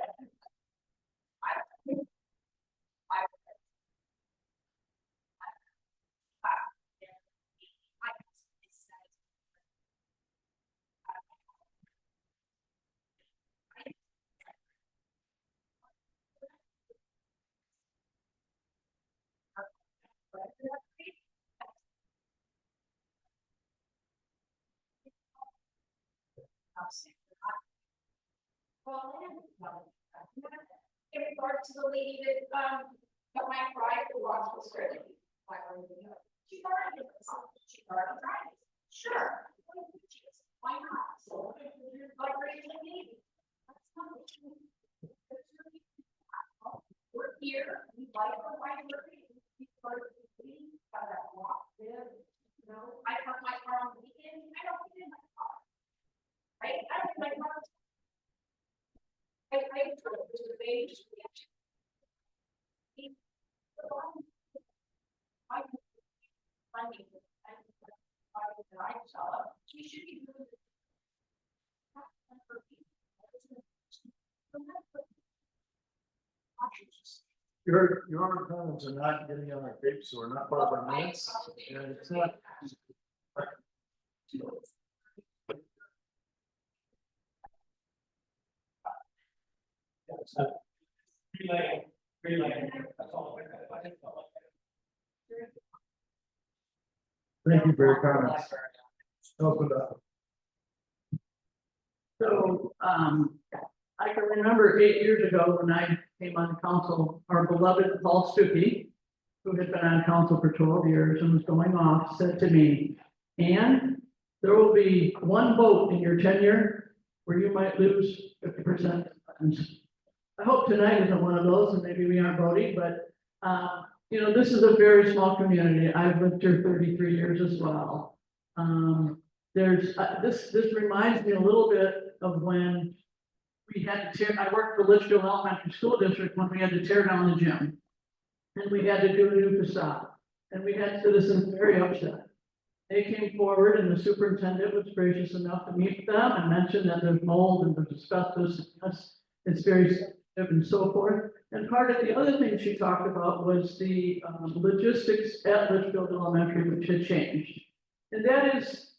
In regard to the lady that, got my pride for Roswell Square. She's already doing something, she's already tried it. Sure. Why not? So, library is a need. We're here, we like the library, we have that
Your comments are not getting on our tape, so we're not part of our minutes. And it's not. Thank you for your comments. Open up.
So, I can remember 8 years ago when I came on council, our beloved Paul Stuckey, who had been on council for 12 years and was going off, said to me, "Ann, there will be one vote in your tenure where you might lose 50%. I hope tonight isn't one of those, and maybe we aren't voting, but, you know, this is a very small community. I've lived here 33 years as well. This reminds me a little bit of when we had to I worked for Litchfield Elementary School District when we had to tear down the gym. And we had to do a new facade, and we had citizens very upset. They came forward and the superintendent was gracious enough to meet them and mention that there's mold and there's asbestos, and it's very sensitive and so forth. And part of the other thing she talked about was the logistics at Litchfield Elementary, which had changed. And that is,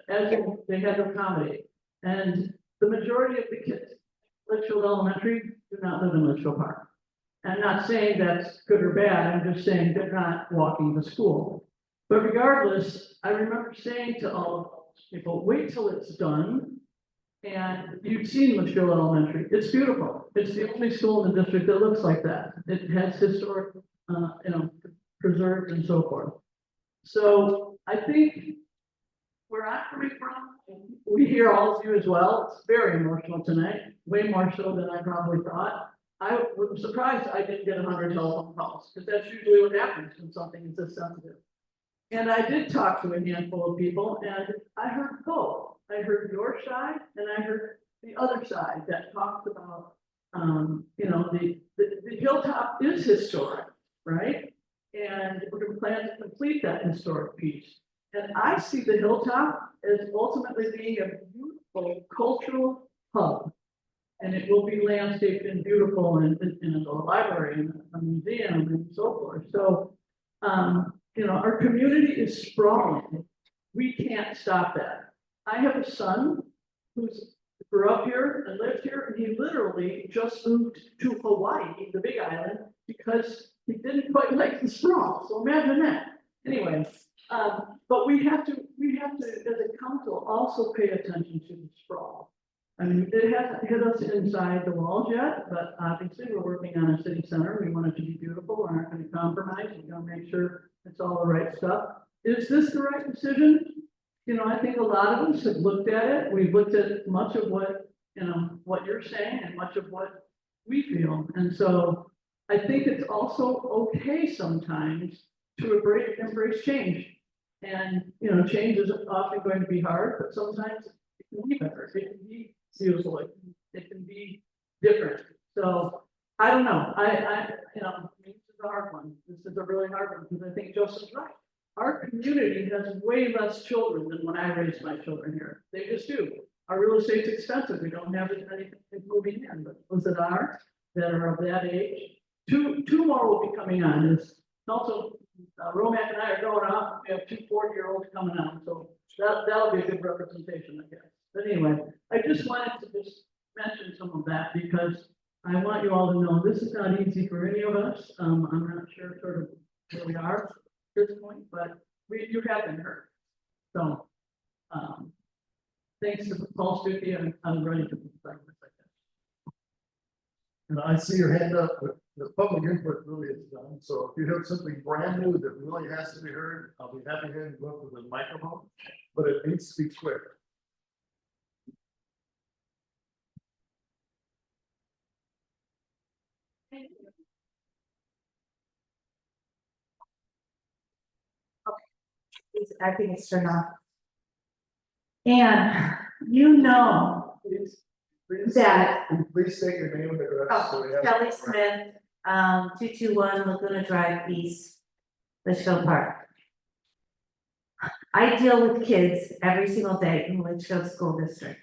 as they had to accommodate. And the majority of the kids at Litchfield Elementary do not live in Litchfield Park. I'm not saying that's good or bad, I'm just saying they're not walking to school. But regardless, I remember saying to all of those people, wait till it's done. And you've seen Litchfield Elementary, it's beautiful. It's the only school in the district that looks like that. It has historic, preserved and so forth. So I think where I'm coming from, we hear all of you as well. It's very emotional tonight, way more so than I probably thought. I was surprised I didn't get 100 telephone calls, because that's usually what happens when something is this sensitive. And I did talk to a handful of people, and I heard both. I heard your side, and I heard the other side that talked about, the hilltop is historic, right? And we're going to plan to complete that historic piece. And I see the hilltop as ultimately being a beautiful cultural hub. And it will be landscaped and beautiful in a library and a museum and so forth. So, our community is sprawling. We can't stop that. I have a son who's grew up here and lived here, and he literally just moved to Hawaii, the Big Island, because he didn't quite like the sprawl. So imagine that. Anyway, but we have to, as a council, also pay attention to the sprawl. I mean, it hasn't hit us inside the walls yet, but obviously we're working on a city center. We want it to be beautiful. We're not going to compromise. We're going to make sure it's all the right stuff. Is this the right decision? I think a lot of us have looked at it. We've looked at much of what you're saying and much of what we feel. And so I think it's also okay sometimes to embrace change. And, change is often going to be hard, but sometimes it can be better. It can be beautiful. It can be different. So I don't know. This is a hard one. This is a really hard one because I think Joseph's right. Our community has way less children than when I raised my children here. They just do. Our real estate's expensive. We don't have as many things moving in, but was it ours that are of that age? Two more will be coming on. It's also, Romac and I are going off. We have 2 40-year-olds coming on. So that'll be a good representation, I guess. But anyway, I just wanted to just mention some of that because I want you all to know this is not easy for any of us. I'm not sure sort of where we are at this point, but you have been heard. So, thanks to Paul Stuckey, I'm ready to be like this.
And I see your hand up, but the public input really is done. So if you have something brand new that really has to be heard, I'll be happy to go up with a microphone, but it needs to be quick.
I think it's turned off. And
Please,
That-
please state your name and address. so we have-
Shelley Smith, 221 Laguna Drive East, Litchfield Park. I deal with kids every single day in Litchfield School District.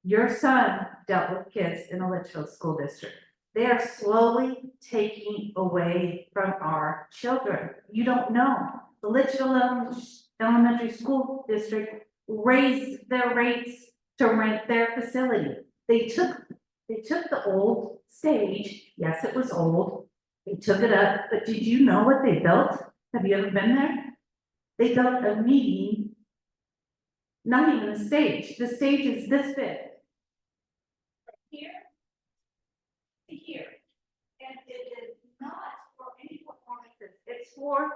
Your son dealt with kids in the Litchfield School District. They are slowly taking away from our children. You don't know. The Litchfield Elementary School District raised their rates to rent their facility. They took the old stage, yes, it was old, they took it up, but did you know what they built? Have you ever been there? They built a meeting, not even a stage, the stage is this big. Here to here, and it is not for any performances, it's for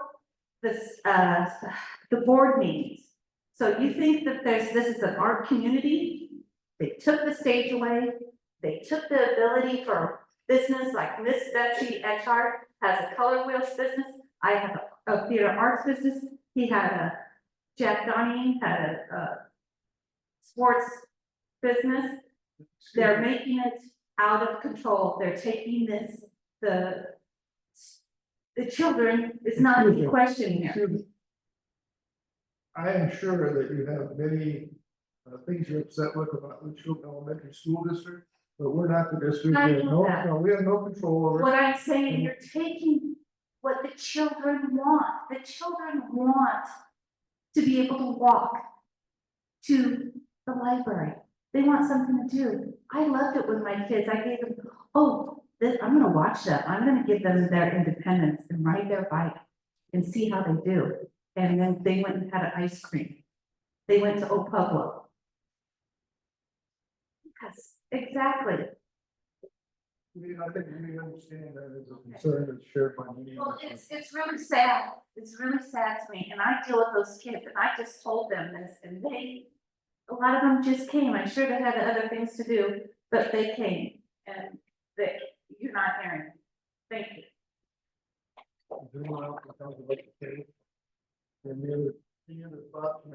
this, the board meetings. So you think that this is an art community? They took the stage away, they took the ability for business, like Miss Betsy Etchart has a color wheels business. I have a theater arts business, he had Jack Donnie had a sports business. They're making it out of control, they're taking this, the children is not
Excuse
the
me.
question here.
Excuse me. I am sure that you have many things you're upset with about Litchfield Elementary School District, but we're not the district.
I
We have
know that.
no, we have no control over it.
What I'm saying, you're taking what the children want. The children want to be able to walk to the library. They want something to do. I loved it with my kids. I gave them, I'm gonna watch that. I'm gonna give them their independence and ride their bike and see how they do. And then they went and had an ice cream. They went to Old Pueblo. Yes, exactly.
I think we understand that is a concern that's shared by many.
Well, it's really sad. It's really sad to me, and I deal with those kids, and I just told them this, and a lot of them just came. I'm sure they had other things to do, but they came, and you're not hearing. Thank you.
Anyone else that comes about the case? Any other thoughts?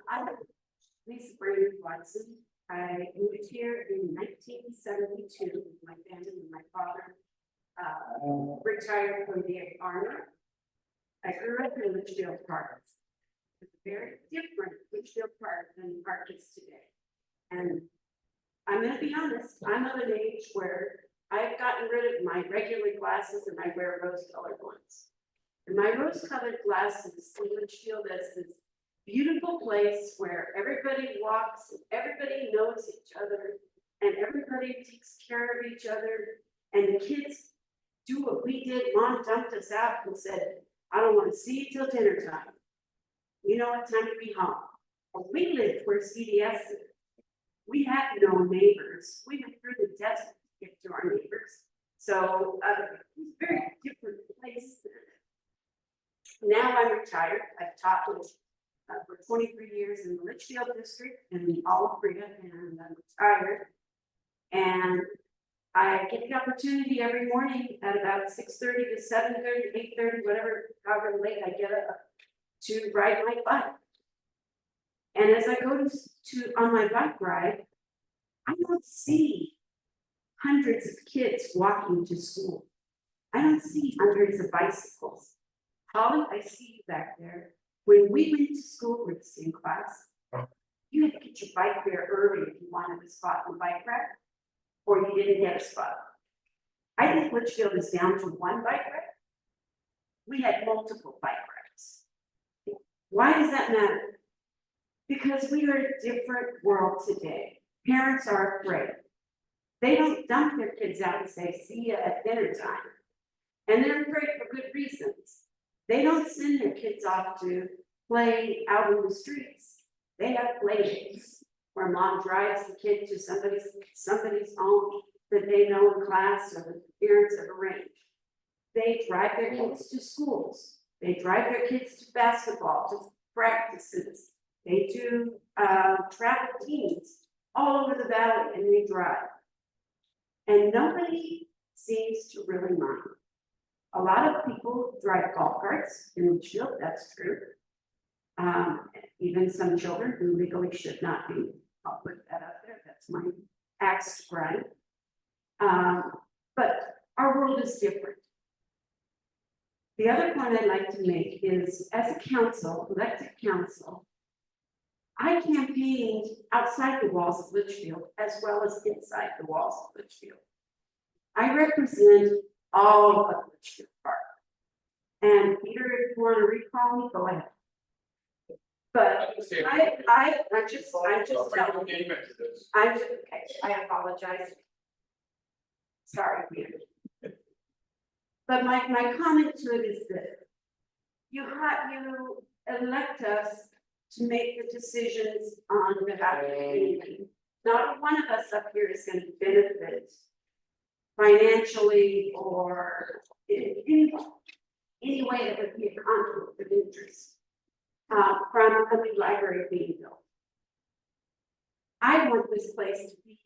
I'm Lisa Brandon Watson. I moved here in 1972 with my family and my father. Retired from the Army. I grew up in Litchfield Park. It's a very different Litchfield Park than the park is today. And I'm gonna be honest, I'm of an age where I've gotten rid of my regular glasses and I wear rose-colored ones. And my rose-colored glasses see Litchfield as this beautiful place where everybody walks, and everybody knows each other, and everybody takes care of each other, and the kids do what we did. Mom dumped us out and said, I don't want to see you till dinner time. You know what time to be home. Well, we lived where CDS is. We had no neighbors. We went through the desert to get to our neighbors. So it was a very different place. Now I'm retired. I've taught with for 23 years in the Litchfield district and in Olive Bria, and I'm retired. And I get the opportunity every morning at about 6:30 to 7:30, 8:30, whatever, however late I get up, to ride my bike. And as I go on my bike ride, I don't see hundreds of kids walking to school. I don't see hundreds of bicycles. Holly, I see you back there. When we went to school with the same class, you had to get your bike there early if you wanted a spot in the bike rack, or you didn't get a spot. I think Litchfield is down to one bike rack. We had multiple bike racks. Why does that matter? Because we are a different world today. Parents are afraid. They don't dump their kids out and say, see you at dinner time. And they're afraid for good reasons. They don't send their kids off to play out in the streets. They have play dates where mom drives the kid to somebody's home that they know in class or the parents have arranged. They drive their kids to schools. They drive their kids to basketball, to practices. They do travel teams all over the valley, and they drive. And nobody seems to really mind. A lot of people drive golf carts in Litchfield, that's true. Even some children who legally should not be, I'll put that out there, that's my axe to grind. But our world is different. The other point I'd like to make is, as a council, elected council, I campaigned outside the walls of Litchfield as well as inside the walls of Litchfield. I represent all of Litchfield Park. And Peter, if you want to recall me, go ahead. But I'm just telling you, okay, I apologize. Sorry, Peter. But my comment to it is this. You elect us to make the decisions on behalf of the community. Not one of us up here is going to benefit financially or in any way that would be a conflict of interest from a new library being built. I want this place to be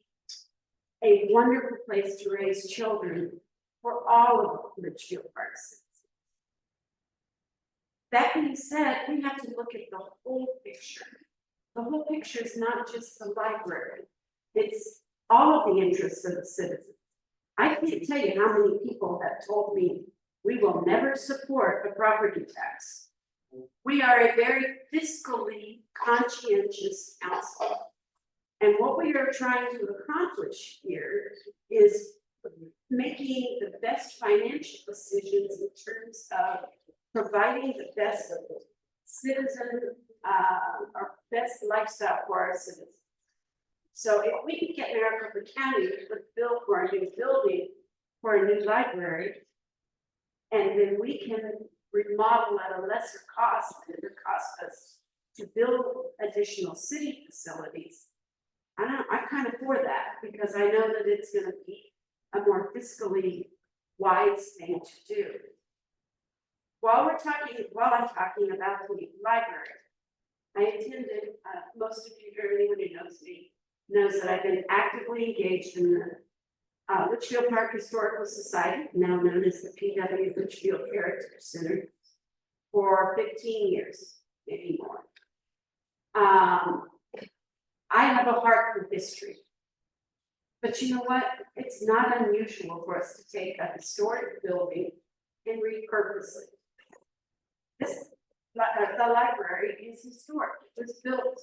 a wonderful place to raise children for all of Litchfield Park citizens. That being said, we have to look at the whole picture. The whole picture is not just the library. It's all of the interests of the citizens. I can't tell you how many people have told me we will never support a property tax. We are a very fiscally conscientious council. And what we are trying to accomplish here is making the best financial decisions in terms of providing the best citizen, or best lifestyle for our citizens. So if we can get Maricopa County to put a bill for a new building, for a new library, and then we can remodel at a lesser cost than it would cost us to build additional city facilities, I'm kind of for that, because I know that it's gonna be a more fiscally wise thing to do. While I'm talking about the library, I attended, most of you, or anyone who knows me, knows that I've been actively engaged in the Litchfield Park Historical Society, now known as the PW Litchfield Heritage Center, for 15 years, maybe more. I have a heart for history. But you know what? It's not unusual for us to take a historic building and repurpose it. The library is historic. It was built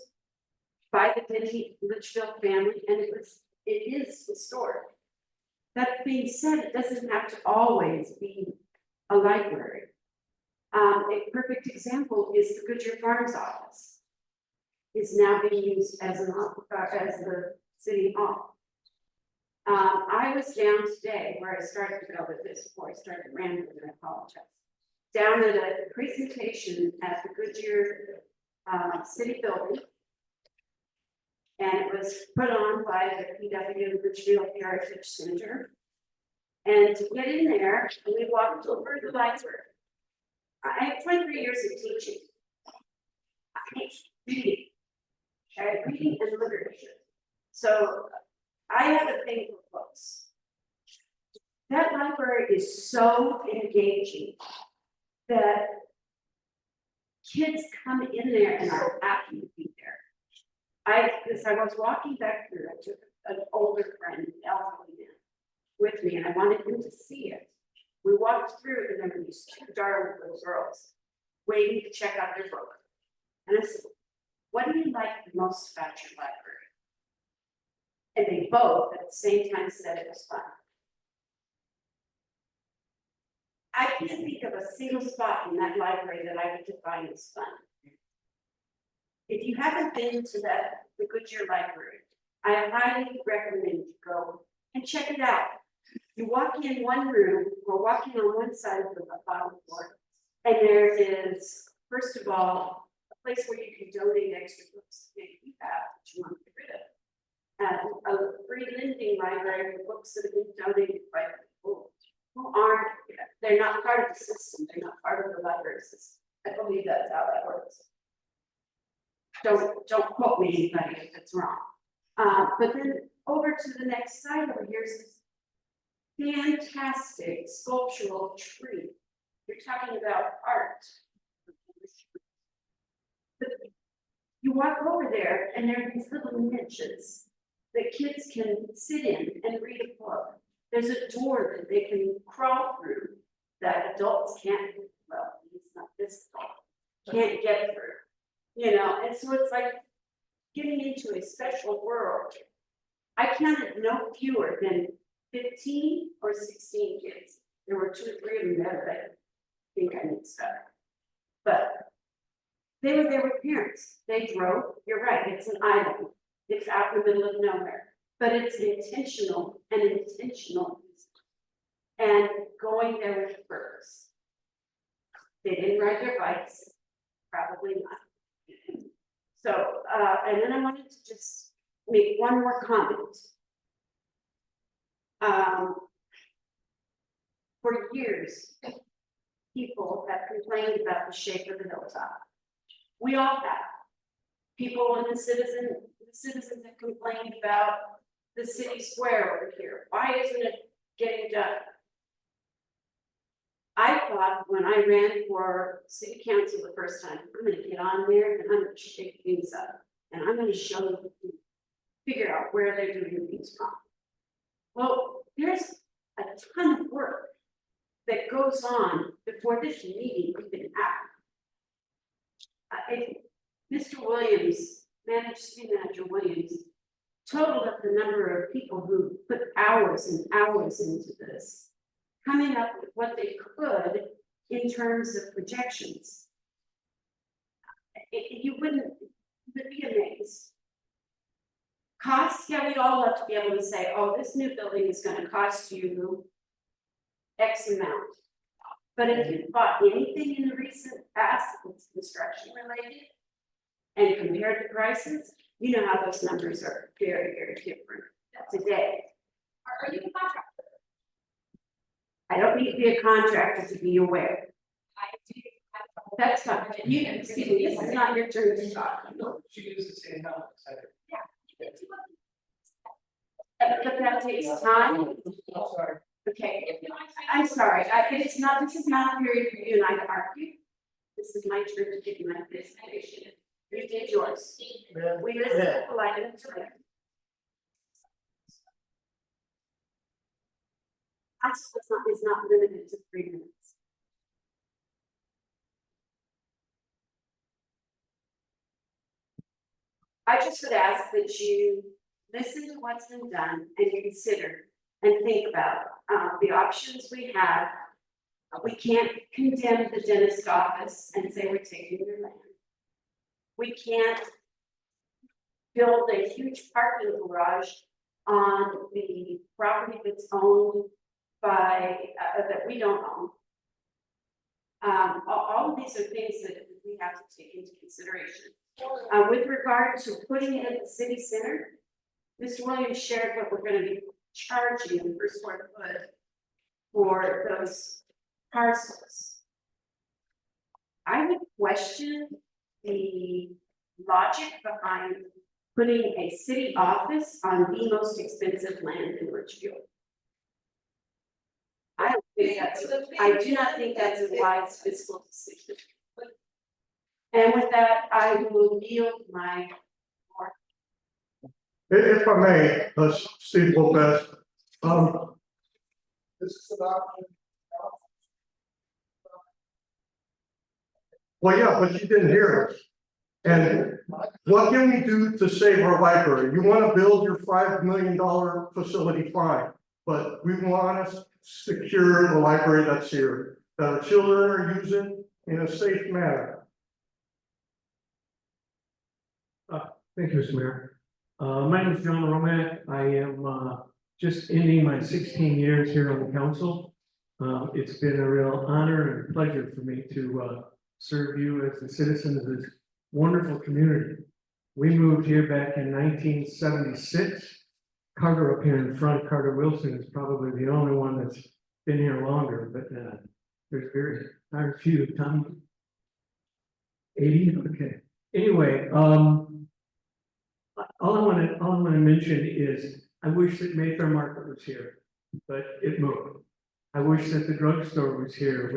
by the Denny Litchfield family, and it is historic. That being said, it doesn't have to always be a library. A perfect example is the Goodyear Farms office is now being used as the city hall. I was down today where I started to go with this before I started rambling, and I apologize. Down at a presentation at the Goodyear City Building. And it was put on by the PW Litchfield Heritage Center. And to get in there, we walked over the library. I have 23 years of teaching. I teach reading. I have reading and literature. So I have a thing for books. That library is so engaging that kids come in there and are happy to be there. As I was walking back through, I took an older friend, an elderly man, with me, and I wanted him to see it. We walked through, and there were these two darling little girls waiting to check out their book. And I said, "What do you like the most about your library?" And they both at the same time said it was fun. I can't think of a single spot in that library that I would define as fun. If you haven't been to the Goodyear Library, I highly recommend you go and check it out. You walk in one room, or walking on one side of the bottom floor, and there is, first of all, a place where you can donate extra books that you have that you want to get rid of. And a free lending library for books that have been donated by people who aren't, they're not part of the system, they're not part of the library system. I believe that's how that works. Don't quote me, anybody, if it's wrong. But then over to the next side over here is this fantastic sculptural tree. You're talking about art. The walk over there and there are these little niches that kids can sit in and read a book. There's a door that they can crawl through that adults can't, well, it's not this tall, can't get through. You know, and so it's like getting into a special world. I counted no fewer than 15 or 16 kids. There were 2 or 3 of them there that I think I mixed up. But they were there with parents. They drove. You're right, it's an island. It's out in the middle of nowhere. But it's intentional and intentional. And going there with a purpose. They didn't ride their bikes, probably not. So, and then I wanted to just make one more comment. For years, people have complained about the shape of the hilltop. We all have. People and the citizens have complained about the city square over here. Why isn't it getting done? I thought when I ran for city council the first time, I'm gonna get on there and I'm gonna shake things up. And I'm gonna show them, figure out where they're doing things wrong. Well, there's a ton of work that goes on before this meeting even happened. Mr. Williams, City Manager Williams, totaled up the number of people who put hours and hours into this, coming up with what they could in terms of projections. You would be amazed. Costs, yeah, we'd all love to be able to say, oh, this new building is gonna cost you X amount. But if you bought anything in the recent past that's construction related and compared the prices, you know how those numbers are very, very different today.
Are you a contractor?
I don't need to be a contractor to be aware. That's not, you, excuse me, this is not your turn to talk.
No, she uses the same number.
But that takes time.
Sorry.
Okay, I'm sorry, this is not a period for you and I to argue. This is my turn to give you my presentation. You did yours. We listened to the light and to it. Is not limited to 3 minutes. I just would ask that you listen to what's been done and consider and think about the options we have. We can't condemn the dentist office and say we're taking their land. We can't build a huge parking garage on the property that's owned by, that we don't own. All of these are things that we have to take into consideration. With regard to putting it at the city center, Mr. Williams shared what we're going to be charging per square foot for those parcels. I would question the logic behind putting a city office on the most expensive land in Richfield. I do not think that's a wise fiscal decision. And with that, I will yield my.
If I may, Steve Lopez,
This is an option.
well, yeah, but you didn't hear us. And what can we do to save our library? You want to build your $5 million facility, fine, but we want to secure the library that's here, that our children are using in a safe manner.
Thank you, Mr. Mayor. My name is John Romack. I am just ending my 16 years here on the council. It's been a real honor and pleasure for me to serve you as a citizen of this wonderful community. We moved here back in 1976. Carter up here in front, Carter Wilson is probably the only one that's been here longer, but there's very few. Tom? 80? Okay. Anyway, all I want to mention is I wish that Mayfair Market was here, but it moved. I wish that the drugstore was here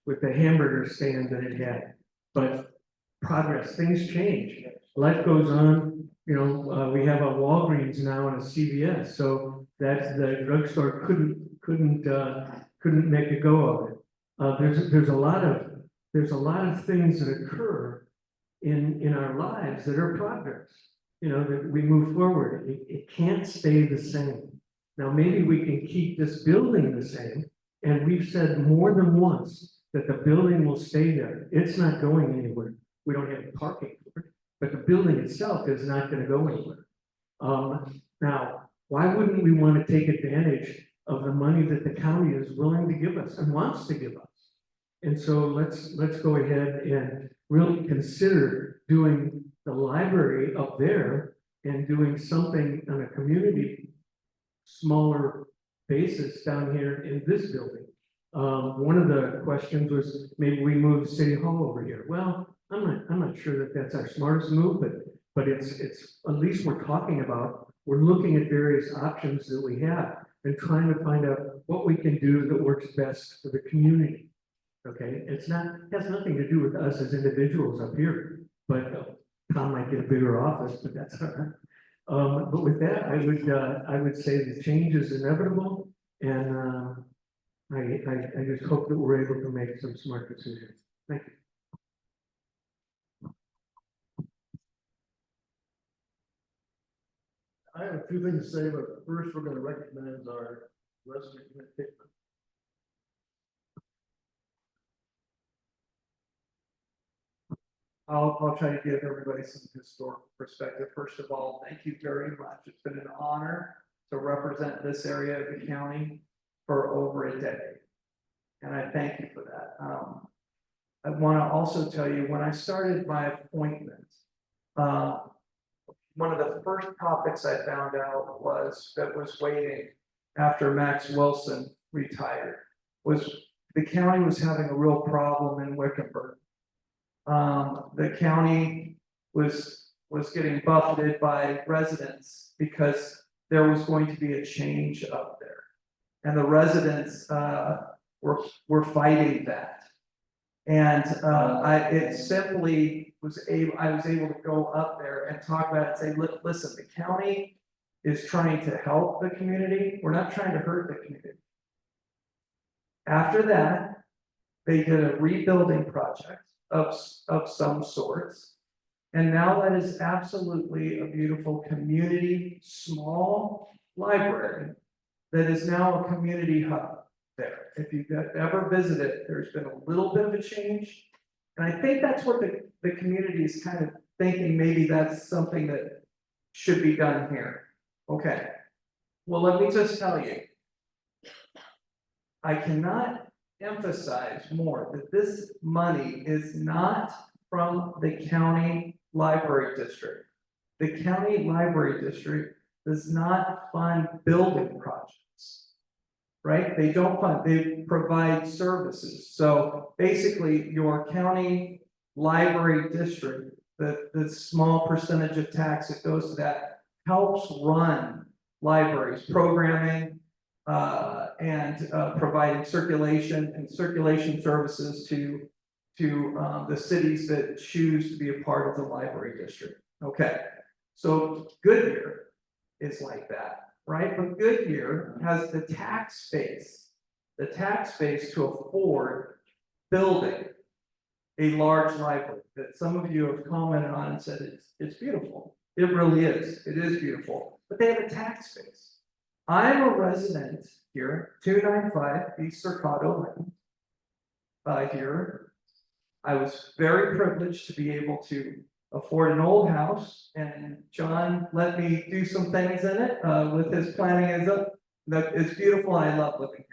with the hamburger stand that it had, but
progress, things change, life goes on, you know, we have a Walgreens now and a CVS, so that's, the drugstore couldn't make a go of it. There's a lot of things that occur in our lives that are progress, you know, that we move forward. It can't stay the same. Now, maybe we can keep this building the same, and we've said more than once that the building will stay there. It's not going anywhere. We don't have parking for it, but the building itself is not gonna go anywhere. Now, why wouldn't we want to take advantage of the money that the county is willing to give us and wants to give us? And so let's go ahead and really consider doing the library up there and doing something on a community smaller basis down here in this building. One of the questions was maybe we move City Hall over here. Well, I'm not sure that that's our smartest move, but it's at least we're talking about, we're looking at various options that we have and trying to find out what we can do that works best for the community. Okay, has nothing to do with us as individuals up here, but Tom might get a bigger office, but that's all right. But with that, I would say the change is inevitable, and I just hope that we're able to make some smart decisions. Thank you.
I have a few things to say, but first we're gonna recognize our resident.
I'll try to give everybody some historical perspective. First of all, thank you very much. It's been an honor to represent this area of the county for over a decade. And I thank you for that. I want to also tell you, when I started my appointment, one of the first topics I found out was waiting after Max Wilson retired, was the county was having a real problem in Wickenburg. The county was getting buffeted by residents because there was going to be a change up there. And the residents were fighting that. And I was able to go up there and talk about it and say, listen, the county is trying to help the community. We're not trying to hurt the community. After that, they did a rebuilding project of some sorts. And now that is absolutely a beautiful community, small library that is now a community hub there. If you've ever visited, there's been a little bit of a change. And I think that's what the community is kind of thinking, maybe that's something that should be done here. Okay, well, let me just tell you, I cannot emphasize more that this money is not from the county library district. The county library district does not fund building projects, right? They don't fund, they provide services. So basically your county library district, the small percentage of tax that goes to that helps run libraries, programming, and providing circulation services to the cities that choose to be a part of the library district. Okay, so Goodyear is like that, right? But Goodyear has the tax base to afford building a large library that some of you have commented on and said it's beautiful. It really is. It is beautiful, but they have a tax base. I'm a resident here, 295 East Cercado Lane. Here, I was very privileged to be able to afford an old house, and John let me do some things in it with his planning. It's beautiful. I love living here.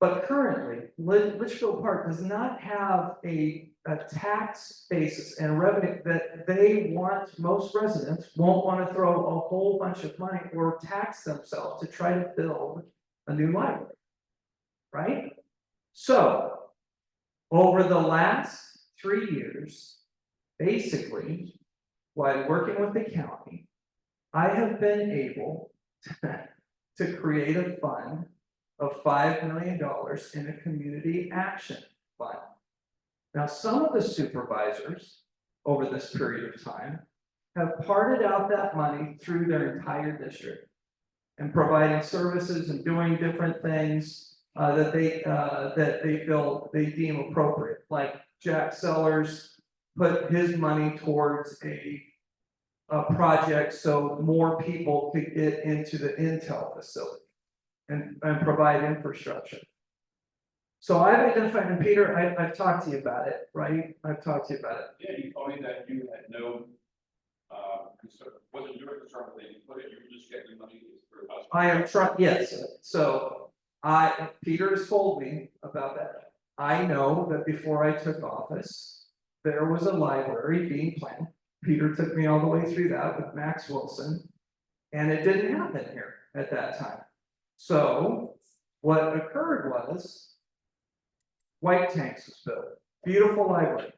But currently, Litchfield Park does not have a tax basis and revenue that they want. Most residents won't want to throw a whole bunch of money or tax themselves to try to build a new library, right? So over the last 3 years, basically, while working with the county, I have been able to create a fund of $5 million in a community action fund. Now, some of the supervisors over this period of time have parted out that money through their entire district and providing services and doing different things that they feel they deem appropriate, like Jack Sellers put his money towards a project so more people could get into the Intel facility and provide infrastructure. So I've identified, and Peter, I've talked to you about it, right? I've talked to you about it.
Yeah, you told me that you had no, concern, wasn't your concern that you put it, you were just getting money for us.
I am trying, yes, so Peter has told me about that. I know that before I took office, there was a library being planned. Peter took me all the way through that with Max Wilson. And it didn't happen here at that time. So what occurred was White Tanks was built, beautiful library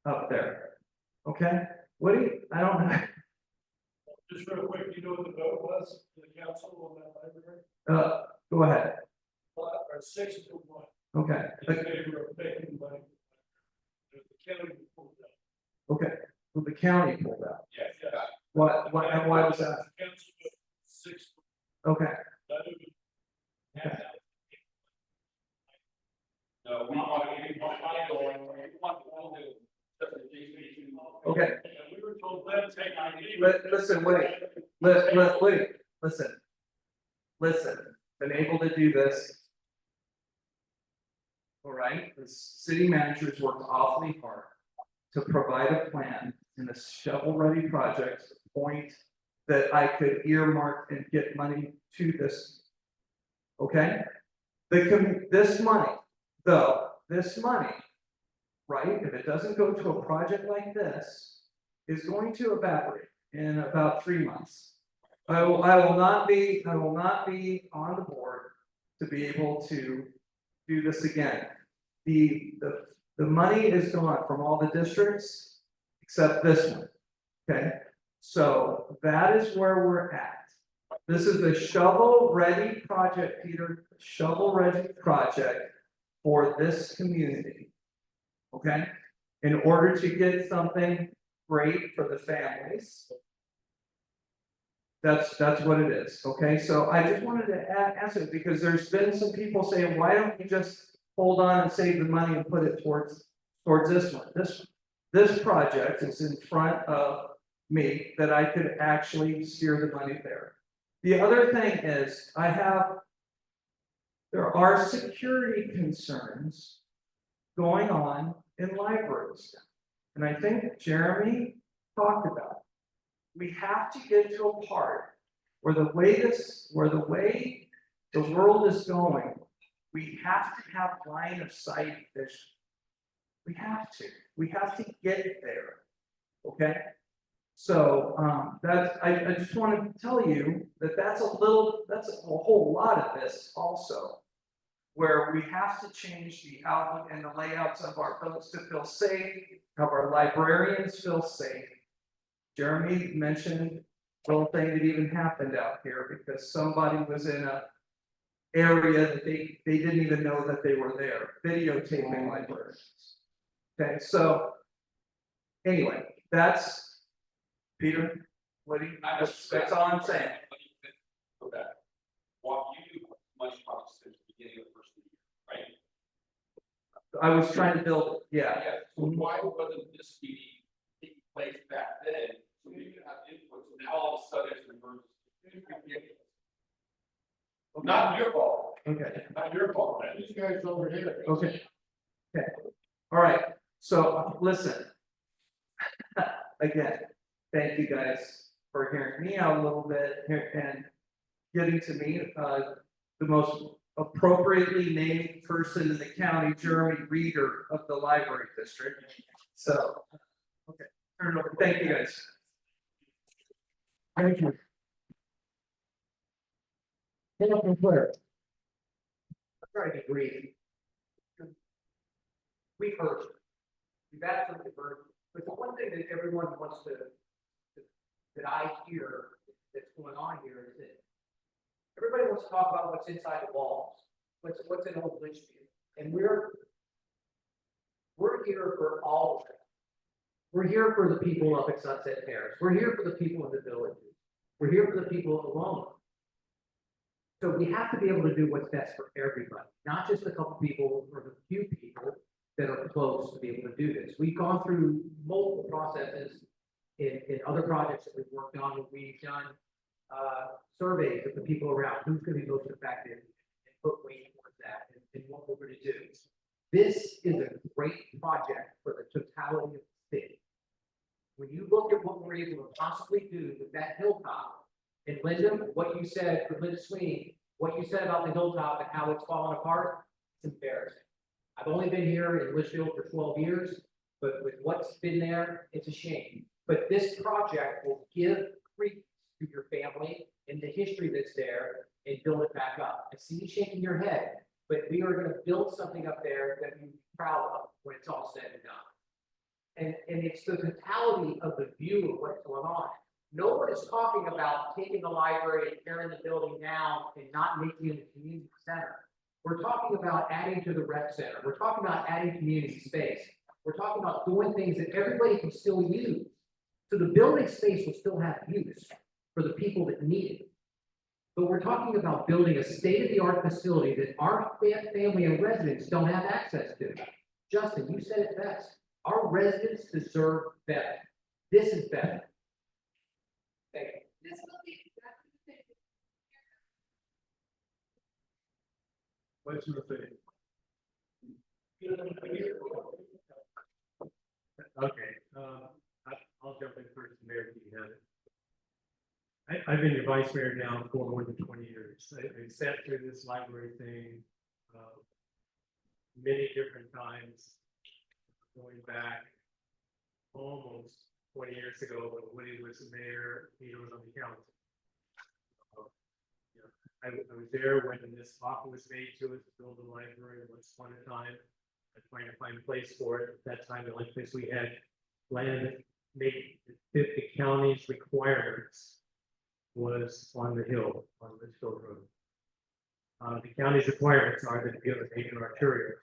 up there. Okay, what do you, I don't know.
Just real quick, do you know what the vote was for the council on that library?
Go ahead.
Or 6-1.
Okay.
In favor of taking money. The county pulled out.
Okay, well, the county pulled out.
Yes.
What, and why was that?
Council voted 6.
Okay.
No, we want
Okay.
We were told them to take.
Listen, wait, listen, been able to do this. All right, the city managers worked awfully hard to provide a plan in a shovel-ready project to the point that I could earmark and get money to this. Okay? This money, though, this money, right, if it doesn't go to a project like this, is going to evaporate in about 3 months. I will not be on the board to be able to do this again. The money is gone from all the districts except this one. Okay, so that is where we're at. This is the shovel-ready project, Peter, shovel-ready project for this community. Okay, in order to get something great for the families. That's what it is. Okay, so I just wanted to answer it because there's been some people saying, why don't you just hold on and save the money and put it towards this one? This project is in front of me that I could actually steer the money there. The other thing is there are security concerns going on in libraries. And I think Jeremy talked about it. We have to get to a part where the way the world is going, we have to have line of sight vision. We have to get there. Okay. So I just want to tell you that that's a whole lot of this also, where we have to change the outlook and the layouts of our buildings to feel safe, have our librarians feel safe. Jeremy mentioned the little thing that even happened out here because somebody was in a area that they didn't even know that they were there, videotaping librarians. Okay, so anyway, that's Peter. That's all I'm saying.
Okay. What you much process since the beginning of the first year, right?
I was trying to build, yeah.
Yeah, so why wasn't this meeting taking place back then? So we could have input, so now all of a sudden it's an emergency. Not your fault.
Okay.
Not your fault, man.
These guys over here.
Okay. Okay. All right. So listen. Again, thank you guys for hearing me out a little bit and getting to me, the most appropriately named person in the county, Jeremy Reeder of the library district. So, okay, turn it over. Thank you guys.
Thank you. Councilman Claire.
I'm trying to be brief. We've heard, we've absolutely heard, but the one thing that everyone wants to, that I hear that's going on here is that everybody wants to talk about what's inside the walls, what's in Old Litchfield, and we're we're here for all of it. We're here for the people up at Sunset Terrace. We're here for the people in the villages. We're here for the people of Loma. So we have to be able to do what's best for everybody, not just a couple people or the few people that are close to be able to do this. We've gone through multiple processes in other projects that we've worked on. We've done surveys of the people around, who's gonna be most effective, and put weight towards that, and what we're gonna do. This is a great project for the totality of the city. When you look at what we're able to possibly do with that hilltop, and Linda, what you said, for Linda Sweeney, what you said about the hilltop and how it's fallen apart, it's embarrassing. I've only been here in Litchfield for 12 years, but with what's been there, it's a shame. But this project will give credence to your family and the history that's there and build it back up. I see you shaking your head, but we are gonna build something up there that we're proud of when it's all said and done. And it's the totality of the view of what's going on. No one is talking about taking the library and tearing the building down and not making it a community center. We're talking about adding to the rec center. We're talking about adding community space. We're talking about doing things that everybody can still use. So the building space will still have use for the people that need it. But we're talking about building a state-of-the-art facility that our family and residents don't have access to. Justin, you said it best. Our residents deserve better. This is better. Thank you.
What's your thing? Okay, I'll jump in first, Mayor, if you have it. I've been your vice mayor now for more than 20 years. I sat through this library thing many different times, going back almost 20 years ago, but when he was the mayor, he was on the council. I was there when this offer was made to us to build a library once upon a time. I was trying to find a place for it. At that time, the only place we had land that made fit the county's requirements was on the hill, on Litchfield Road. The county's requirements are that you have a major arterial,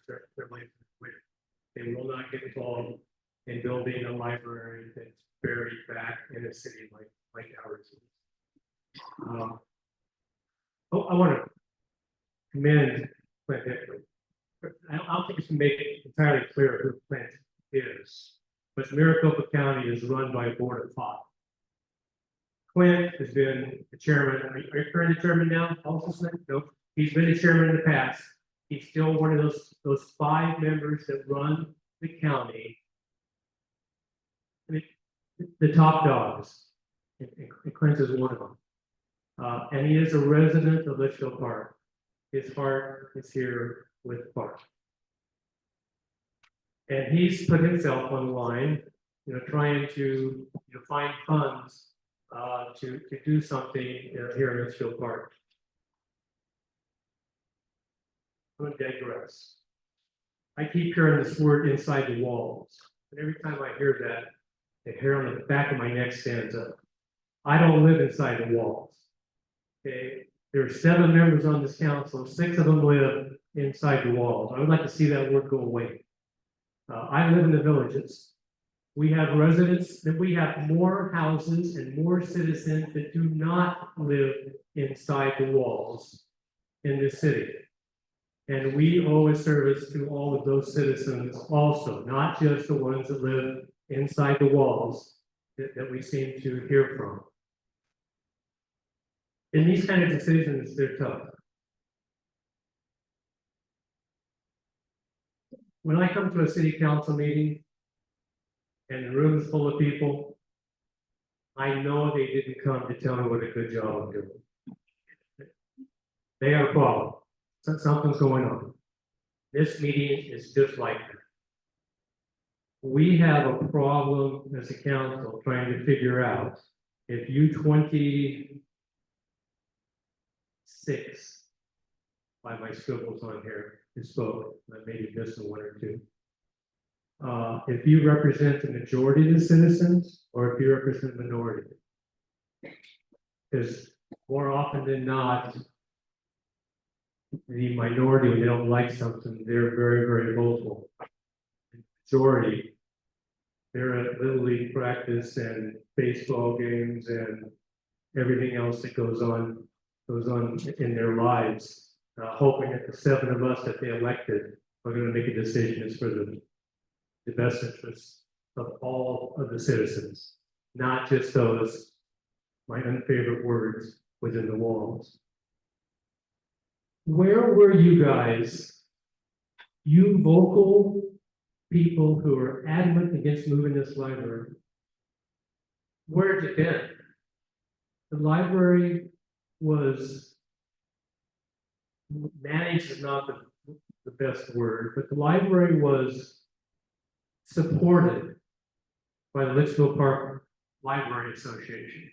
they will not get involved in building a library that's buried back in a city like ours. I want to commend Clint Hickley. I don't think it's to make it entirely clear who Clint is, but Maricopa County is run by a board of 5. Clint has been the chairman. Are you currently the chairman now? Also, Smith? Nope. He's been the chairman in the past. He's still one of those 5 members that run the county. The top dogs. And Clint is one of them. And he is a resident of Litchfield Park. His heart is here with the park. And he's put himself on the line, trying to find funds to do something here in Litchfield Park. I'm going to digress. I keep hearing this word inside the walls. And every time I hear that, the hair on the back of my neck stands up. I don't live inside the walls. Okay, there are 7 members on this council, 6 of them live inside the walls. I would like to see that word go away. I live in the villages. We have residents, that we have more houses and more citizens that do not live inside the walls in this city. And we owe a service to all of those citizens also, not just the ones that live inside the walls that we seem to hear from. In these kind of decisions, they're tough. When I come to a city council meeting and the room is full of people, I know they didn't come to tell me what a good job I'm doing. They have a problem. Something's going on. This meeting is just like that. We have a problem as a council trying to figure out if you 26, by my scribbles on here, who spoke, I maybe missed a 1 or 2. If you represent the majority of the citizens, or if you represent the minority. Because more often than not, the minority, when they don't like something, they're very, very vocal. majority. They're at Little League practice and baseball games and everything else that goes on in their lives. Hoping that the 7 of us that they elected are gonna make a decision that's for the best interest of all of the citizens, not just those, my unfavorite words, within the walls. Where were you guys? You vocal people who are adamant against moving this library. Where had you been? The library was managed is not the best word, but the library was supported by the Litchfield Park Library Association.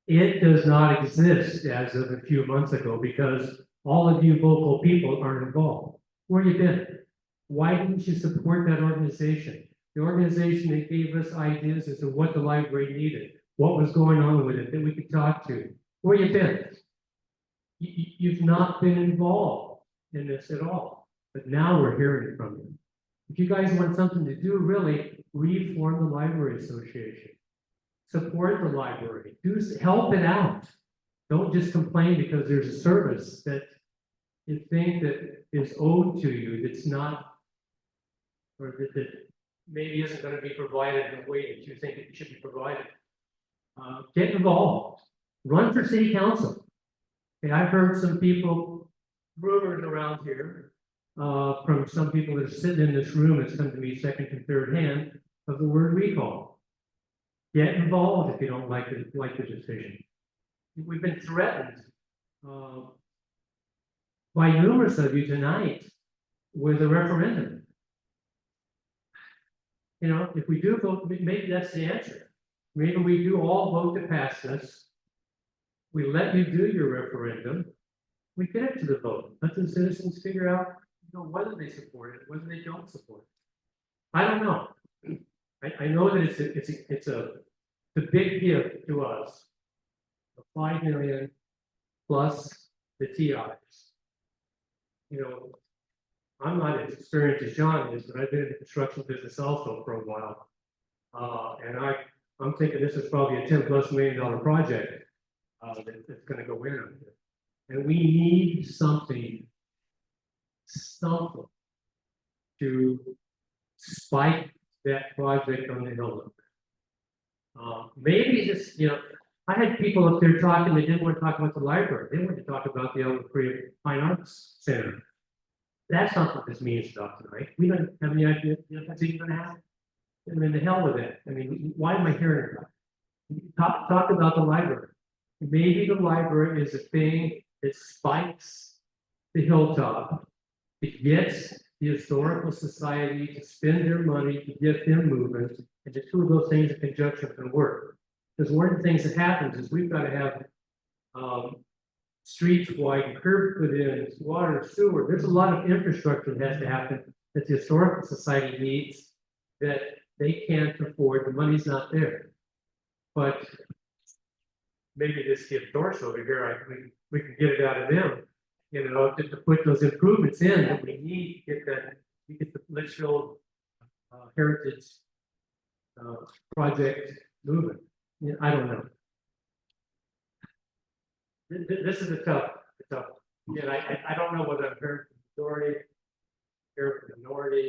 It does not exist as of a few months ago because all of you vocal people aren't involved. Where you been? Why didn't you support that organization? The organization that gave us ideas as to what the library needed, what was going on with it that we could talk to. Where you been? You've not been involved in this at all, but now we're hearing from you. If you guys want something to do, really reform the library association. Support the library, help it out. Don't just complain because there's a service that you think that is owed to you that's not, or that maybe isn't going to be provided in a way that you think it should be provided. Get involved, run for city council. Okay, I've heard some people, rumors around here, from some people that are sitting in this room, it's come to me second and third hand, of the word recall. Get involved if you don't like the decision. We've been threatened by numerous of you tonight with a referendum. You know, if we do vote, maybe that's the answer. Maybe we do all vote to pass this. We let you do your referendum. We get it to the vote. Let the citizens figure out, you know, whether they support it, whether they don't support it. I don't know. I know that it's a big gift to us. The 5 million plus the TIs. You know, I'm not as experienced as John is, but I've been in the construction business also for a while. And I'm thinking this is probably a $10+ million project that's going to go in on here. And we need something to spike that project on the hill. Maybe this, you know, I had people up there talking, they didn't want to talk about the library, they wanted to talk about the Elwood Free Fine Arts Center. That's not what this means about tonight. We don't have any idea if that's even gonna happen. I mean, the hell with it. I mean, why am I hearing about it? Talk about the library. Maybe the library is a thing that spikes the hilltop. It gets the historical society to spend their money to get them moving, and the two of those things in conjunction can work. Because one of the things that happens is we've got to have streets wide, curb put in, water, sewer. There's a lot of infrastructure that has to happen that the historical society needs that they can't afford. The money's not there. But maybe this gift horse over here, we can get it out of them, you know, to put those improvements in that we need to get the Litchfield Heritage project moving. Yeah, I don't know. This is a tough. Yeah, I don't know whether I'm hearing from the majority, hearing from the minority.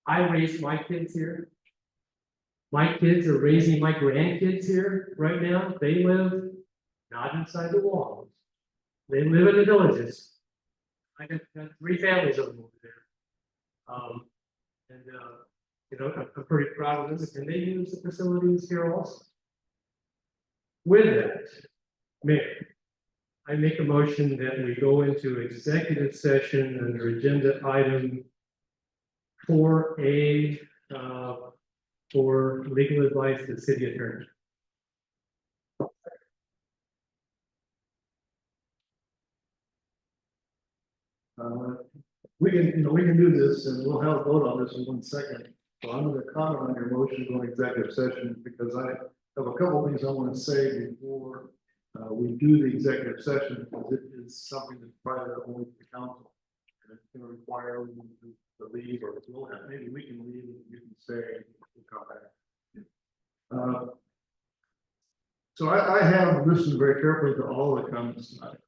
I raised my kids here. My kids are raising my grandkids here right now. They live not inside the walls. They live in the villages. I got 3 families over there. You know, I'm pretty proud of them, and they use the facilities here also. With that, Mayor, I make a motion that we go into executive session under agenda item 4A for legal advice to the city attorney.
We can do this, and we'll have a vote on this in 1 second. So I'm going to comment on your motion going executive session because I have a couple of things I want to say before we do the executive session, because it is something that's private only to the council. And it's going to require
to leave, or we'll have, maybe we can leave, you can stay, we'll come back. So I have listened very carefully to all the comments tonight.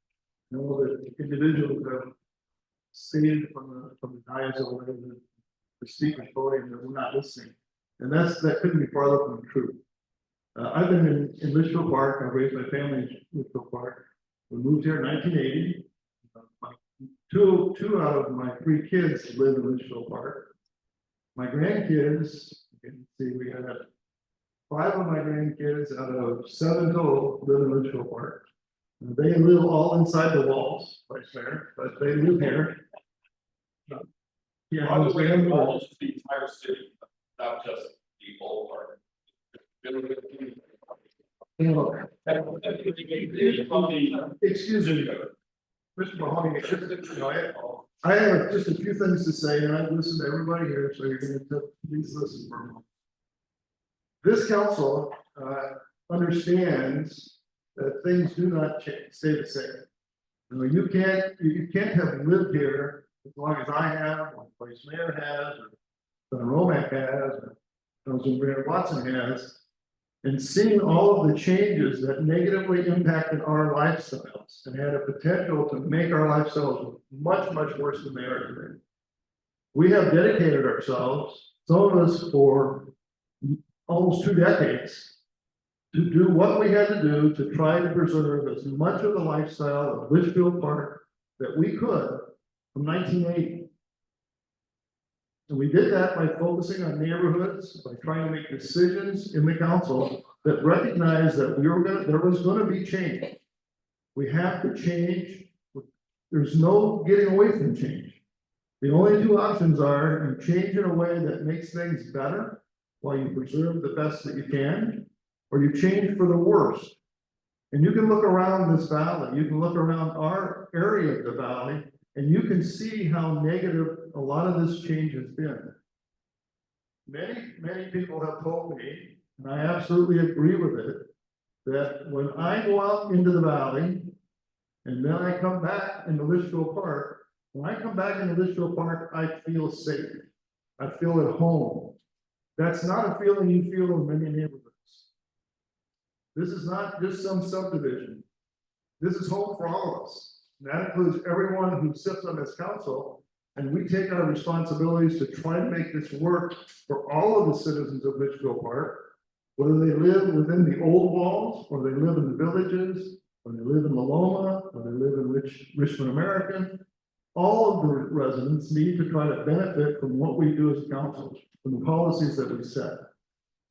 I know that individuals have stated from the dais over there, the speaker's podium, that we're not listening. And that couldn't be farther from the truth. I've been in Litchfield Park, I raised my family in Litchfield Park. We moved here in 1980. Two out of my 3 kids live in Litchfield Park. My grandkids, you can see we have 5 of my grandkids out of 7 total live in Litchfield Park. And they live all inside the walls, Vice Mayor, but they live here. Yeah,
By the way, it involves the entire city, not just the old part.
Excuse me, Mr. Mahoney, I have just a few things to say, and I've listened to everybody here, so you're gonna please listen for a moment. This council understands that things do not stay the same. You know, you can't have lived here as long as I have, or Vice Mayor has, or Senator Romack has, or Councilman Mayor Watson has, and seeing all of the changes that negatively impacted our lifestyles and had a potential to make our lifestyles much, much worse than they are today. We have dedicated ourselves, some of us for almost 2 decades, to do what we had to do to try to preserve as much of the lifestyle of Litchfield Park that we could from 1980. And we did that by focusing on neighborhoods, by trying to make decisions in the council that recognize that there was gonna be change. We have to change. There's no getting away from change. The only 2 options are you change in a way that makes things better while you preserve the best that you can, or you change for the worst. And you can look around this valley, you can look around our area of the valley, and you can see how negative a lot of this change has been. Many people have told me, and I absolutely agree with it, that when I go out into the valley, and then I come back into Litchfield Park, when I come back into Litchfield Park, I feel safe. I feel at home. That's not a feeling you feel in many neighborhoods. This is not just some subdivision. This is home for all of us. And that includes everyone who sits on this council. And we take our responsibilities to try to make this work for all of the citizens of Litchfield Park, whether they live within the old walls, or they live in the villages, or they live in Maloma, or they live in Richmond American. All of the residents need to try to benefit from what we do as council, from the policies that we set.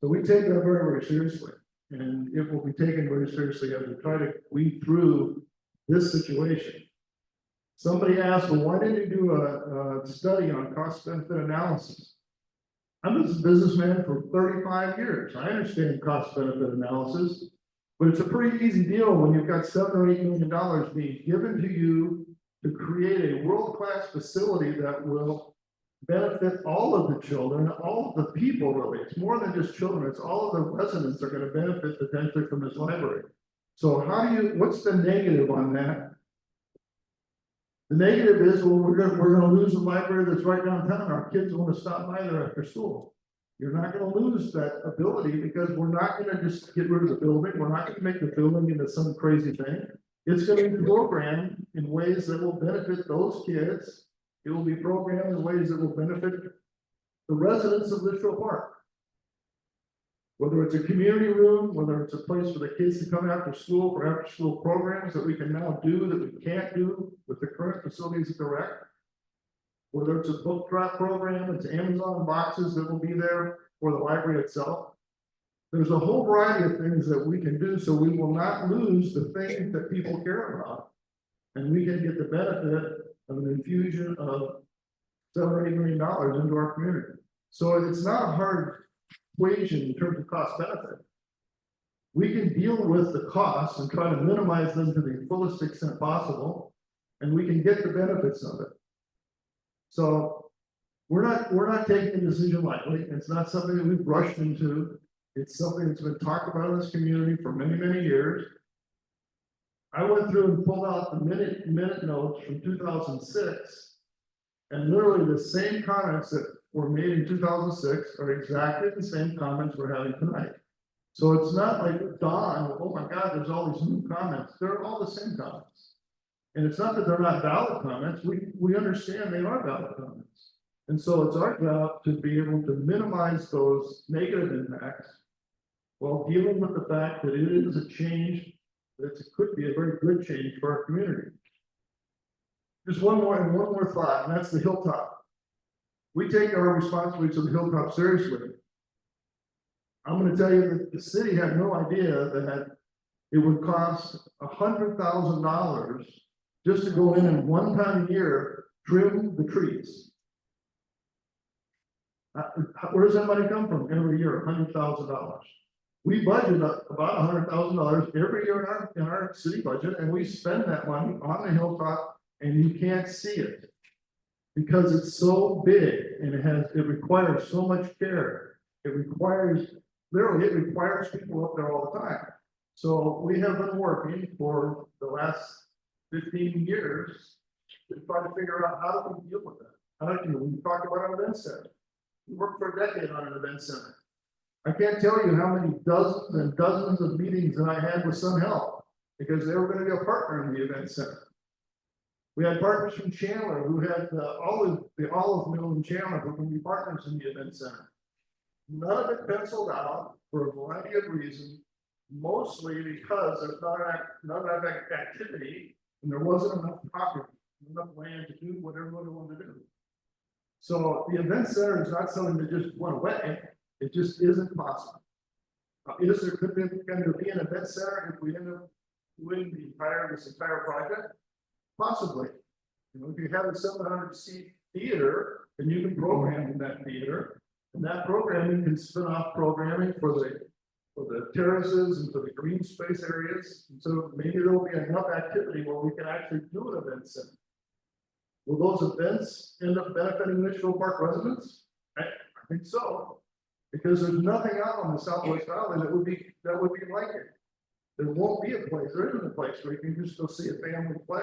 So we take that very, very seriously. And it will be taken very seriously as we try to weed through this situation. Somebody asked, well, why didn't you do a study on cost benefit analysis? I'm a businessman for 35 years. I understand cost benefit analysis, but it's a pretty easy deal when you've got $7 or $8 million being given to you to create a world-class facility that will benefit all of the children, all of the people really. It's more than just children, it's all of the residents are going to benefit potentially from this library. So what's the negative on that? The negative is, well, we're gonna lose a library that's right downtown. Our kids want to stop by there after school. You're not gonna lose that ability because we're not gonna just get rid of the building. We're not gonna make the building into some crazy thing. It's gonna be programmed in ways that will benefit those kids. It will be programmed in ways that will benefit the residents of Litchfield Park. Whether it's a community room, whether it's a place for the kids to come after school for after school programs that we can now do that we can't do with the current facilities at the rec. Whether it's a book drop program, it's Amazon boxes that will be there for the library itself. There's a whole variety of things that we can do so we will not lose the things that people care about. And we can get the benefit of an infusion of $7 or $8 million into our community. So it's not a hard equation in terms of cost benefit. We can deal with the costs and try to minimize them to the fullest extent possible, and we can get the benefits of it. So we're not taking the decision lightly. It's not something that we've rushed into. It's something that's been talked about in this community for many, many years. I went through and pulled out the minute notes from 2006
And literally the same comments that were made in 2006 are exactly the same comments we're having tonight. So it's not like dawn, oh my God, there's all these new comments, they're all the same comments. And it's not that they're not valid comments, we understand they are valid comments. And so it's our job to be able to minimize those negative impacts while dealing with the fact that it is a change, that it could be a very good change for our community. Just one more thought, and that's the hilltop. We take our responsibility to the hilltop seriously. I'm gonna tell you that the city had no idea that it would cost $100,000 just to go in and one time a year trim the trees. Where does that money come from every year? $100,000. We budget about $100,000 every year in our city budget, and we spend that money on the hilltop, and you can't see it. Because it's so big and it requires so much care. It requires people up there all the time. So we have been working for the last 15 years to try to figure out how do we deal with that. How do we talk about an event center? We worked for a decade on an event center. I can't tell you how many dozens and dozens of meetings that I had with Sun Health because they were going to be a partner in the event center. We had partners from Chandler who had the olive mill in Chandler who can be partners in the event center. None of it penciled out for a variety of reasons, mostly because there's not enough activity and there wasn't enough property, enough land to do what everybody wanted to do. So the event center is not something that just went away. It just isn't possible. Could there be an event center if we end up doing this entire project? Possibly. You know, if you have a 700-seat theater, then you can program in that theater, and that programming can spin off programming for the terraces and for the green space areas. And so maybe there will be enough activity where we can actually do an event center. Will those events end up benefiting Litchfield Park residents? I think so, because there's nothing out on the Southwest Valley that would be like it. There won't be a place. There isn't a place where you can just go see a family play.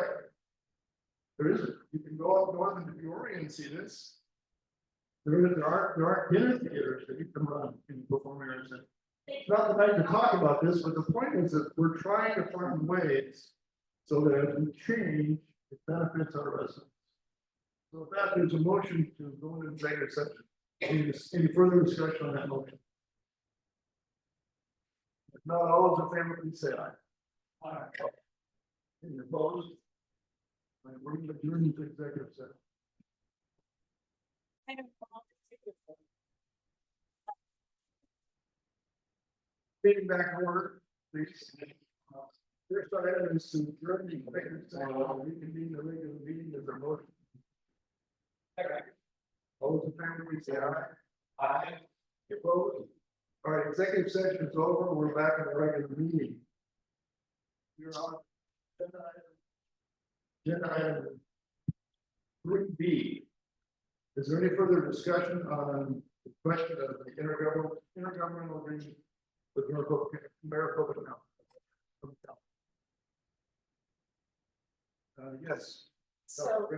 There isn't. You can go up north into Peoria and see this. There aren't dinner theaters that you can run in performing arts. It's not the time to talk about this, but the point is that we're trying to find ways so that as we change, it benefits our residents. So with that, there's a motion to go into executive session. Any further discussion on that motion? If not, all those in favor, please say aye. Aye. Any opposed? We're going to adjourn to executive session. Meeting back in order, please. First item is to adjourn the executive session. We convene the regular meeting as a motion. All those in favor, please say aye. Aye. Opposed? All right, executive session is over. We're back in the regular meeting. You're on. Agenda item 3B. Is there any further discussion on the question of the intergovernmental agreement with Maricopa County? Yes.
So-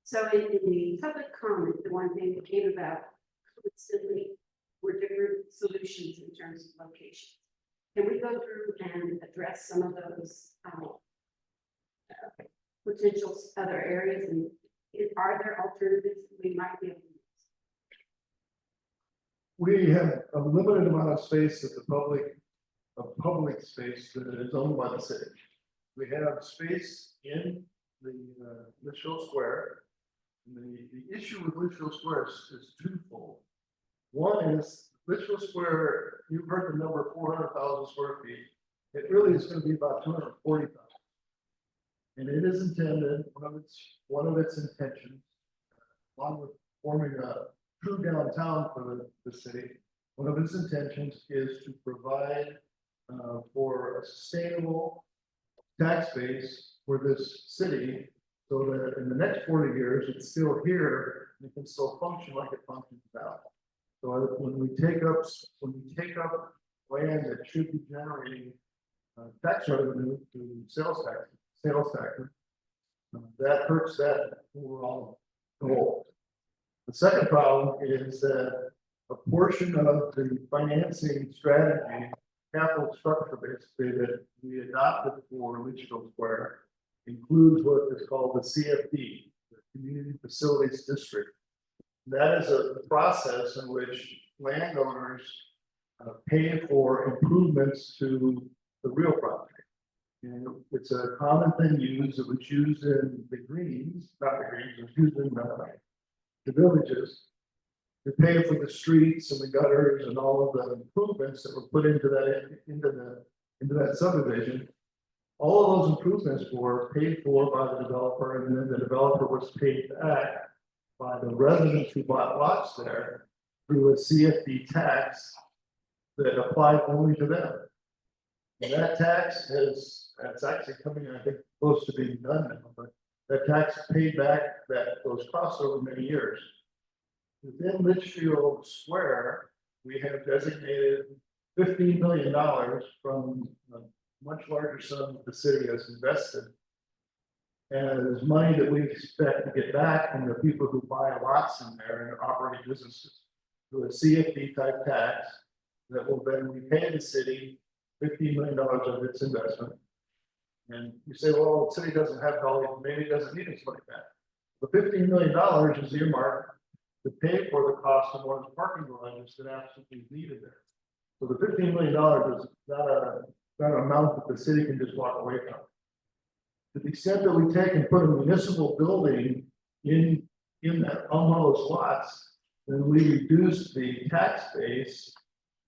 So in the public comment, the one thing that came about constantly were different solutions in terms of location. Can we go through and address some of those potential other areas, and are there alternatives we might be able to use?
We have a limited amount of space at the public space that is owned by the city. We have space in the Litchfield Square. And the issue with Litchfield Square is twofold. One is Litchfield Square, you've heard the number 400,000 square feet. It really is going to be about 240,000. And it is intended, one of its intentions, along with forming a true downtown for the city, one of its intentions is to provide for a sustainable tax base for this city, so that in the next 40 years, it's still here and it can still function like it functions now. So when we take up land that should be generating
tax revenue to sales tax. That hurts that overall goal. The second problem is that a portion of the financing strategy, capital structure basically that we adopted for Litchfield Square includes what is called the CFD, the Community Facilities District. That is a process in which landowners pay for improvements to the real property. And it's a common thing used, it was used in the Greens, not the Greens, it was used in the villages to pay for the streets and the gutters and all of the improvements that were put into that subdivision. All of those improvements were paid for by the developer, and then the developer was paid back by the residents who bought lots there through a CFD tax that applied only to them. And that tax that's actually coming, I think, close to being done now, but that tax paid back those costs over many years. Within Litchfield Square, we have designated $15 million from a much larger sum that the city has invested. And there's money that we expect to get back from the people who buy lots in there and operate businesses through a CFD type tax that will then repay the city $15 million of its investment. And you say, well, the city doesn't have dollars, maybe it doesn't need its money back. The $15 million is earmarked to pay for the cost of one of the parking garages that absolutely needed there. So the $15 million is not an amount that the city can just walk away from. To the extent that we take and put a municipal building in that on one of those lots, then we reduce the tax base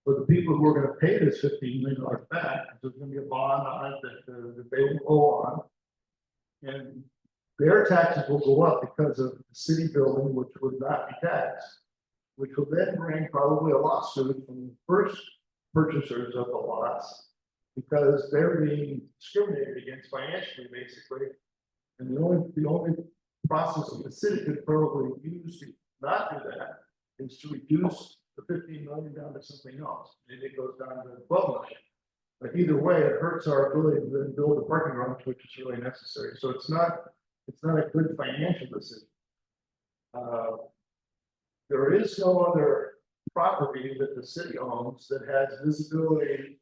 for the people who are going to pay this $15 million back. There's going to be a bond on it that they will owe on, and their taxes will go up because of the city building, which would not be taxed, which will then bring probably a lawsuit from the first purchasers of the lots because they're being discriminated against financially, basically. And the only process that the city could probably use to not do that is to reduce the $15 million down to something else. Maybe it goes down to $12 million. But either way, it hurts our ability to then build a parking garage, which is really necessary. So it's not a good financial decision. There is no other property that the city owns that has visibility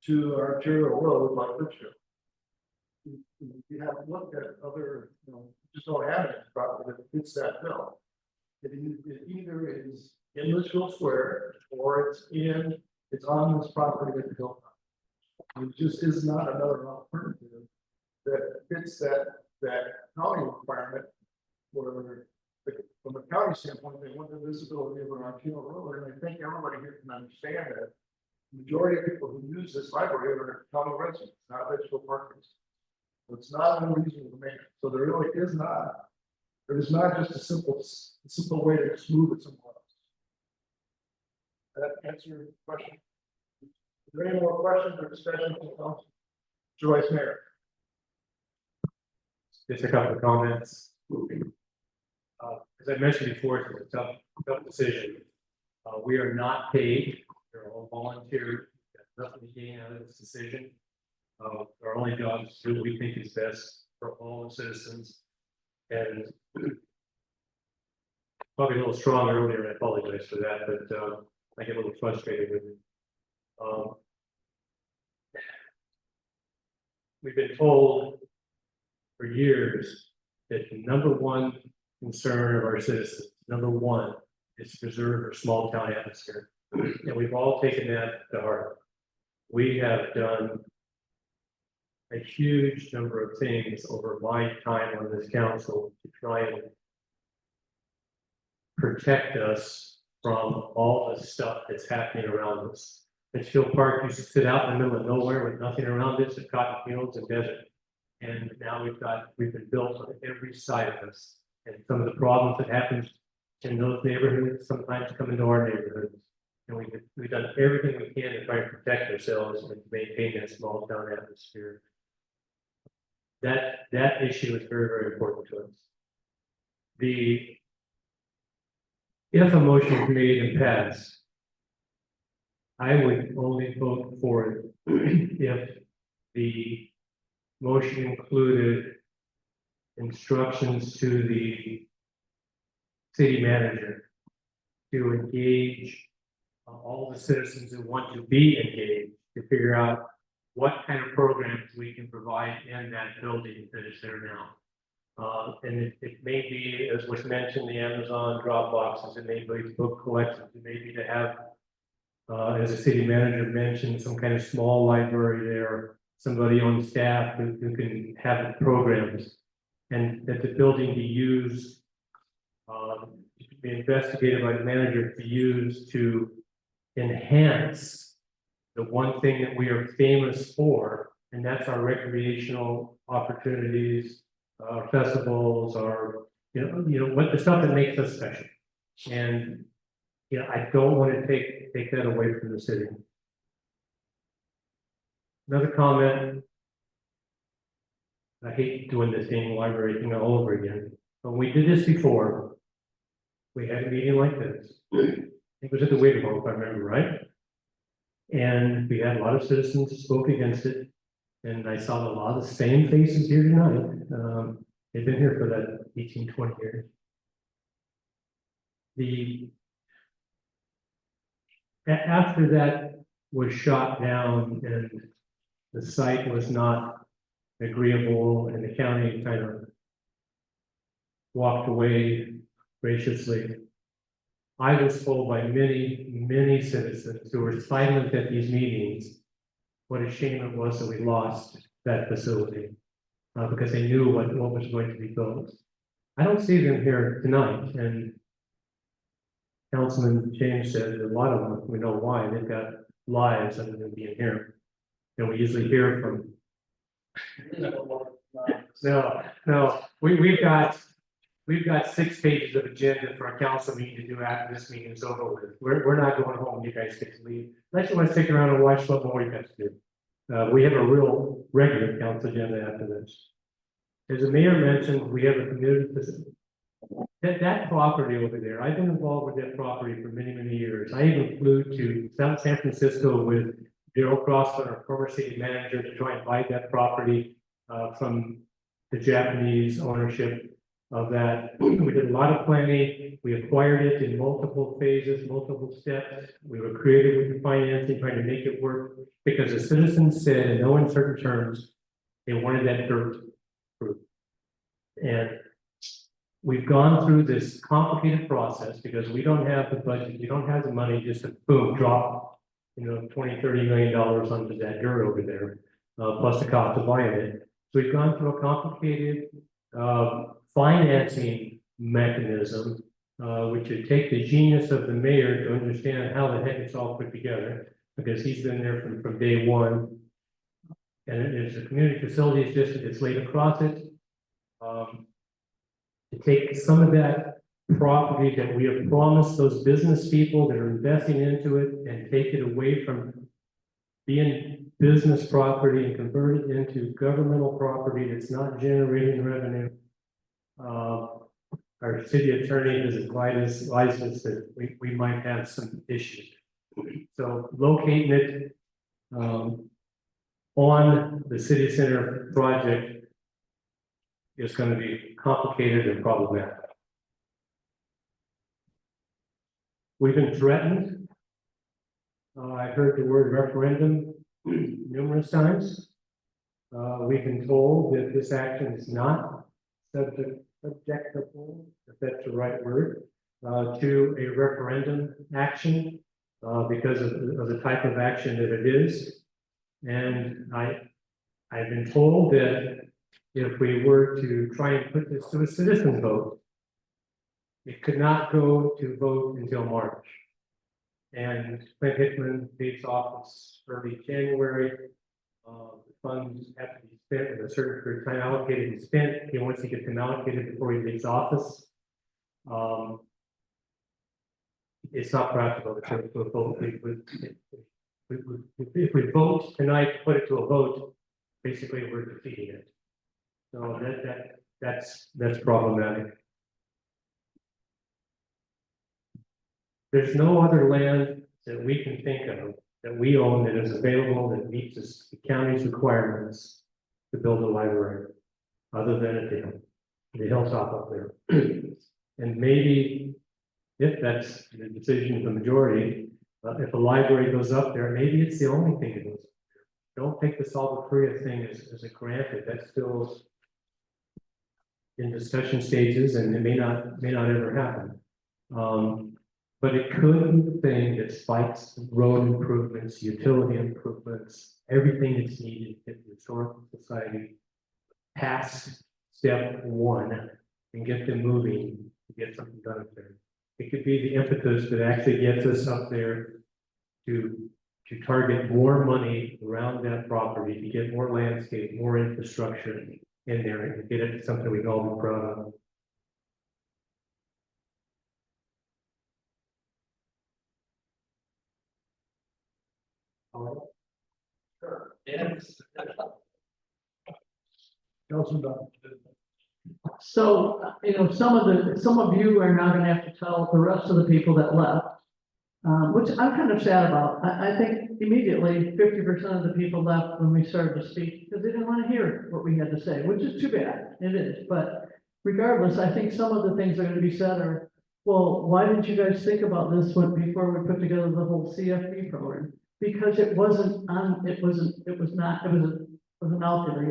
to our arterial road like Litchfield. You have looked at other, just don't have any property that fits that bill. It either is in Litchfield Square or it's on this property at the hilltop. It just is not another alternative that fits that county requirement where from a county standpoint, they want the visibility of an arterial road, and I think everybody here can understand that. The majority of people who use this library are county residents, not Litchfield Parkers. So it's not unreasonable to make. So there really is not just a simple way to just move it somewhere else. That answer your question? Is there any more questions or discussion from council? Joyce Mayor.
Just a couple of comments. As I mentioned before, it's a tough decision. We are not paid. We're all volunteer. Got nothing to gain out of this decision. Our only job is to do what we think is best for all the citizens. And probably a little strong earlier, and I apologize for that, but I get a little frustrated with it. We've been told for years that the number one concern of our citizens, number one, is to preserve our small town atmosphere. And we've all taken that to heart. We have done a huge number of things over my time on this council to try and protect us from all the stuff that's happening around us. Litchfield Park used to sit out in the middle of nowhere with nothing around us, and cotton fields and desert. And now we've been built on every side of us. And some of the problems that happen in those neighborhoods sometimes come into our neighborhoods. And we've done everything we can to try and protect ourselves and maintain that small town atmosphere. That issue is very, very important to us. If a motion is made and passed, I would only vote for it if the motion included instructions to the city manager to engage all the citizens who want to be engaged to figure out what kind of programs we can provide in that building that is there now. And it may be, as was mentioned, the Amazon drop boxes, it may be book collections, it may be to have, as the city manager mentioned, some kind of small library there, somebody on staff who can have the programs, and that the building be used, be investigated by the manager to use to enhance the one thing that we are famous for, and that's our recreational opportunities, festivals, our, what the stuff that makes us special. And, I don't want to take that away from the city. Another comment. I hate doing this same library thing all over again, but we did this before. We had a meeting like this. It was at the Wiggle, if I remember right. And we had a lot of citizens who spoke against it. And I saw a lot of the same faces here tonight. They've been here for that 18, 20 years. After that was shot down and the site was not agreeable and the county kind of walked away graciously, I was told by many citizens who were silent at these meetings what a shame it was that we lost that facility because they knew what was going to be built. I don't see them here tonight, and Councilman James said a lot of them, we know why, they've got lives other than being here. And we usually hear from. No, we've got 6 pages of agenda for a council meeting to do after this meeting is over with. We're not going home, you guys get to leave. Unless you want to stick around and watch what more you guys do. We have a real regular council agenda after this. As the mayor mentioned, we have a community facility. That property over there, I've been involved with that property for many years. I even flew to South San Francisco with Daryl Crossman, our former city manager, to try and buy that property from the Japanese ownership of that. We did a lot of planning. We acquired it in multiple phases, multiple steps. We were creative with the financing, trying to make it work because the citizens said in no uncertain terms, they wanted that dirt proof. And we've gone through this complicated process because we don't have the budget, we don't have the money just to boom, drop, $20–30 million onto that dirt over there, plus the cost of buying it. So we've gone through a complicated financing mechanism, which would take the genius of the mayor to understand how the heck it's all put together, because he's been there from day one. And there's a community facilities district that's laid across it. To take some of that property that we have promised those business people that are investing into it and take it away from being business property and convert it into governmental property that's not generating revenue. Our city attorney has advised us that we might have some issues. So locating it on the city center project is going to be complicated and problematic. We've been threatened. I heard the word referendum numerous times. We've been told that this action is not subjectable, if that's the right word, to a referendum action because of the type of action that it is. And I've been told that if we were to try and put this to a citizen vote, it could not go to vote until March. And Clint Hickman leaves office early January. The funds have to be spent in a certain period of time allocated and spent. He wants to get them allocated before he leaves office. It's not practical to turn to a vote. If we vote tonight to put it to a vote, basically we're defeating it. So that's problematic. There's no other land that we can think of that we own that is available that meets the county's requirements to build a library, other than at the hilltop up there. And maybe if that's the decision of the majority, if a library goes up there, maybe it's the only thing that goes up there. Don't take the Salva Frida thing as a granted. That's still in discussion stages, and it may not ever happen. But it could be the thing that spikes road improvements, utility improvements, everything that's needed to get the historical society past step one and get them moving to get something done up there. It could be the impetus that actually gets us up there to target more money around that property, to get more landscape, more infrastructure in there, and to get it to something we can all be proud of.
So, some of you are now gonna have to tell the rest of the people that left. Which I'm kind of sad about. I think immediately 50% of the people left when we started to speak because they didn't want to hear what we had to say, which is too bad. It is, but regardless, I think some of the things that are gonna be said are, well, why didn't you guys think about this before we put together the whole CFP program? Because it wasn't out there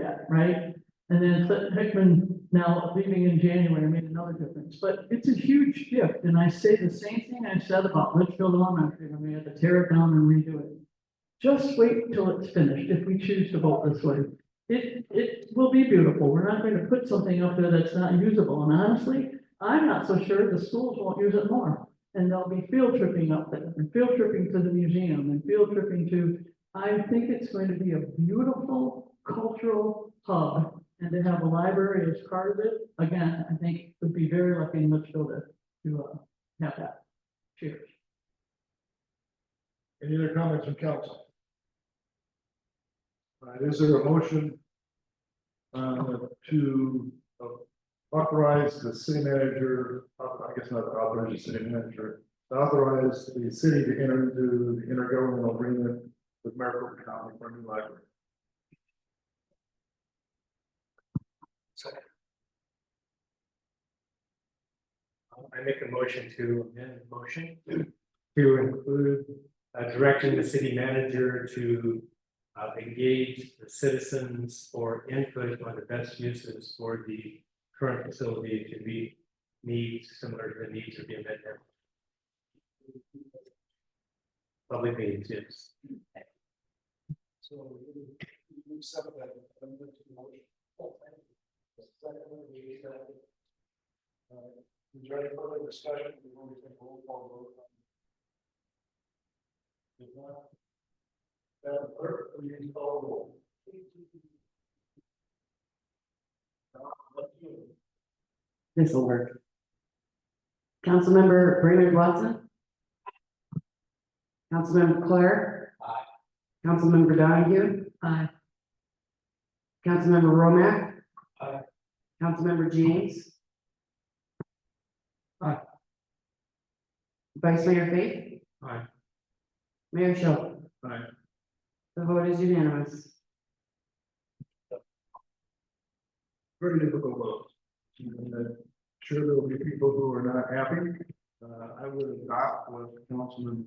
yet, right? And then Clinton Hickman now leaving in January made another difference, but it's a huge shift. And I say the same thing I said about Litchfield Elementary when we had to tear it down and redo it. Just wait till it's finished if we choose to vote this way. It will be beautiful. We're not going to put something up there that's not usable. And honestly, I'm not so sure the schools won't use it more. And they'll be field tripping up there and field tripping to the museum and field tripping to, I think it's going to be a beautiful cultural hub. And to have a library as part of it, again, I think would be very lucky in Litchfield to have that. Cheers.
Any other comments from council? Is there a motion to authorize the city manager, I guess not authorize the city manager, authorize the city to enter into the intergovernmental agreement with Maricopa County for a new library?
I make a motion to amend the motion to include directing the city manager to engage the citizens for input on the best uses for the current facility to meet needs similar to the needs of the amendment. Public meetings, yes.
So, you accept that amendment to the motion? Is there any further discussion before we take a roll call vote? If not, Madam Clerk, please call the roll.
This will work. Councilmember Brainerd Watson. Councilmember Claire.
Aye.
Councilmember Donahue.
Aye.
Councilmember Romack.
Aye.
Councilmember James.
Aye.
Vice Mayor Faith.
Aye.
Mayor Schultz.
Aye.
The vote is unanimous.
Very difficult vote. And I'm sure there will be people who are not happy. I would adopt what Councilman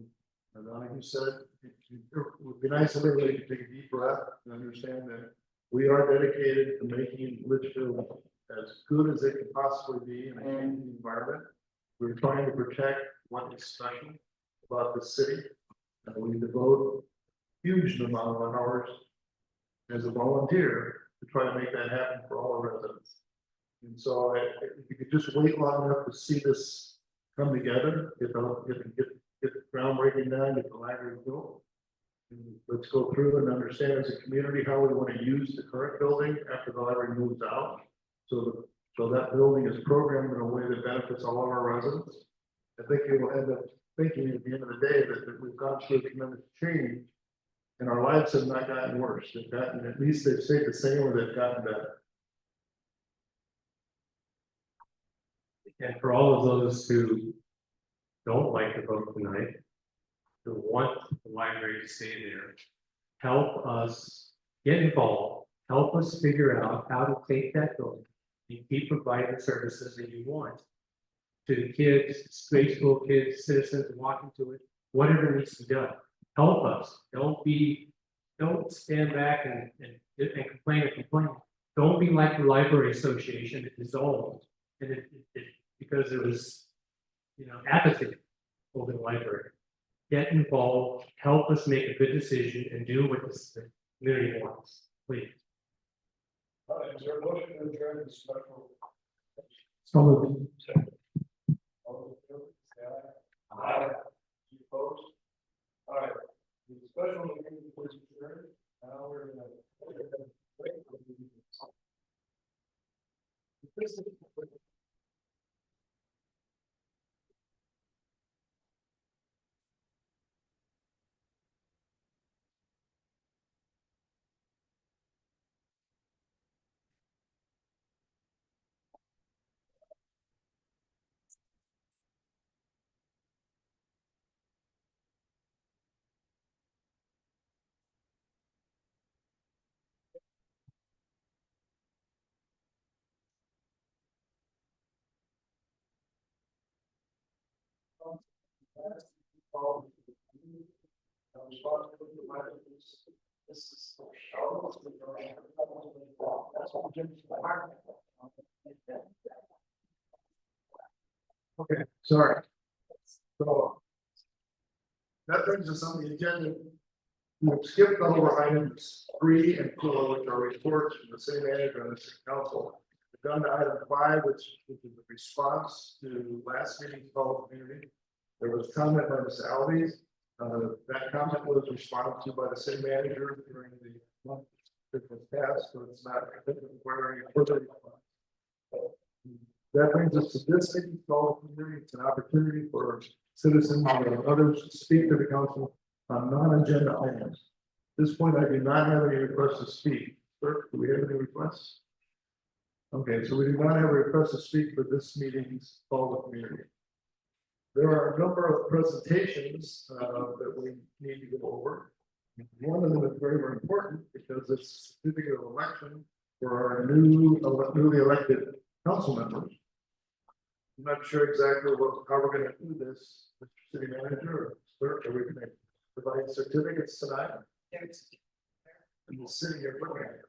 Donahue said. It would be nice if everybody could take a deep breath and understand that we are dedicated to making Litchfield as good as it can possibly be in a changing environment. We're trying to protect what is special about the city. And we devote a huge amount of hours as a volunteer to try to make that happen for all our residents. And so if you could just wait long enough to see this come together, get the groundbreaking done, get the library built. And let's go through and understand as a community how we want to use the current building after the library moves out. So that building is programmed in a way that benefits all of our residents. I think you will end up thinking at the end of the day that we've gone through a tremendous change and our lives have not gotten worse. They've gotten, at least they've stayed the same or they've gotten better.
And for all of those who don't like the vote tonight, who want the library to stay there. Help us get involved, help us figure out how to take that building and keep providing the services that you want to the kids, grade school kids, citizens walking to it, whatever needs to be done. Help us, don't stand back and complain and complain. Don't be like the library association that dissolved and because there was, apathy over the library. Get involved, help us make a good decision and do what the community wants, please.
Is there a motion to adjourn the special?
So moved.
All those in favor, say aye. Aye. You opposed? All right, the special meeting was adjourned. Now we're gonna wait for the meeting. This is- Okay, sorry. So. That brings us on the agenda. We've skipped over items 3 and 4, which are reports from the city manager and the city council. We've done to item 5, which is the response to last meeting's call of community. There was comment by Ms. Alves. That comment was responded to by the city manager during the month that was passed, so it's not requiring a further response. That brings us to this meeting's call of community. It's an opportunity for citizens and others to speak to the council on non-agenda items. At this point, I do not have any requests to speak. Sir, do we have any requests? Okay, so we do not have a request to speak for this meeting's call of community. There are a number of presentations that we need to go over. One of them is very, very important because it's a certificate of election for our newly elected council members. I'm not sure exactly how we're gonna do this, Mr. City Manager, or are we gonna provide certificates tonight? In the city of Brookhaven.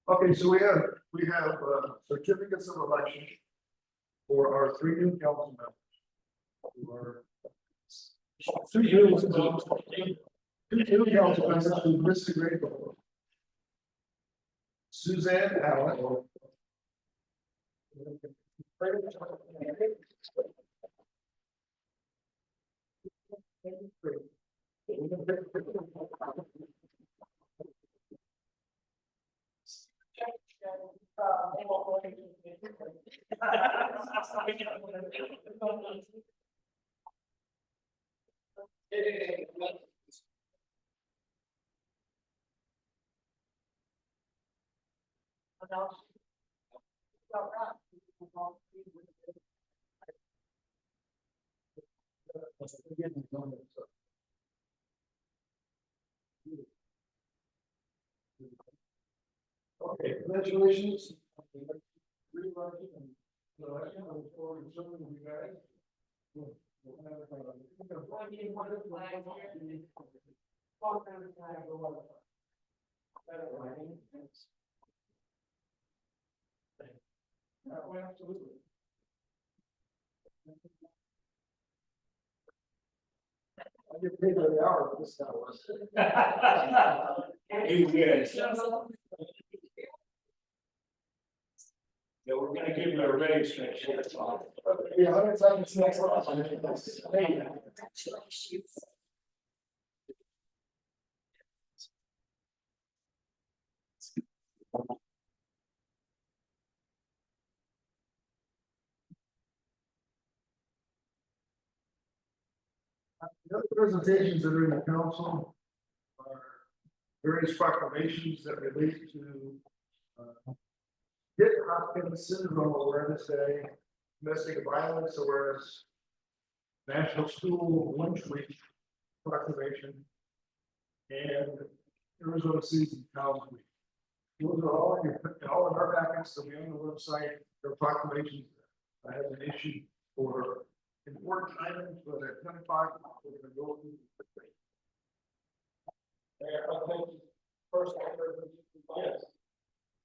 Okay, so we have certificates of election for our 3 new council members. Who are two new council members who disagree. Suzanne Allen. Okay, congratulations. Absolutely. I get paid by the hour, but this kind of was. You good.
Yeah, we're gonna give you a raise next year.
Yeah, I'm excited to next one. The other presentations that are in the council are various proclamations that relate to Pitt Hopkins Syndrome Awareness Day, Domestic Violence Awareness, National School Lunch Week proclamation, and Arizona Season Towns Week. Those are all in our packets, they'll be on the website, their proclamations. I have an issue for important items, but at 10 o'clock, we're gonna go through.
Yeah, I think first I heard from you. Yes.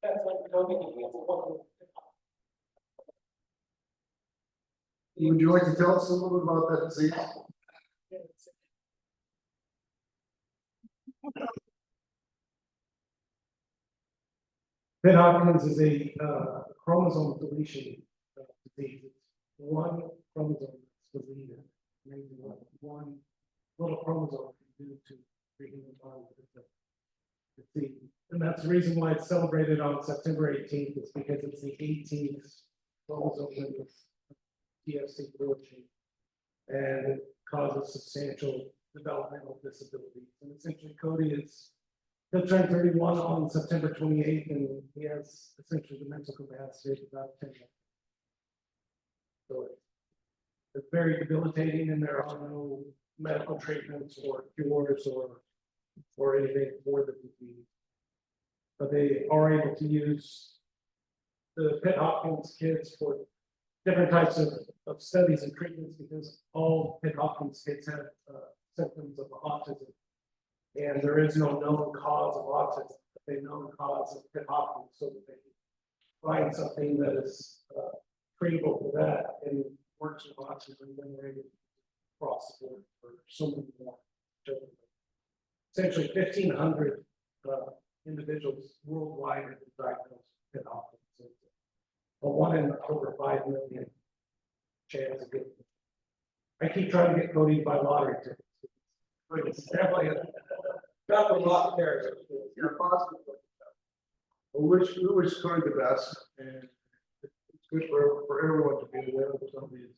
That's like going to
Would you like to tell us a little bit about that disease?
Pitt Hopkins is a chromosome deletion disease. It's one chromosome that's deleted, maybe one little chromosome due to breaking the body. Disease. And that's the reason why it's celebrated on September 18th, is because it's the 18th chromosome in the TFC protein. And it causes substantial developmental disabilities. And essentially Cody he'll turn 31 on September 28th, and he has essentially the mental capacity of about 10. So it's very debilitating, and there are no medical treatments or cures or anything for the disease. But they are able to use the Pitt Hopkins kids for different types of studies and treatments, because all Pitt Hopkins kids have symptoms of autism. And there is no known cause of autism, but they know the cause of Pitt Hopkins, so that they can find something that is treatable for that and works with autism, then they're able to cross the board for so many more children. Essentially 1,500 individuals worldwide have been diagnosed with Pitt Hopkins. A 1 in over 5 million chance of getting. I keep trying to get Cody to buy lottery tickets. But it's definitely got a lot there.
You're positive. We wish Cody the best, and it's good for everyone to be aware of some of these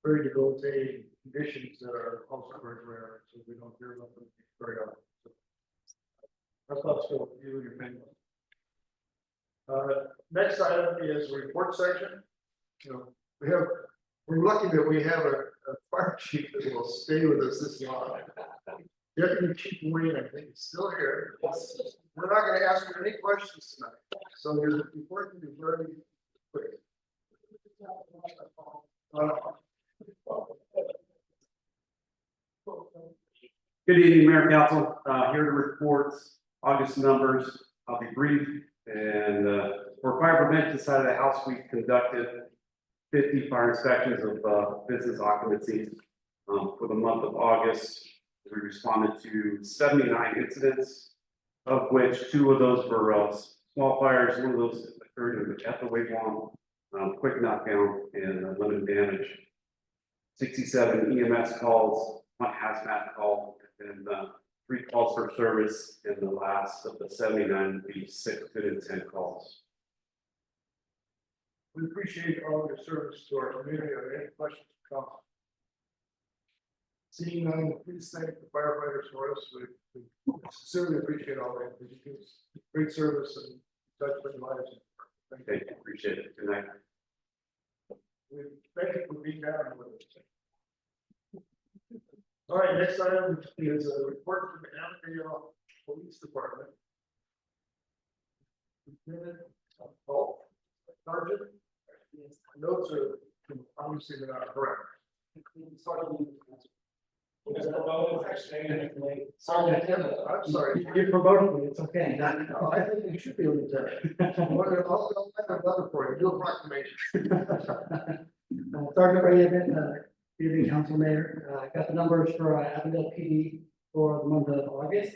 very debilitating conditions that are also very rare, so we don't hear about them very often. That's thoughts for you and your family. Next item is report section. You know, we're lucky that we have a fire chief that will stay with us this long. Deputy Chief Wayne, I think, is still here. We're not going to ask you any questions tonight, so your report can be very quick.
Good evening, Mayor and Council. Here to report August numbers. I'll be brief. And for fire prevention side of the house, we've conducted 50 fire inspections of business occupancies. For the month of August, we responded to 79 incidents, of which 2 of those were small fires. One of those occurred at the Wigwam, quick knockdown and limited damage. 67 EMS calls, 1 hazmat call, and 3 calls for service, and the last of the 79 would be 6 good intent calls.
We appreciate all your service to our community. Are there any questions for council? Seeing none, please thank the firefighters for us. We sincerely appreciate all that. They give us great service and touch with lives.
Thank you. Appreciate it. Good night.
We thank you for being down with us. All right, next item is a report from the Avondale Police Department. Lieutenant Paul Sergeant. Notes are obviously they're not correct. I'm sorry.
You're promoting me, it's okay.
No, I think you should be able to tell. I'll have another for you. Do a proclamation.
Sergeant Ray, evening council mayor, I got the numbers for Avondale PD for the month of August.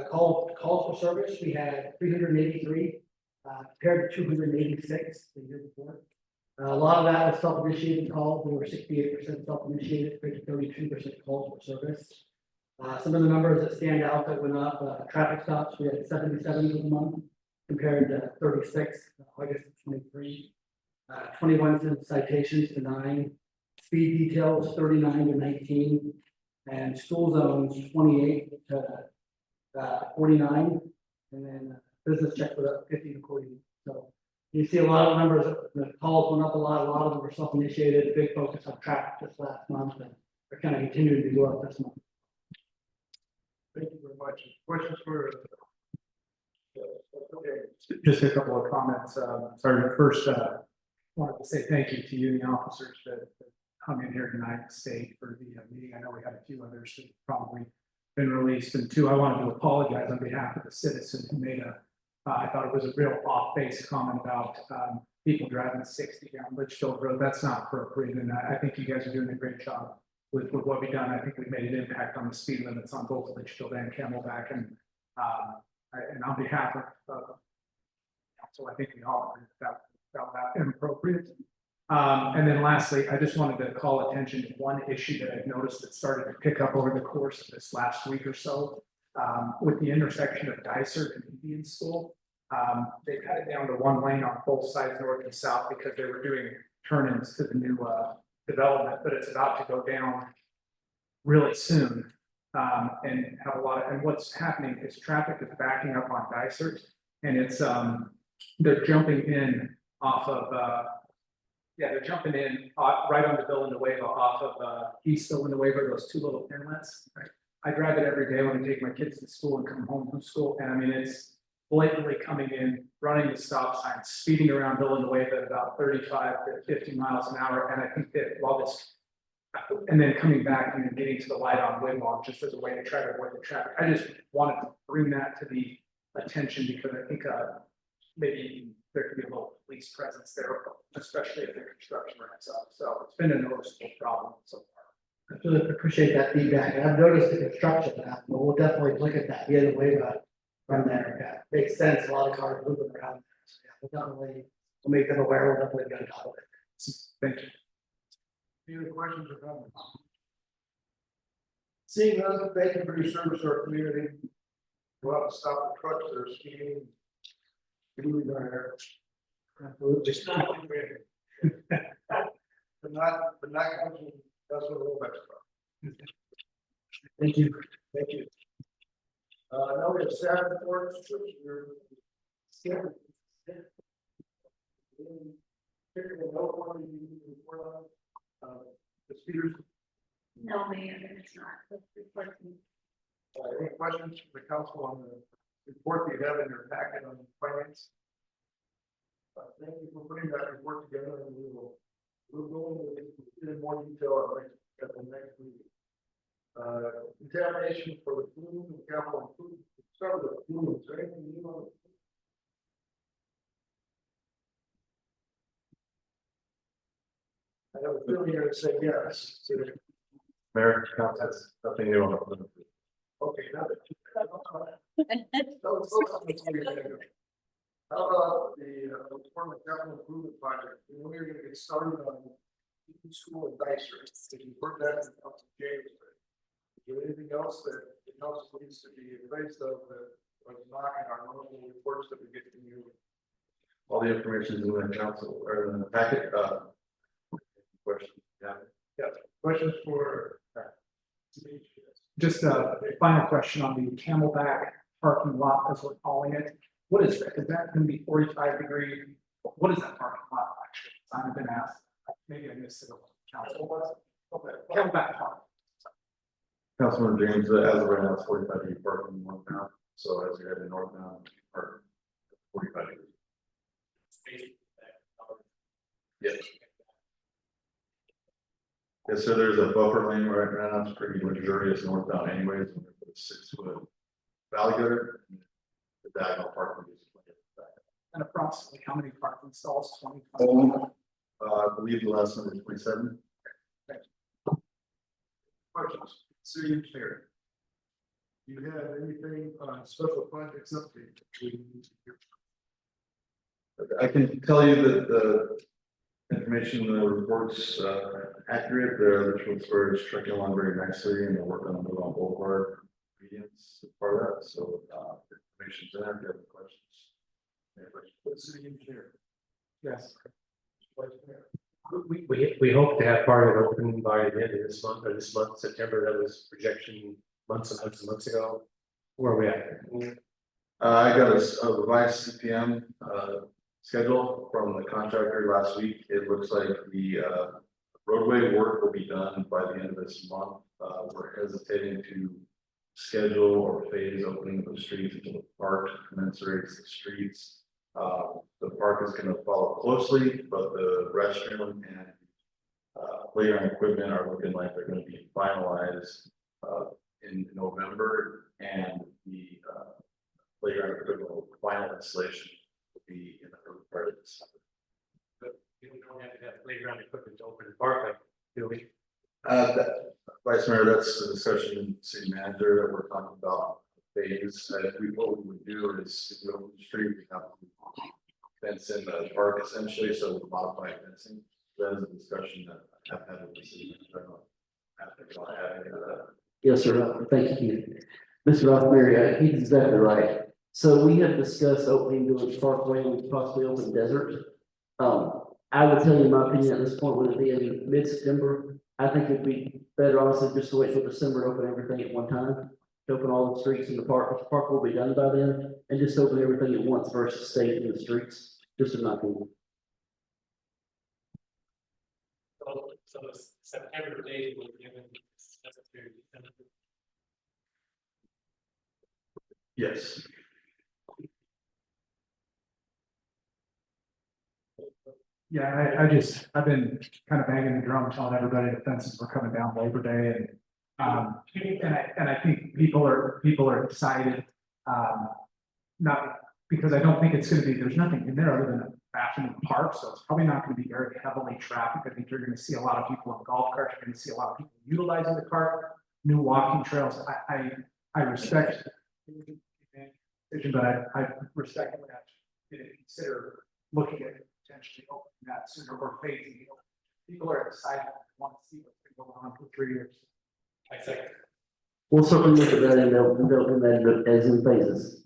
Calls for service, we had 383. compared to 286 the year before. A lot of that was self-initiated calls. We were 68% self-initiated, 32% calls for service. Some of the numbers that stand out that went up, traffic stops, we had 77 for the month compared to 36, August of 23. 21 citations to 9, speed details 39 to 19, and school zones 28 to 49, and then business checks were up 50 to 40. So you see a lot of numbers, the calls went up a lot of them were self-initiated, big focus on traffic this last month, and they're kind of continuing to go up this month.
Thank you very much. Questions for?
Just a couple of comments. Sorry, first, wanted to say thank you to you and the officers that come in here tonight and stayed for the meeting. I know we had a few others that probably been released. And two, I wanted to apologize on behalf of the citizen who made I thought it was a real off-base comment about people driving 60 down Litchfield Road. That's not appropriate. And I think you guys are doing a great job with what we've done. I think we've made an impact on the speed limits on both Litchfield and Camelback. And on behalf of council, I think we all agree that felt that inappropriate. And then lastly, I just wanted to call attention to one issue that I've noticed that started to pick up over the course of this last week or so. With the intersection of Dysart and Indian School, they cut it down to one lane on both sides, north and south, because they were doing turn-ins to the new development, but it's about to go down really soon. And have a lot of, and what's happening is traffic is backing up on Dysart, and it's they're jumping in off of they're jumping in right on the Villanueva off of East Villanueva, those two little inlets. I drive it every day when I take my kids to school and come home from school, and I mean, it's blatantly coming in, running the stop sign, speeding around Villanueva at about 35 to 50 miles an hour, and I think that while this, and then coming back and then getting to the light on Winlock just as a way to try to avoid the traffic. I just wanted to bring that to the attention because I think maybe there could be a little police presence there, especially if the construction ramps up. So it's been a noticeable problem so far.
I really appreciate that feedback. And I've noticed the construction now, but we'll definitely look at that the other way from there. Yeah, makes sense. A lot of cars moving around. So yeah, we'll definitely make them aware. We'll definitely get on top of it.
Thank you.
Any other questions or comments? Seeing none, thank you for your service to our community. Go out and stop the trucks that are speeding. Moving our hair. Just not. But not, that's what we're about.
Thank you.
Thank you. Now we have staff reports, which we're. The speakers.
No, Mayor, it's not.
Any questions from the council on the report you have in your packet on finance? Thank you for putting that report together, and we'll go into it in more detail at the next meeting. Contamination for the food and capital food. Start with the food. Is there anything you want? I have a feeling you're going to say yes.
Mayor, council has nothing new on the.
Okay, now that. How about the Department of Capital Improvement Project? When we're going to get started on school and Dysart, if you put that in up to January. Is there anything else that the council needs to be appraised of that was not in our normal reports that we get from you?
All the information is in the council or in the packet. Questions?
Yeah. Questions for?
Just a final question on the Camelback parking lot, as we're calling it. What is that? Is that going to be 45 degree? What is that parking lot actually? I haven't been asked. Maybe I missed it. Council. Okay. Camelback Park.
Councilman James, as of right now, it's 45 degree parking northbound. So as you're heading northbound, park 45 degrees. Yes. Yes, so there's a buffer lane right now. It's pretty luxurious northbound anyways. And there's a 6-foot valley gutter. The diagonal parking is.
And approximately how many parking stalls? 20?
I believe the last number is 27.
Questions? City engineer. Do you have anything on special projects update?
I can tell you that the information in the report's accurate. The transfer is trucking along very nicely and they're working on Boulevard ingredients as part of that. So the information's in there. If you have any questions.
What's the engineer?
Yes.
We hope to have part of it open by the end of this month, or this month, September. That was projection months and months and months ago. Where are we at?
I got a revised CPM schedule from the contractor last week. It looks like the roadway work will be done by the end of this month. We're hesitating to schedule or phase opening of the streets until the park commensurates the streets. The park is going to follow closely, but the restroom and playground equipment are looking like they're going to be finalized in November, and the playground equipment final installation will be in the early part of December.
But you don't have to have playground equipment to open the park, like, do we?
Vice Mayor, that's the discussion in city manager that we're talking about phase. What we would do is, if we open the street, we have to fence in the park essentially, so we modify fencing. That is a discussion that I've had with the city manager.
Yes, sir. Thank you. Mr. Rothbury, he's exactly right. So we have discussed opening Village Parkway and possibly open Desert. I would tell you my opinion at this point, would it be in mid-September? I think it'd be better honestly just to wait till December to open everything at one time. To open all the streets in the park. The park will be done by then, and just open everything at once versus staying in the streets, just in my opinion.
So the September date will be given.
Yes.
Yeah, I've been kind of banging the drum, telling everybody the fences were coming down Labor Day, and I think people are excited. Not because I don't think it's gonna be, there's nothing in there other than a fashion park, so it's probably not gonna be very heavily trafficked. I think you're gonna see a lot of people in golf carts, you're gonna see a lot of people utilizing the park, new walking trails. I respect the decision, but I respect that you didn't consider looking at potentially opening that sooner or phasing it. People are excited, want to see what's been going on for 3 years. I think.
We'll certainly look at that and they'll that as in phases.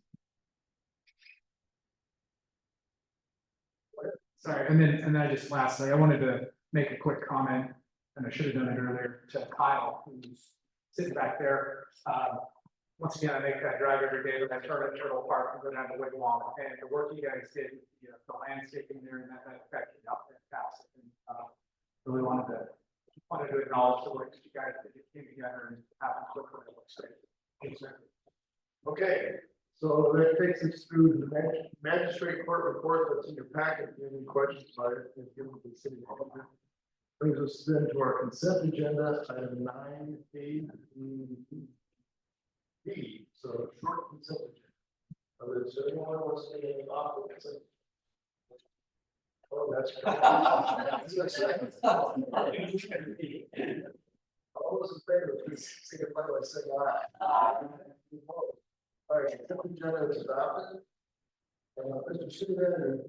Sorry, and then I just lastly, I wanted to make a quick comment, and I should have done it earlier, to Kyle, who's sitting back there. Once again, I make that drive every day, but I turn at Turtle Park and go down to Wigwam, and the work you guys did, the landscaping there, and that affected out fantastic. And really wanted to acknowledge the work that you guys did, it came together and happened quickly. It looks great. Thanks, sir.
Okay, so that takes us through the magistrate court report that's in your packet. If you have any questions about it, then give them to the city manager. Brings us then to our consent agenda, item 9A through D. So short consent agenda. Is there anyone who wants to make any offer consent? Oh, that's. All those in favor, please signify by saying aye. All right, consent agenda is adopted. Mr. Superintendent,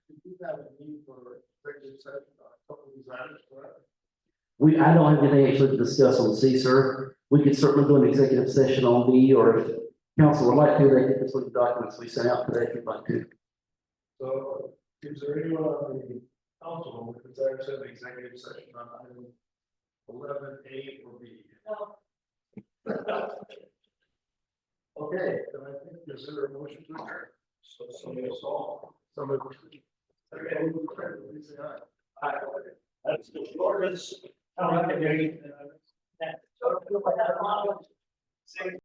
we do have a need for executive session on a couple of these items, correct?
I don't have anything actually to discuss on C, sir. We could certainly do an executive session on D, or if council would like to, they can just look at the documents we sent out today if you'd like to.
So is there anyone on the council who desires to have an executive session on item 11A or B? Okay, then I think is there a motion to adjourn? So somebody saw. Somebody. Okay, please say aye. Aye. That's the shortest.